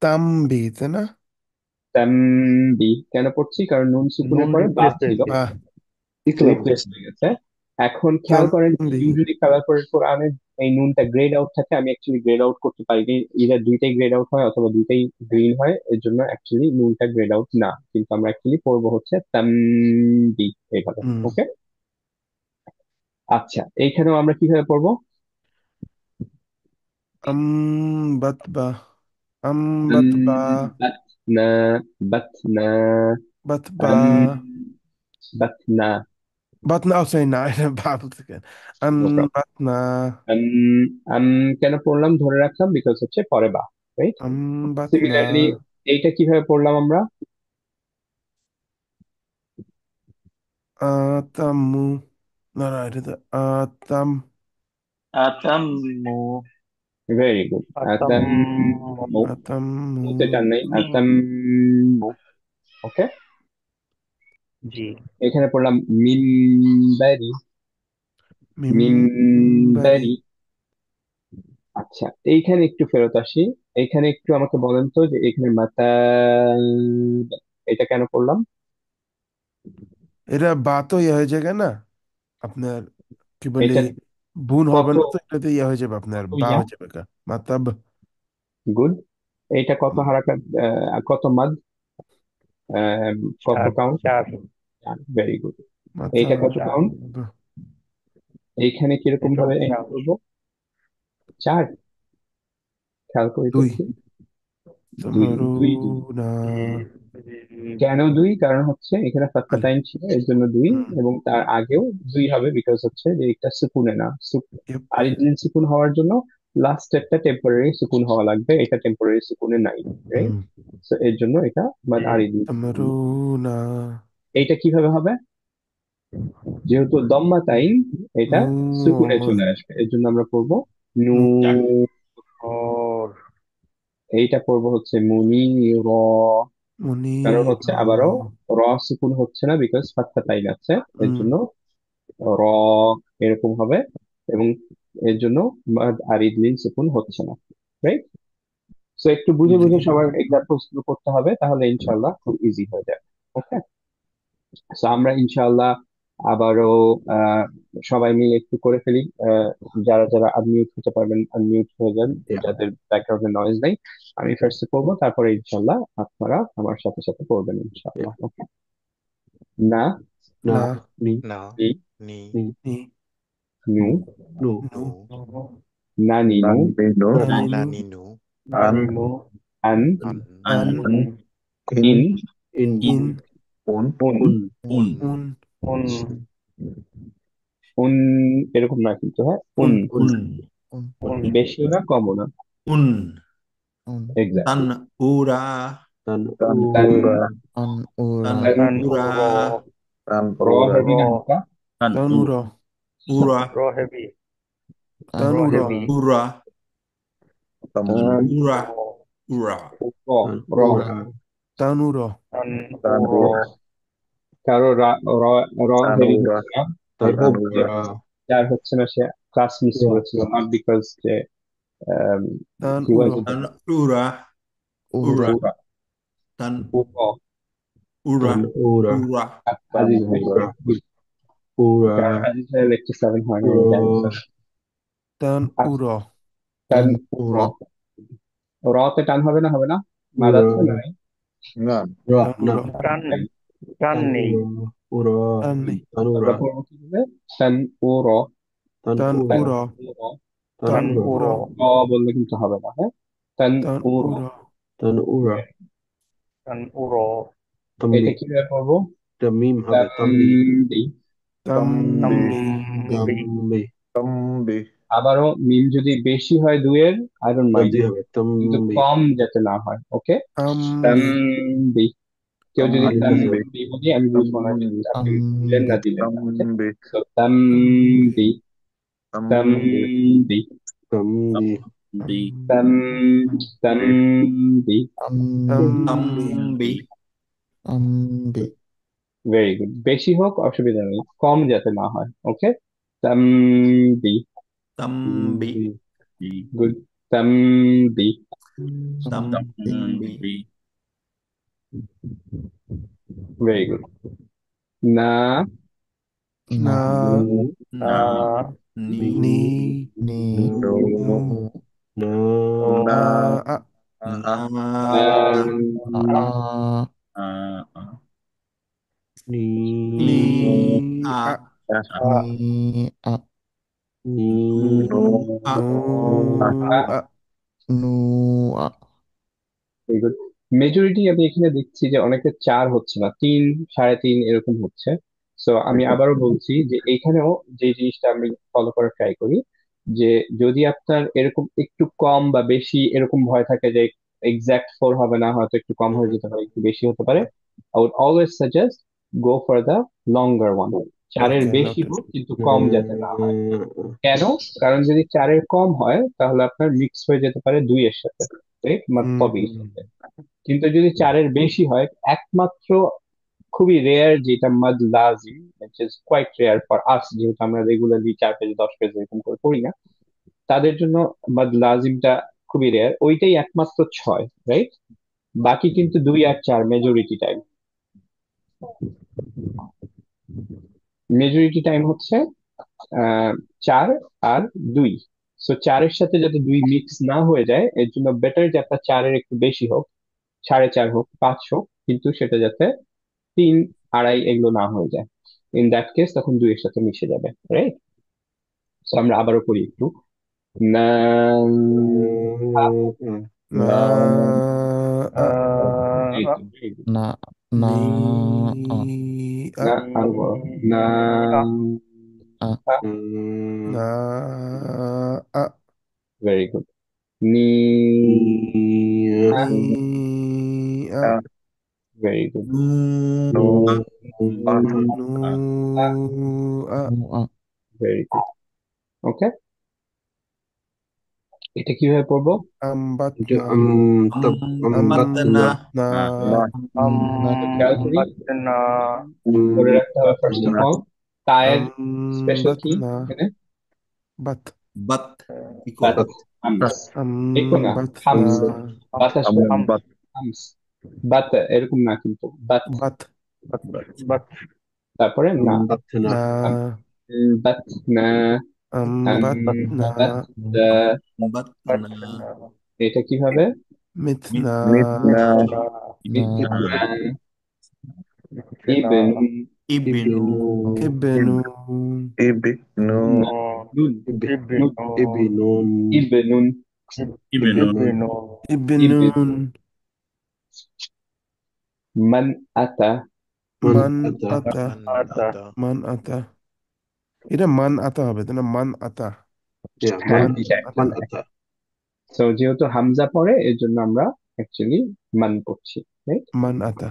তাম্বি, তাই না? তাম্বি কেন পড়ছি? কারণ নুন সুকুনের নুন পরে বা রিপ্লেস ছিল, হয়েছে। বাহ, রিপ্লেস হয়ে গেছে। এখন খেয়াল করেন, তাম্বি। ইউজুয়ালি কালার কোরআনে এই নুনটা গ্রেড আউট থাকে, আমি অ্যাকচুয়ালি গ্রেড আউট করতে পারিনি। ইদার দুইটাই গ্রেড আউট হয় অথবা দুইটাই গ্রিন হয়, এর জন্য অ্যাকচুয়ালি নুনটা গ্রেড আউট না, কিন্তু আমরা অ্যাকচুয়ালি পড়বো হচ্ছে তাম্বি এইভাবে। হুম ওকে, আচ্ছা, এইখানেও আমরা কিভাবে পড়বো? আম বাতবা, আম আম, বাতবা, বাতনা, বাতনা, বাতবা, আম, বাতনা। বাতনা, ও সরি, না, এটা বা বলতে কেন, আম নো প্রবলেম। বাতনা, আম, আম কেন পড়লাম, ধরে রাখলাম বিকজ হচ্ছে পরে বা, রাইট? আম বাতনা, সিমিলারলি এইটা কিভাবে পড়লাম আমরা? আতামু, না না, এটা তো আতাম, আতাম্মু, ভেরি গুড। আতাম আতাম, আতামু, মুতে টান নাই, আতাম। মিম, ওকে, জি। এখানে পড়লাম মিমবারি, মিমবারি, মিমবারি। আচ্ছা, এইখানে একটু ফেরত আসি। এইখানে একটু আমাকে বলেন তো যে এখানে মাতা, এটা কেন পড়লাম? এটা বা তো ইয়ে হয়ে যাবে না আপনার, কি বলি, এটা বুন হবে কত, না, তো এটাতে ইয়ে হয়ে যাবে আপনার, কত বা ইয়া, হয়ে যাবে কা মাতাব। গুড। এইটা কত হারাকাত, কত মাদ, আহ, কত চার কাউন্ট? চার ভেরি গুড। এইটা মাতাব, কত চার কাউন্ট? এইখানে কিরকম এটাও ভাবে এন্ড চার। করবো? 4। খেয়াল করে দুই, দেখি। দুই, দুই, দুই। তামারুনা, কেন 2? কারণ হচ্ছে এখানে আল, ফাত্তাতাইন ছিল, এর জন্য 2। হুম, এবং তার আগেও 2 হবে, বিকজ হচ্ছে যে এটা সুকুনে না, ইয়েপ, আরিজিন সুকুন হওয়ার জন্য লাস্ট একটা টেম্পোরারি সুকুন হওয়া লাগবে, এটা টেম্পোরারি সুকুনে নাই, রাইট? হুম, সো এর জন্য এটা মানে আরিজিন সুকুন। তামারুনা, এইটা কিভাবে হবে? যেহেতু দম্মা তাইন, এটা সুকুনে নূর, চলে আসবে, এর জন্য আমরা পড়বো নু। নূর, ওর এইটা পড়বো হচ্ছে মুনি র। কারণ মুনির, হচ্ছে আবারও র সুকুন হচ্ছে না, বিকজ ফাত্তা তাইন আছে, এর হুম, জন্য র এরকম হবে। এবং এর জন্য মাদ আরিদ লিন সুকুন হচ্ছে না, রাইট? সো একটু বুঝে জি, বুঝে সবার এক্সাম্পল শুরু করতে হবে, তাহলে ইনশাল্লাহ খুব ইজি হয়ে যাবে। ওকে, সো আমরা ইনশাল্লাহ আবারও আহ, সবাই মিলে একটু করে ফেলি। যারা যারা আনমিউট হতে পারবেন আনমিউট হয়ে যান, যাদের ব্যাকগ্রাউন্ডে নয়েজ নেই। আমি ফার্স্টে করবো, তারপরে ইনশাল্লাহ আপনারা আমার সাথে সাথে করবেন ইনশাল্লাহ। ওকে, না, না, না, নি, না, ই, নি, নি, নি, নু, নু, নু, নু, না নিনু, নানিনো, না, না নিনু, নিনু, আন, নানিমু আন, আন, আন, আন ইন, ইন, ইন, ইন, উন, উন উন, উন, উন, উন উন, এরকম না কিন্তু, হ্যাঁ, উন। উন, উন, উন, উন, উন বেশিও না কমও না, উন, উন, তান এক্স্যাক্টলি। উরা, তান, তান, তান, উরা, উরা, আন উরা, তান তান, তান উরা, উর তান, র উরা, হেভি র না হালকা? তান তানুর, উরা, র heavy Tan uro. heavy. Ura. Tam. Ura. Ura. র Tan uro. Uro. কারো র র হেভি Tanura. হচ্ছে না। আই হোপ যে Tanura. যার হচ্ছে না সে ক্লাস মিস Ura. করেছিল, নট বিকজ যে Tan he uro. wasn't Tan ura. Ura. Ura. Tan uro ura. Tanura. Ura. Aziz ভাই Tanura. good. কারণ Ura. আজিজ ভাই লেকচার 7 হয় না জানি Ura. Tan uro. টান Ura. র তে টান হবে না, হবে না, মাদার তো Ura. নাই। না। Ra. Tan Na. uro. টান নেই। Ura. Tan নেই। আমরা Tanura. পড়বো কি হবে, টান ও র, Tan Tanura. uro. টান Tan উরো। uro. র বললে কিন্তু হবে না, হ্যাঁ, টান Tan ও র। uro. Tanura. টান উরো। এটা Tambi. কিভাবে পড়বো, Tamim হবে টান tambi. দি। Tambi. Tambi. তম্বি। আবারও মিম যদি বেশি হয় দুইয়ের, আই ডোন্ট মাইন্ড, Tambi হবে কিন্তু tambi. কম যাতে না হয়, ওকে। Ambi. তামবি, কেউ যদি আলিফ আছে। তামবি বলি আমি বুঝবো না যে আপনি দিলেন না দিলেন না, ওকে। তম্বি। সো তামবি, তম্বি। তামবি, Tambi. দি তাম তামবি। Ambi. Tambi. Ambi. Very good, বেশি হোক অসুবিধা নেই, কম যাতে না হয়, ওকে। তামবি, Tambi. গুড, তামবি। Ambi. Tambi. Very good. না, Na. Na. নি। Ni. Ni. Ni. No. Nu. Na. Na. A. Na. না, A. Ni. Ni. A. A. Ni. A. Ni. A. Nu. A. Nu. A. Very good. Majority আমি এখানে দেখছি যে অনেকের 4 হচ্ছে না, 3, 3.5 এরকম হচ্ছে। সো আমি আবারও বলছি যে এইখানেও যে জিনিসটা আমি ফলো করার ট্রাই করি, যে যদি আপনার এরকম একটু কম বা বেশি এরকম ভয় থাকে যে এক্সাক্ট 4 হবে না, হয়তো একটু কম হয়ে যেতে পারে, একটু বেশি হতে পারে, I would always suggest go for the longer one. 4-এর Okay, বেশি noted. হোক কিন্তু কম যাতে না হয়। কেন? কারণ যদি 4-এর কম হয় তাহলে আপনার মিক্স হয়ে যেতে পারে 2-এর সাথে, রাইট, মাত্তাবির সাথে। কিন্তু যদি 4-এর বেশি হয়, একমাত্র খুবই রেয়ার যেটা মাদ লাজিম, which is quite rare for us, যেহেতু আমরা রেগুলারলি 4 পেজ 10 পেজ এরকম করে পড়ি না, তাদের জন্য মাদ লাজিমটা খুবই রেয়ার, ওইটাই একমাত্র 6, রাইট। বাকি কিন্তু 2 আর 4 মেজরিটি টাইম। মেজরিটি টাইম হচ্ছে 4 আর 2। সো 4-এর সাথে যাতে 2 মিক্স না হয়ে যায়, এর জন্য বেটার যে আপনার 4-এর একটু বেশি হোক, 4.5 হোক, 5 হোক, কিন্তু সেটা যাতে 3, 2.5 এগুলো না হয়ে যায়। ইন দ্যাট কেস তখন 2-এর সাথে মিশে যাবে, রাইট। সো আমরা আবারও করি একটু। না, Na. A. এই তো, very good. Na. Na. A. Ni. না, A. আরো বড়। না, A. Na. A. Very good. নি, Ni. A. Very good. Nu. A. Nu. A. Nu. A. Very good, okay. এটা কিভাবে পড়বো? Ambatna. Ambatna. Na. খেয়াল করি, বাতনা। ধরে রাখতে হবে ফার্স্ট অফ অল, তায়ের স্পেশাল কি Ambatna. এখানে? Bat. Bat. Baat, Equal. Humps, দেখো না, হামস, Ambatna. বাতাস বের হবে, হামস, বাত এরকম না কিন্তু, বাত। Bat. বাত। তারপরে না, Na. বাত না, Ambatna. বাত, Batna. এটা কিভাবে? Mitna. মিথনা, Na. Ibn, Ibnu. Ibnu. Ibnu. নুন, Ibinun. ইবনুন, Ibnun. মান আতা, Man Ata. ata. Man ata. এটা মান আতা হবে তাই না? মান আতা। Yeah, হ্যাঁ, man. এটা Man একটা। ata. সো যেহেতু হামজা পড়ে এর জন্য আমরা অ্যাকচুয়ালি মান করছি, রাইট, মান আতা।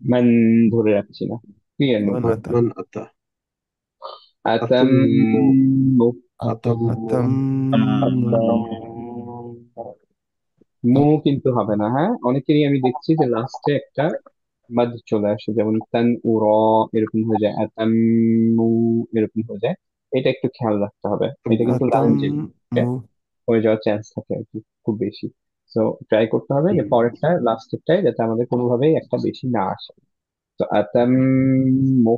মান ধরে রাখছি না, ক্লিয়ার নো? মান আতা। Man ata. আতাম্মু আতম আতাম্মু মু কিন্তু হবে না, হ্যাঁ, অনেকেরই আমি দেখছি যে লাস্টে একটা মাদ চলে আসে, যেমন তান উ র এরকম হয়ে যায়, আতাম্মু এরকম হয়ে যায়। এটা একটু খেয়াল রাখতে হবে, এটা কিন্তু লারেঞ্জে আতাম্মু হয়ে যাওয়ার চান্স থাকে আর কি, খুব বেশি। তো ট্রাই করতে হবে যে পরেরটা লাস্টেরটাই যাতে আমাদের কোনোভাবেই একটা বেশি না আসে। তো আতাম্মু,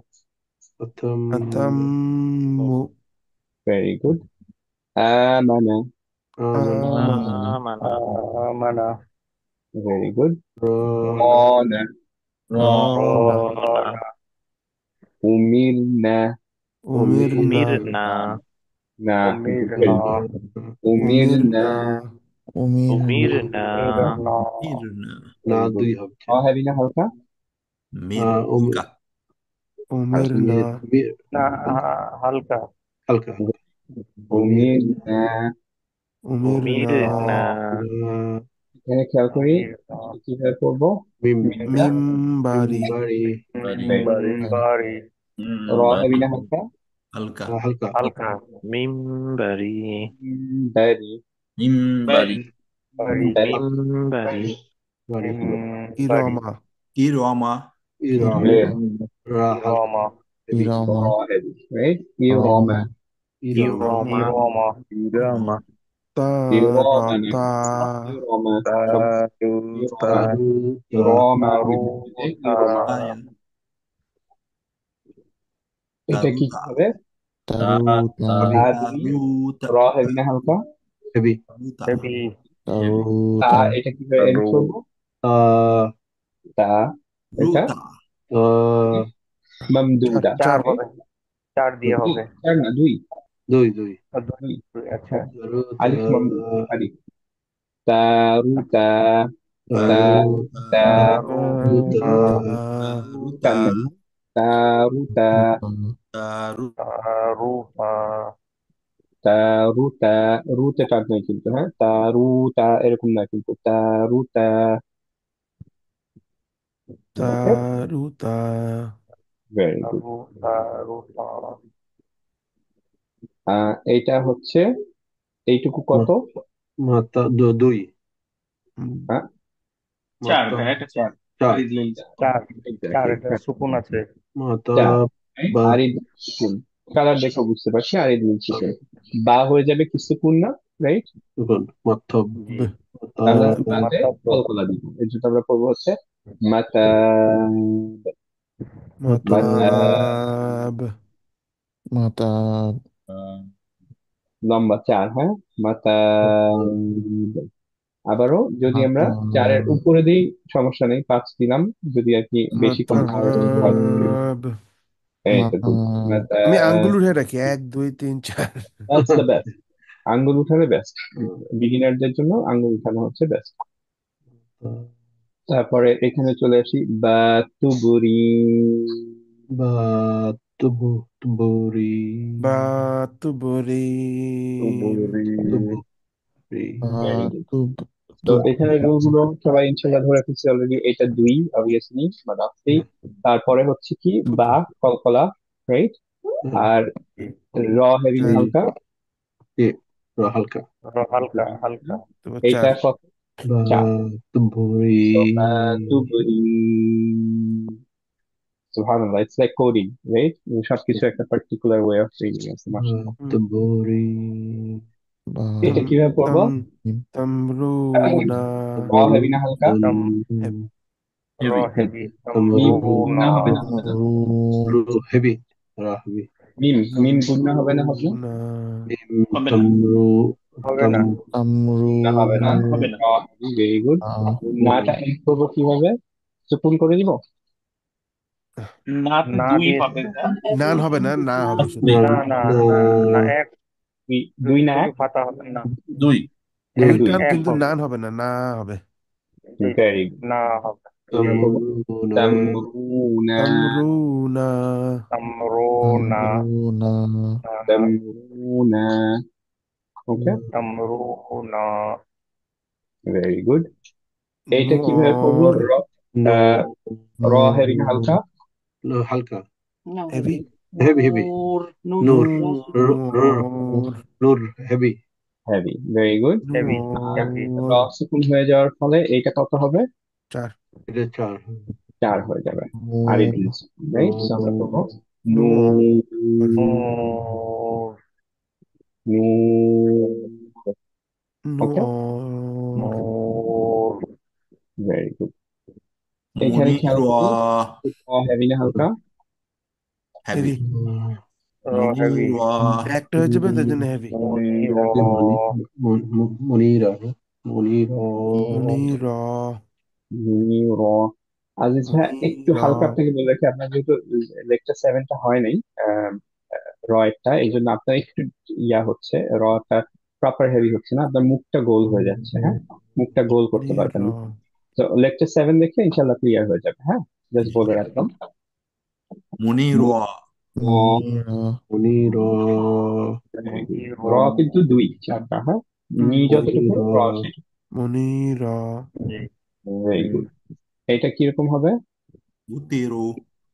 আতাম্মু ভেরি গুড। আমানা, আমানা আমানা মানা ভেরি গুড। Ra, রনা, রনা রনা উমিরনা, উমিরনা উমিরনা না কিন্তু উমিরনা উমিরনা, উমিরনা উমিরনা উমিরনা মিরনা na ভেরি গুড। দুই হবে। হ্যাভি না হালকা, মির উমি, কা হালকা, উমিরনা না হালকা হালকা হালকা। উমিরনা। উমিরনা উমিরনা Ra, এখানে খেয়াল করি উমিরনা এটা কিভাবে করবো, mim, মিমটা মিমবারি mimbari, very good. মিম্বারি র হ্যাভি না হালকা, হালকা halka, হালকা মিমবারি ব্যারি, মিমবারি বারি মিমবারি bari, বারি ইরমা ইরমা ira, ra, halka, ইরমা heavy, র ইরমা হেভি, রাইট, রমা ira, ইরমা ইরমা তারতা ইরমা, ইরমা, taruta, রমা তারুতা ইরমা। আয়া এটা কি তারুতা হবে? তারুতা heavy, দুই, তারুতা র হেভি না হালকা, heavy, তারুতা হেভি হেভি তা তারুতা এটা কিভাবে এন্ড করবো, ta, তা এটা রুতা ta, মামদুদা, চার right? হবে, চার দিয়ে দুই, হবে চার না দুই, doi, doi, দুই, আচ্ছা taruta, আলিফ মামদুদ, আলিফ, তারুতা, taruta, তারুতা, তারুতা তারুতা টান, তারুতা, তারুতা রূপা তারুতা, রুতে টান নয় কিন্তু, হ্যাঁ, তারুতা এরকম না কিন্তু, তারুতা। ওকে, তারুতা ভেরি গুড। রূপা রূপা এইটা হচ্ছে এইটুকু কত, mata, doi, হ্যাঁ, চার mata, ভাই, একটা চার ta, আর দিলেন চার চার এক্স্যাক্টলি, এটা সুকুন আছে mata, চার, right? ba, আর এই সুকুন, কালার দেখে বুঝতে পারছি, আর এই দুই সুকুন, বা হয়ে যাবে কি সুকুন না, রাইট? bukan, matab, জি তাহলে matab, বাদে মাতাব্য কলকলা দিব, এই জন্য আমরা করবো হচ্ছে মাতা, মাতা, মাতাব মাতা লম্বা চার, হ্যাঁ, মাতা। আবারও যদি আমরা মাতা চারের উপরে দিই সমস্যা নেই, পাঁচ দিলাম, যদি আর কি বেশি কম হয় মাতাব এই তো মাতা good. মাতা, আমি আঙ্গুল উঠে রাখি 1 2 3 4 that's the best, আঙ্গুল উঠালে বেস্ট, বিগিনারদের জন্য আঙ্গুল উঠানো হচ্ছে বেস্ট। তারপরে এখানে চলে আসি বা তুবুরি, ba, tubuh, tuburi, বাতুবরি তুবুরি, tuburi, ভেরি গুড। তুব তো তুব এখানে রুল গুলো সবাই ইনশাল্লাহ ধরে ফেলছি অলরেডি, এটা দুই অবভিয়াসলি বা রাফলি, তারপরে হচ্ছে কি বা কলকলা, রাইট, আর র হেভি না হালকা, halka, হালকা হালকা এইটা 4 কত, ba, চার। tuburi, So, তুবুরি, সুবহানাল্লাহ, ইটস লাইক কোডিং, রাইট, সবকিছু একটা পার্টিকুলার ওয়ে অফ রিডিং আছে, ba, মাশাআল্লাহ। tuburi, বা এটা তাম কিভাবে পড়বো, তাম তামরুনা র হেভি না হালকা, তাম র হেভি হেভি মিম তামরুনা গুন্না হবে না, হবে না, রু heavy, heavy, মিম গুন্না হবে না, হবে না, তামরুনা হবে না tamru, হবে tam, না গুন্না হবে না, না হবে না ভেরি গুড। নাটা এন্ড করবো কিভাবে, সুকুন করে দিব, না তো না দুই দিয়ে হবে ভাই। নান হবে না না হবে শুধু দুই না না না এক দুই, দুই না শুধু এক, ফাতা হবে না দুই দুই দুই দুই, টান এক কিন্তু হবে নান হবে না না হবে জি ভেরি গুড। না হবে জি কিভাবে করবো, tamruna, তামরুনা, তামরুনা তামরুনা তামরুনা তামরুনা, ওকে, তামরুনা ভেরি গুড। এইটা কিভাবে করবো, নূর র, no, র হেভি না হালকা, no, halka, হেভি heavy. নূর Nur. নূর Nur. Heavy. Heavy, very good. Heavy আর নূর র সুকুন হয়ে যাওয়ার ফলে এইটা কত হবে? 4 এটা 4. 4 হয়ে যাবে। আর এই দিন রাইট, সো আমরা করবো নূর নূর, নূর নূর। ওকে, নূর নূর ভেরি গুড। এখানে খেয়াল মনিরা করুন, হেভি না হালকা? হেভি হেভি হেভি মনিরা একটা হয়ে যাবে তার জন্য হেভি মনির Munira. Munira. মনি র র। আজিজ ভাই একটু মনি র হালকা আপনাকে বলে রাখি, আপনার যেহেতু লেকচার 7টা হয় নাই র একটা, এই জন্য আপনার একটু হচ্ছে, রটা প্রপার হেভি হচ্ছে না, আপনার মুখটা গোল হয়ে যাচ্ছে। হ্যাঁ, মুখটা গোল মনি করতে র পারবেন না। তো লেকচার 7 দেখে ইনশাল্লাহ ক্লিয়ার হয়ে যাবে। হ্যাঁ, জাস্ট বলে রাখলাম। মনিরা মনিরা র কিন্তু 2 4টা। হ্যাঁ, নি যতটুকু র Munira. সেটুকু। মনি র ভেরি গুড। এটা কিরকম হবে? বুতেরো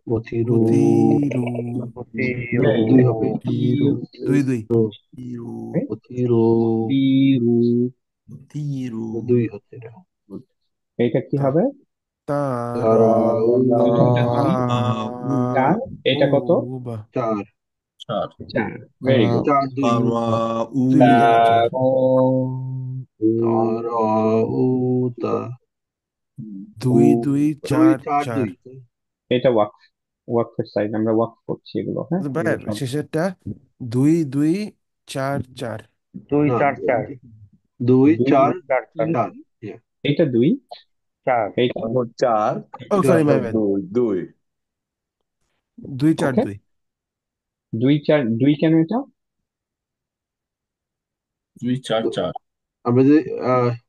Motiru. বুতিরু Very দুই good. হবে। তিরু দুই দুই তিরো Right? Motiru. তিরু। তিরো দুই হচ্ছে এটা। Good. এটা কি তা হবে? তারা তারাউ. এটা দুই। চার। এটা কত? উবা 4. 4। Very good. 4 2. তারাউ দুই দুই হবে 4 তারাউতা. দুই দুই 2 চার 4 চার 2. এটা ওয়াকফের সাইড, আমরা ওয়াকফ করছি এগুলো। হ্যাঁ, এগুলো ব্যাট সব শেষেরটা দুই দুই চার চার 2 না 4 4 2 দুই 4 4 4. Yeah. এটা 2, 4 এইটা 4 ও এটা সরি মাই তারপর ব্যাড 2 দুই চার ওকে। দুই 2 4 2 কেন এটা? 2 4 4 আমরা যদি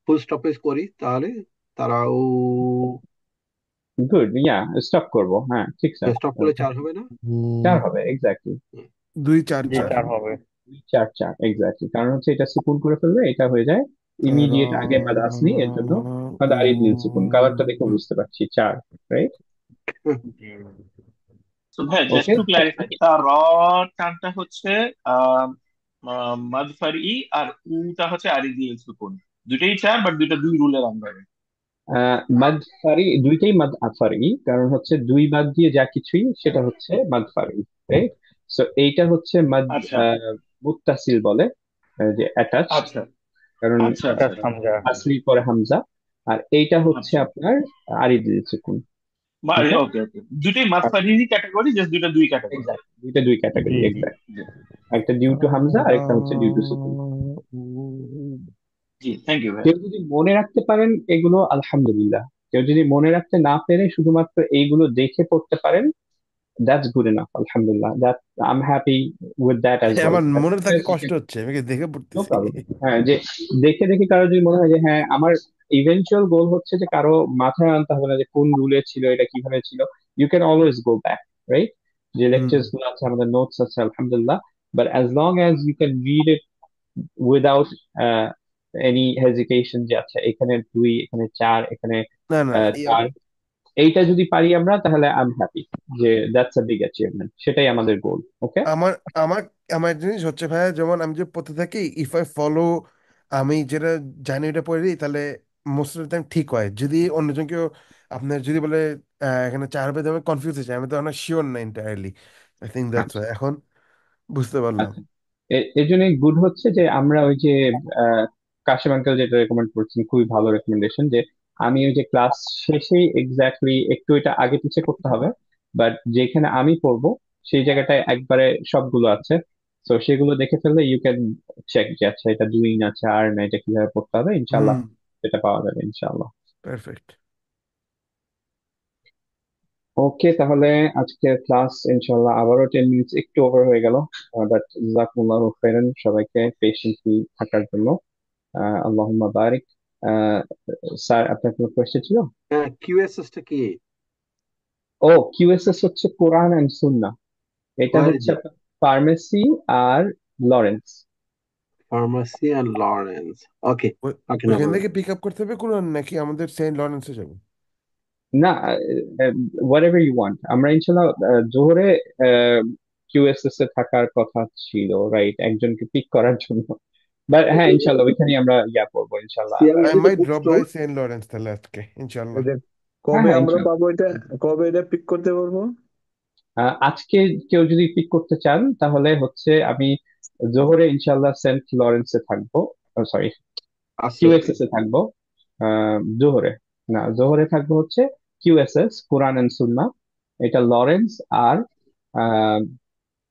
ফুল স্টপেজ করি তাহলে তারাও গুড, স্টপ করব। হ্যাঁ, ঠিক স্যার। স্টপ করলে 4 হবে না? 4 হবে এক্স্যাক্টলি। দুই চার জি চার 4 হবে 2 4 4 এক্স্যাক্টলি, কারণ হচ্ছে এটা সুকুন করে ফেললে এটা হয়ে যায় তারা ইমিডিয়েট আগে বাদ আসনি, এর জন্য বাদ আরিদ নীল সুকুন। কালারটা দেখে বুঝতে পারছি 4, রাইট? জি সো ভাই জাস্ট ওকে। টু ক্লারিফাই তার র টানটা হচ্ছে আহ মাদফারি আর উটা হচ্ছে আরিদিল সুকুন দুটেই 4 বাট দুইটা 2 রুলের আন্ডারে মাদ ফারি দুইটাই মাদ আফারি, কারণ হচ্ছে 2 বাদ দিয়ে যা কিছুই সেটা হচ্ছে মাদ ফারি, রাইট? সো এইটা হচ্ছে মাদ আচ্ছা মুত্তাসিল বলে, যে অ্যাটাচ, আচ্ছা কারণ আচ্ছা আচ্ছা হামজা আসলির পরে হামজা। আর এইটা হচ্ছে আচ্ছা আপনার আরিদুল সুকুন। ওকে, ওকে ওকে দুটেই মাদফারি ক্যাটাগরি জাস্ট দুইটা 2 ক্যাটাগরি এক্স্যাক্ট, দুইটা 2 জি ক্যাটাগরি জি এক্স্যাক্ট। জি একটা ডিউ টু হামজা আর তারা একটা হচ্ছে ডিউ টু সুকুন। জি থ্যাংক ইউ ভাই কেউ যদি মনে রাখতে পারেন এগুলো আলহামদুলিল্লাহ, কেউ যদি মনে রাখতে না পেরে শুধুমাত্র এইগুলো দেখে পড়তে পারেন, that's good enough. Alhamdulillah, that I'm happy with that as well. আমার As মনে long থাকে as you কষ্ট can, হচ্ছে আমি কি দেখে no পড়তেছি problem. হ্যাঁ, যে দেখে দেখে কারো যদি মনে হয় যে হ্যাঁ আমার ইভেন্চুয়াল গোল হচ্ছে যে কারো মাথায় আনতে হবে না যে কোন রুলে ছিল, এটা কিভাবে ছিল, you can always go back, right? যে হুম লেকচার্স গুলো আছে, আমাদের নোটস আছে আলহামদুলিল্লাহ, but as long as you can read it without any hesitation, যে আচ্ছা এখানে 2, এখানে 4, এখানে না না 4, এইটা যদি পারি আমরা তাহলে আই এম হ্যাপি, যে দ্যাটস আ বিগ অ্যাচিভমেন্ট, সেটাই আমাদের গোল। ওকে। আমার আমার আমার জিনিস হচ্ছে ভাইয়া যেমন আমি যে পড়তে থাকি ইফ আই ফলো আমি যেটা জানি ওটা পড়ে দিই তাহলে মোস্ট অফ টাইম ঠিক হয় যদি অন্যজন কেউ আপনার যদি বলে এখানে 4 হবে আমি কনফিউজ হয়ে যাই আমি তো অনেক শিওর না এন্টায়ারলি আই থিঙ্ক দ্যাটস আচ্ছা এখন বুঝতে পারলাম আচ্ছা, এর জন্য গুড হচ্ছে যে আমরা ওই যে আহ, কাশেম আঙ্কেল যেটা রেকমেন্ড করছেন, খুবই ভালো রেকমেন্ডেশন, যে আমি ওই যে ক্লাস শেষেই এক্স্যাক্টলি একটু এটা আগে পিছিয়ে করতে হবে, বাট যেখানে আমি পড়বো সেই জায়গাটায় একবারে সবগুলো আছে। তো সেগুলো দেখে ফেললে ইউ ক্যান চেক যে আচ্ছা এটা 2 না 4 না, এটা কিভাবে পড়তে হবে, ইনশাল্লাহ হুম এটা পাওয়া যাবে ইনশাল্লাহ। পারফেক্ট ওকে, তাহলে আজকে ক্লাস ইনশাল্লাহ আবারও 10 মিনিটস একটু ওভার হয়ে গেল, বাট জাজাকুমুল্লাহু খাইরান সবাইকে পেশেন্টলি থাকার জন্য। আল্লাহুম্মা বারিক। আহ, স্যার, আপনার কোনো কোয়েশ্চেন ছিল? হ্যাঁ, কিউএসএস টা কি? ও, কিউএসএস হচ্ছে কোরআন এন্ড সুন্নাহ। এটা হোয়ার ইজ হচ্ছে ইট? ফার্মেসি আর Lawrence. Pharmacy and Lawrence. Okay, okay, no ওইখান প্রবলেম। থেকে পিক আপ করতে হবে কোনো নাকি আমাদের সেন্ট লরেন্সে যাবো না, হোয়াট এভার ইউ ওয়ান্ট। আমরা ইনশাল্লাহ জোহরে কিউএসএস এ থাকার কথা ছিল, রাইট, একজনকে পিক করার জন্য। বাট হ্যাঁ, ইনশাল্লাহ ওইখানে আমরা করবো ইনশাল্লাহ। সিয়াম I এই যে might drop বুঝছো by St. Lawrence তাহলে আজকে, ইনশাল্লাহ। এই যে হ্যাঁ কবে হ্যাঁ আমরা ইনশাল্লাহ। পাবো এটা, কবে এটা পিক করতে পারবো? আজকে কেউ যদি পিক করতে চান তাহলে হচ্ছে আমি জোহরে ইনশাল্লাহ সেন্ট লরেন্সে থাকবো, সরি আজকে কিউএসএস এ থাকবো। জোহরে না, জোহরে থাকবো হচ্ছে কিউএসএস কুরআন এন্ড সুন্নাহ, এটা লরেন্স আর আহ,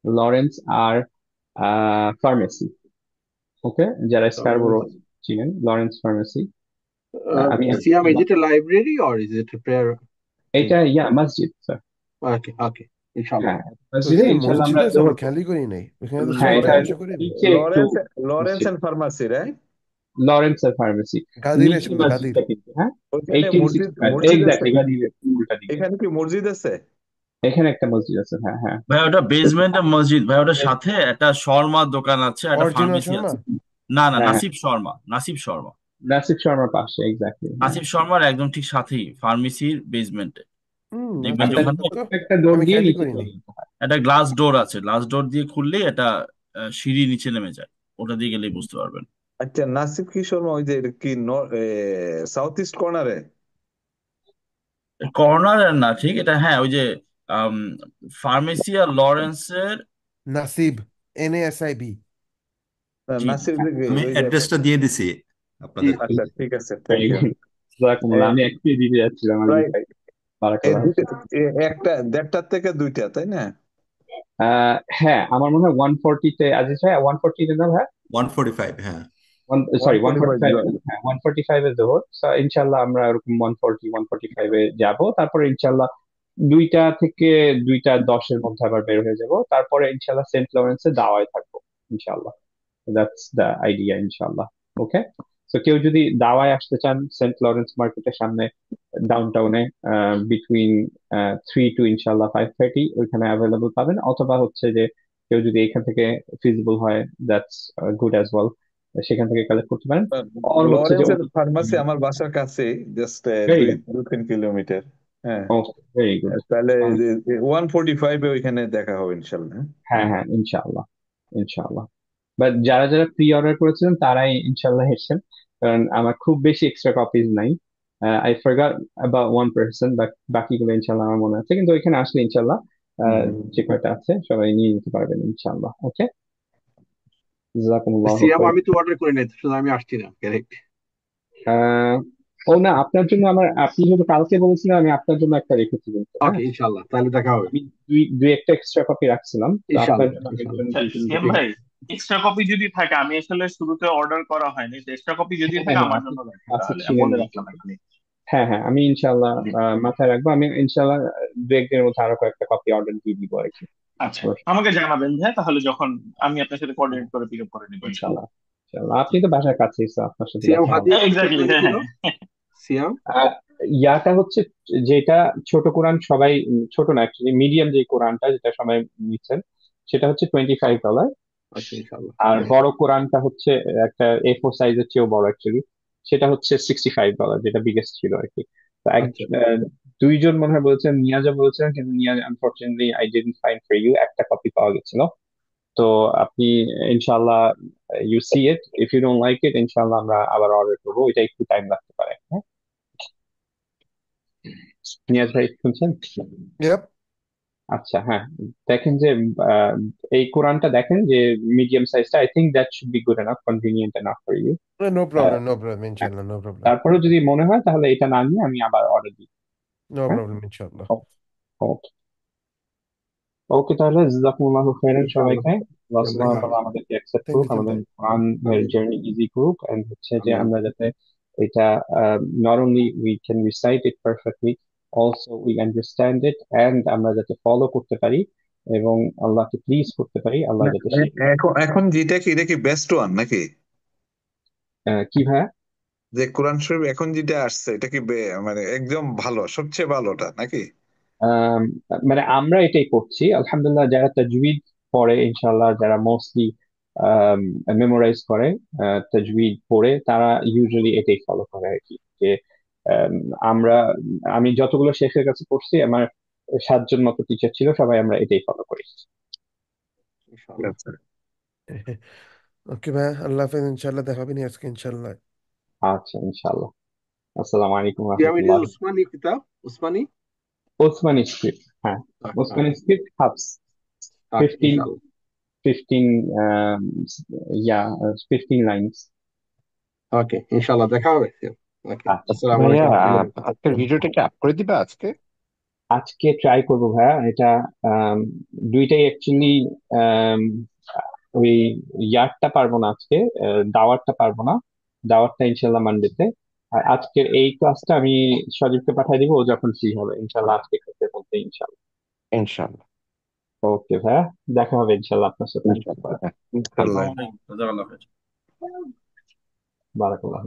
লরেন্স আর ফার্মেসি। ওকে, যারা স্কারবোরো চিনেন, লরেন্স ফার্মেসি। আমি সিয়াম is it a library or is it a prayer thing? এটা মসজিদ স্যার। Okay, okay, inshallah. হ্যাঁ, তো মসজিদে ওখানে ইনশাল্লাহ মসজিদ আমরা আছে, আমি জোহর করবো। খেয়ালই করি নাই, ওখানে তো হ্যাঁ, সবাই এটা বসে করি নি। নিচে একটু Lawrence and pharmacy, right? Lawrence এর ফার্মেসি, গাদিরের নিচে সামনে, গাদির। মসজিদটা কিন্তু, হ্যাঁ ওইখানে মসজিদ 1865 মসজিদ আছে? এক্স্যাক্টলি গাজীপুর উল্টা দিকে। এখানে কি মসজিদ আছে? এখানে একটা মসজিদ আছে, হ্যাঁ হ্যাঁ। ভাই ওটা বেসমেন্টে মসজিদ ভাই, ওটার সাথে একটা শর্মা দোকান আছে, একটা অরিজিনাল ফার্মেসি শর্মা? আছে। না না, হ্যাঁ নাসিব শর্মা, নাসিব শর্মা। নাসিব শর্মার পাশে, এক্স্যাক্টলি, হ্যাঁ। নাসিব শর্মার একদম ঠিক সাথেই ফার্মেসির বেসমেন্টে দেখবেন যে আপনার ওখানে তো একটা ডোর আমি দিয়ে খেয়ালই নিচে করি নাই। চলে যেতে হয়। একটা গ্লাস ডোর আছে, গ্লাস ডোর দিয়ে খুললেই এটা সিঁড়ি নিচে নেমে যায়, ওটা দিয়ে গেলেই বুঝতে পারবেন। আচ্ছা, নাসিব কি শর্মা ওই যে এটা কি সাউথ ইস্ট কর্নারে? কর্নার না ঠিক এটা, হ্যাঁ ওই যে ফার্মেসি আর লরেন্সের। নাসিব, NASIB। জি নাসিব আমি ওই যে, অ্যাড্রেসটা দিয়ে দিছি আপনাদের। আচ্ছা ঠিক আছে, থ্যাংক Very ইউ। good. জাযাকুমুল্লাহ। আমি একটু দিতে যাচ্ছিলাম আজিজ প্রায় ভাই, বারাকাল্লাহ ফিক। একটা 1:30 থেকে 2টা, তাই না? হ্যাঁ, আমার মনে হয় 140-তে আজিজ ভাই, 140-তে না ভাই, 145, হ্যাঁ। সরি 1:45 145, হ্যাঁ 145 এ জোহর। So, ইনশাল্লাহ আমরা ওরকম 140-145 এ যাবো, তারপরে ইনশাল্লাহ 2টা থেকে 2:10-এর মধ্যে আবার বের হয়ে যাব, তারপরে ইনশাল্লাহ সেন্ট লরেন্সে দাওয়ায় থাকবো ইনশাল্লাহ। দ্যাটস দ্য আইডিয়া ইনশাল্লাহ। ওকে, তো কেউ যদি দাওয়ায় আসতে চান সেন্ট লরেন্স মার্কেটের সামনে ডাউনটাউনে বিটুইন 3 to ইনশাল্লাহ 5:30 ওইখানে অ্যাভেলেবল পাবেন, অথবা হচ্ছে যে কেউ যদি এখান থেকে ফিজিবল হয়, দ্যাটস গুড অ্যাজ ওয়েল, সেখান থেকে কালেক্ট করতে পারেন। আর হচ্ছে যে লরেন্সের ফার্মাসি আমার বাসার কাছে, জাস্ট ভেরি 2-3 কিলোমিটার। হ্যাঁ, ভেরি গুড। তাহলে 1:45 ওইখানে দেখা হবে ইনশাল্লাহ। হ্যাঁ হ্যাঁ ইনশাআল্লাহ, ইনশাআল্লাহ। বাট যারা যারা প্রি অর্ডার করেছিলেন তারাই ইনশাআল্লাহ এসেছেন, কারণ আমার খুব বেশি এক্সট্রা কপিজ নাই। I forgot about one person, but বাকিগুলো ইনশাআল্লাহ আমার মনে আছে, কিন্তু ওইখানে আসলে ইনশাআল্লাহ যে কয়টা আছে সবাই নিয়ে নিতে পারবেন ইনশাআল্লাহ। ওকে, জাযাকুমুল্লাহু সিয়াম খাইর। আমি তো অর্ডার করে নাই, শুধু আমি আসছি না, কারেক্ট? আহ, ও না, আপনার জন্য আমার, আপনি যেহেতু কালকে বলেছিলেন, আমি আপনার জন্য একটা রেখেছি কিন্তু, হ্যাঁ ওকে, ইনশাল্লাহ তাহলে দেখা হবে। আমি দুই দুই একটা এক্সট্রা কপি রাখছিলাম, তো আপনার ইনশাল্লাহ, জন্য আমি ইনশাল্লাহ। একজন দুইজন সেম ভাই, এক্সট্রা কপি যদি থাকে, আমি আসলে শুরুতে অর্ডার করা হয়নি, তো এক্সট্রা কপি যদি হ্যাঁ থাকে হ্যাঁ আমার আপনি জন্য রাখেন, আপনি তাহলে ছিলেন বলে না রাখলাম এখানে। হ্যাঁ হ্যাঁ, আমি ইনশাল্লাহ মাথায় রাখবো, আমি ইনশাল্লাহ 2-1 দিনের মধ্যে আরো কয়েকটা কপি অর্ডার দিয়ে দিব আর কি। আচ্ছা, আমাকে জানাবেন ভাই, তাহলে যখন আমি আপনার সাথে কোঅর্ডিনেট করে পিক আপ করে নিবো ইনশাল্লাহ ইনশাল্লাহ। ইনশাল্লাহ, আপনি তো বাসার কাছেই, তো আপনার সাথে সিয়াম দেখা হবে। হাদিয়া কিসের এক্স্যাক্টলি, তৈরি হ্যাঁ ছিল? হ্যাঁ। সিয়াম আহ, ইয়াটা হচ্ছে যেটা ছোট কোরআন সবাই, ছোট না অ্যাকচুয়ালি মিডিয়াম যে কোরআনটা যেটা সবাই নিচ্ছেন, সেটা হচ্ছে $25। আচ্ছা, ইনশাল্লাহ। আর বড় কোরআনটা হচ্ছে একটা A4 সাইজের চেয়েও বড় অ্যাকচুয়ালি, সেটা হচ্ছে $65, যেটা বিগেস্ট ছিল আর কি। তো আচ্ছা, দুইজন মনে হয় বলছেন, নিয়াজা বলছেন, কিন্তু Niaz unfortunately I didn't find for you, একটা কপি পাওয়া গেছিল। তো আপনি ইনশাআল্লাহ you see it, if you don't like it ইনশাআল্লাহ আমরা আবার অর্ডার করবো, এটা একটু টাইম লাগতে পারে, হ্যাঁ। নিয়াজ ভাই শুনছেন? Yep. আচ্ছা, হ্যাঁ, দেখেন যে আহ, এই কোরআনটা দেখেন যে মিডিয়াম সাইজটা, I think that should be good enough, convenient enough for you. No problem, no problem, inshallah, no problem. তারপরে যদি মনে হয় তাহলে এটা না নিয়ে আমি আবার অর্ডার দিই, No হ্যাঁ। problem, inshallah. ওকে ওকে, তাহলে জাযাকুমুল্লাহু খাইরান ইনশাল্লাহ। সবাইকে। আল্লাহ Thank সুবহানাহু ওয়া you. তাআলা আমাদেরকে অ্যাকসেপ্ট Thank করুক, you, আমাদের Sultan. কোরআনের আমিন, জার্নি ইজি করুক, এন্ড হচ্ছে যে আমিন। আমরা যাতে এটা not only we can recite it perfectly, also we understand it, and আমরা যাতে ফলো করতে পারি এবং আল্লাহকে প্লিজ করতে পারি, আল্লাহ যাতে সেই এখন এখন যেটা কি, এটা কি বেস্ট ওয়ান নাকি? কি ভাইয়া? যে কোরআন শরীফ এখন যেটা আসছে এটা কি মানে একদম ভালো, সবচেয়ে ভালোটা নাকি? আম, মানে আমরা এটাই করছি আলহামদুলিল্লাহ, যারা তাজউইদ পড়ে ইনশাআল্লাহ, যারা মোস্টলি মেমোরাইজ করে, তাজউইদ পড়ে, তারা ইউজুয়ালি এটাই ফলো করে আর কি। যে আম, আমরা আমি যতগুলো শেখের কাছে পড়ছি, আমার 7জন মতো টিচার ছিল, সবাই আমরা এটাই ফলো করি। ইনশাআল্লাহ। আচ্ছা ওকে ভাই, আল্লাহ হাফেজ, ইনশাল্লাহ দেখা হবে নি আজকে ইনশাল্লাহ। আচ্ছা ইনশাআল্লাহ। আসসালামু আলাইকুম Do you have any Rahmatullah. Usmani kitab? Usmani? Usmani script, হ্যাঁ, ওসমানী Okay. স্ক্রিপ্ট হাফস Okay, 15 inshallah. 15 yeah 15 lines. Okay, inshallah দেখা হবে। ওকে, আচ্ছা আসসালামু ভাইয়া আলাইকুম ওয়া রাহমাতুল্লাহি ওয়া আজকের বারাকাতুহু। ভিডিওটা কি আপ করে দিবা আজকে? আজকে ট্রাই করবো ভাইয়া এটা। আম, দুইটাই অ্যাকচুয়ালি ওই ইয়ারটা পারবো না আজকে, দাওয়ারটা পারবো না। দাওয়ারটা ইনশাল্লাহ মানডেতে। আর আজকের এই ক্লাসটা আমি সজীবকে পাঠিয়ে দিব, ও যখন ফ্রি হবে ইনশাল্লাহ আজকে ক্লাসের মধ্যে ইনশাল্লাহ। ইনশাল্লাহ। ওকে ভাইয়া, দেখা হবে ইনশাল্লাহ আপনার সাথে। ইনশাল্লাহ। আসসালামু আলাইকুম, জাযাকাল্লাহ খাইর। বারাকাল্লাহ।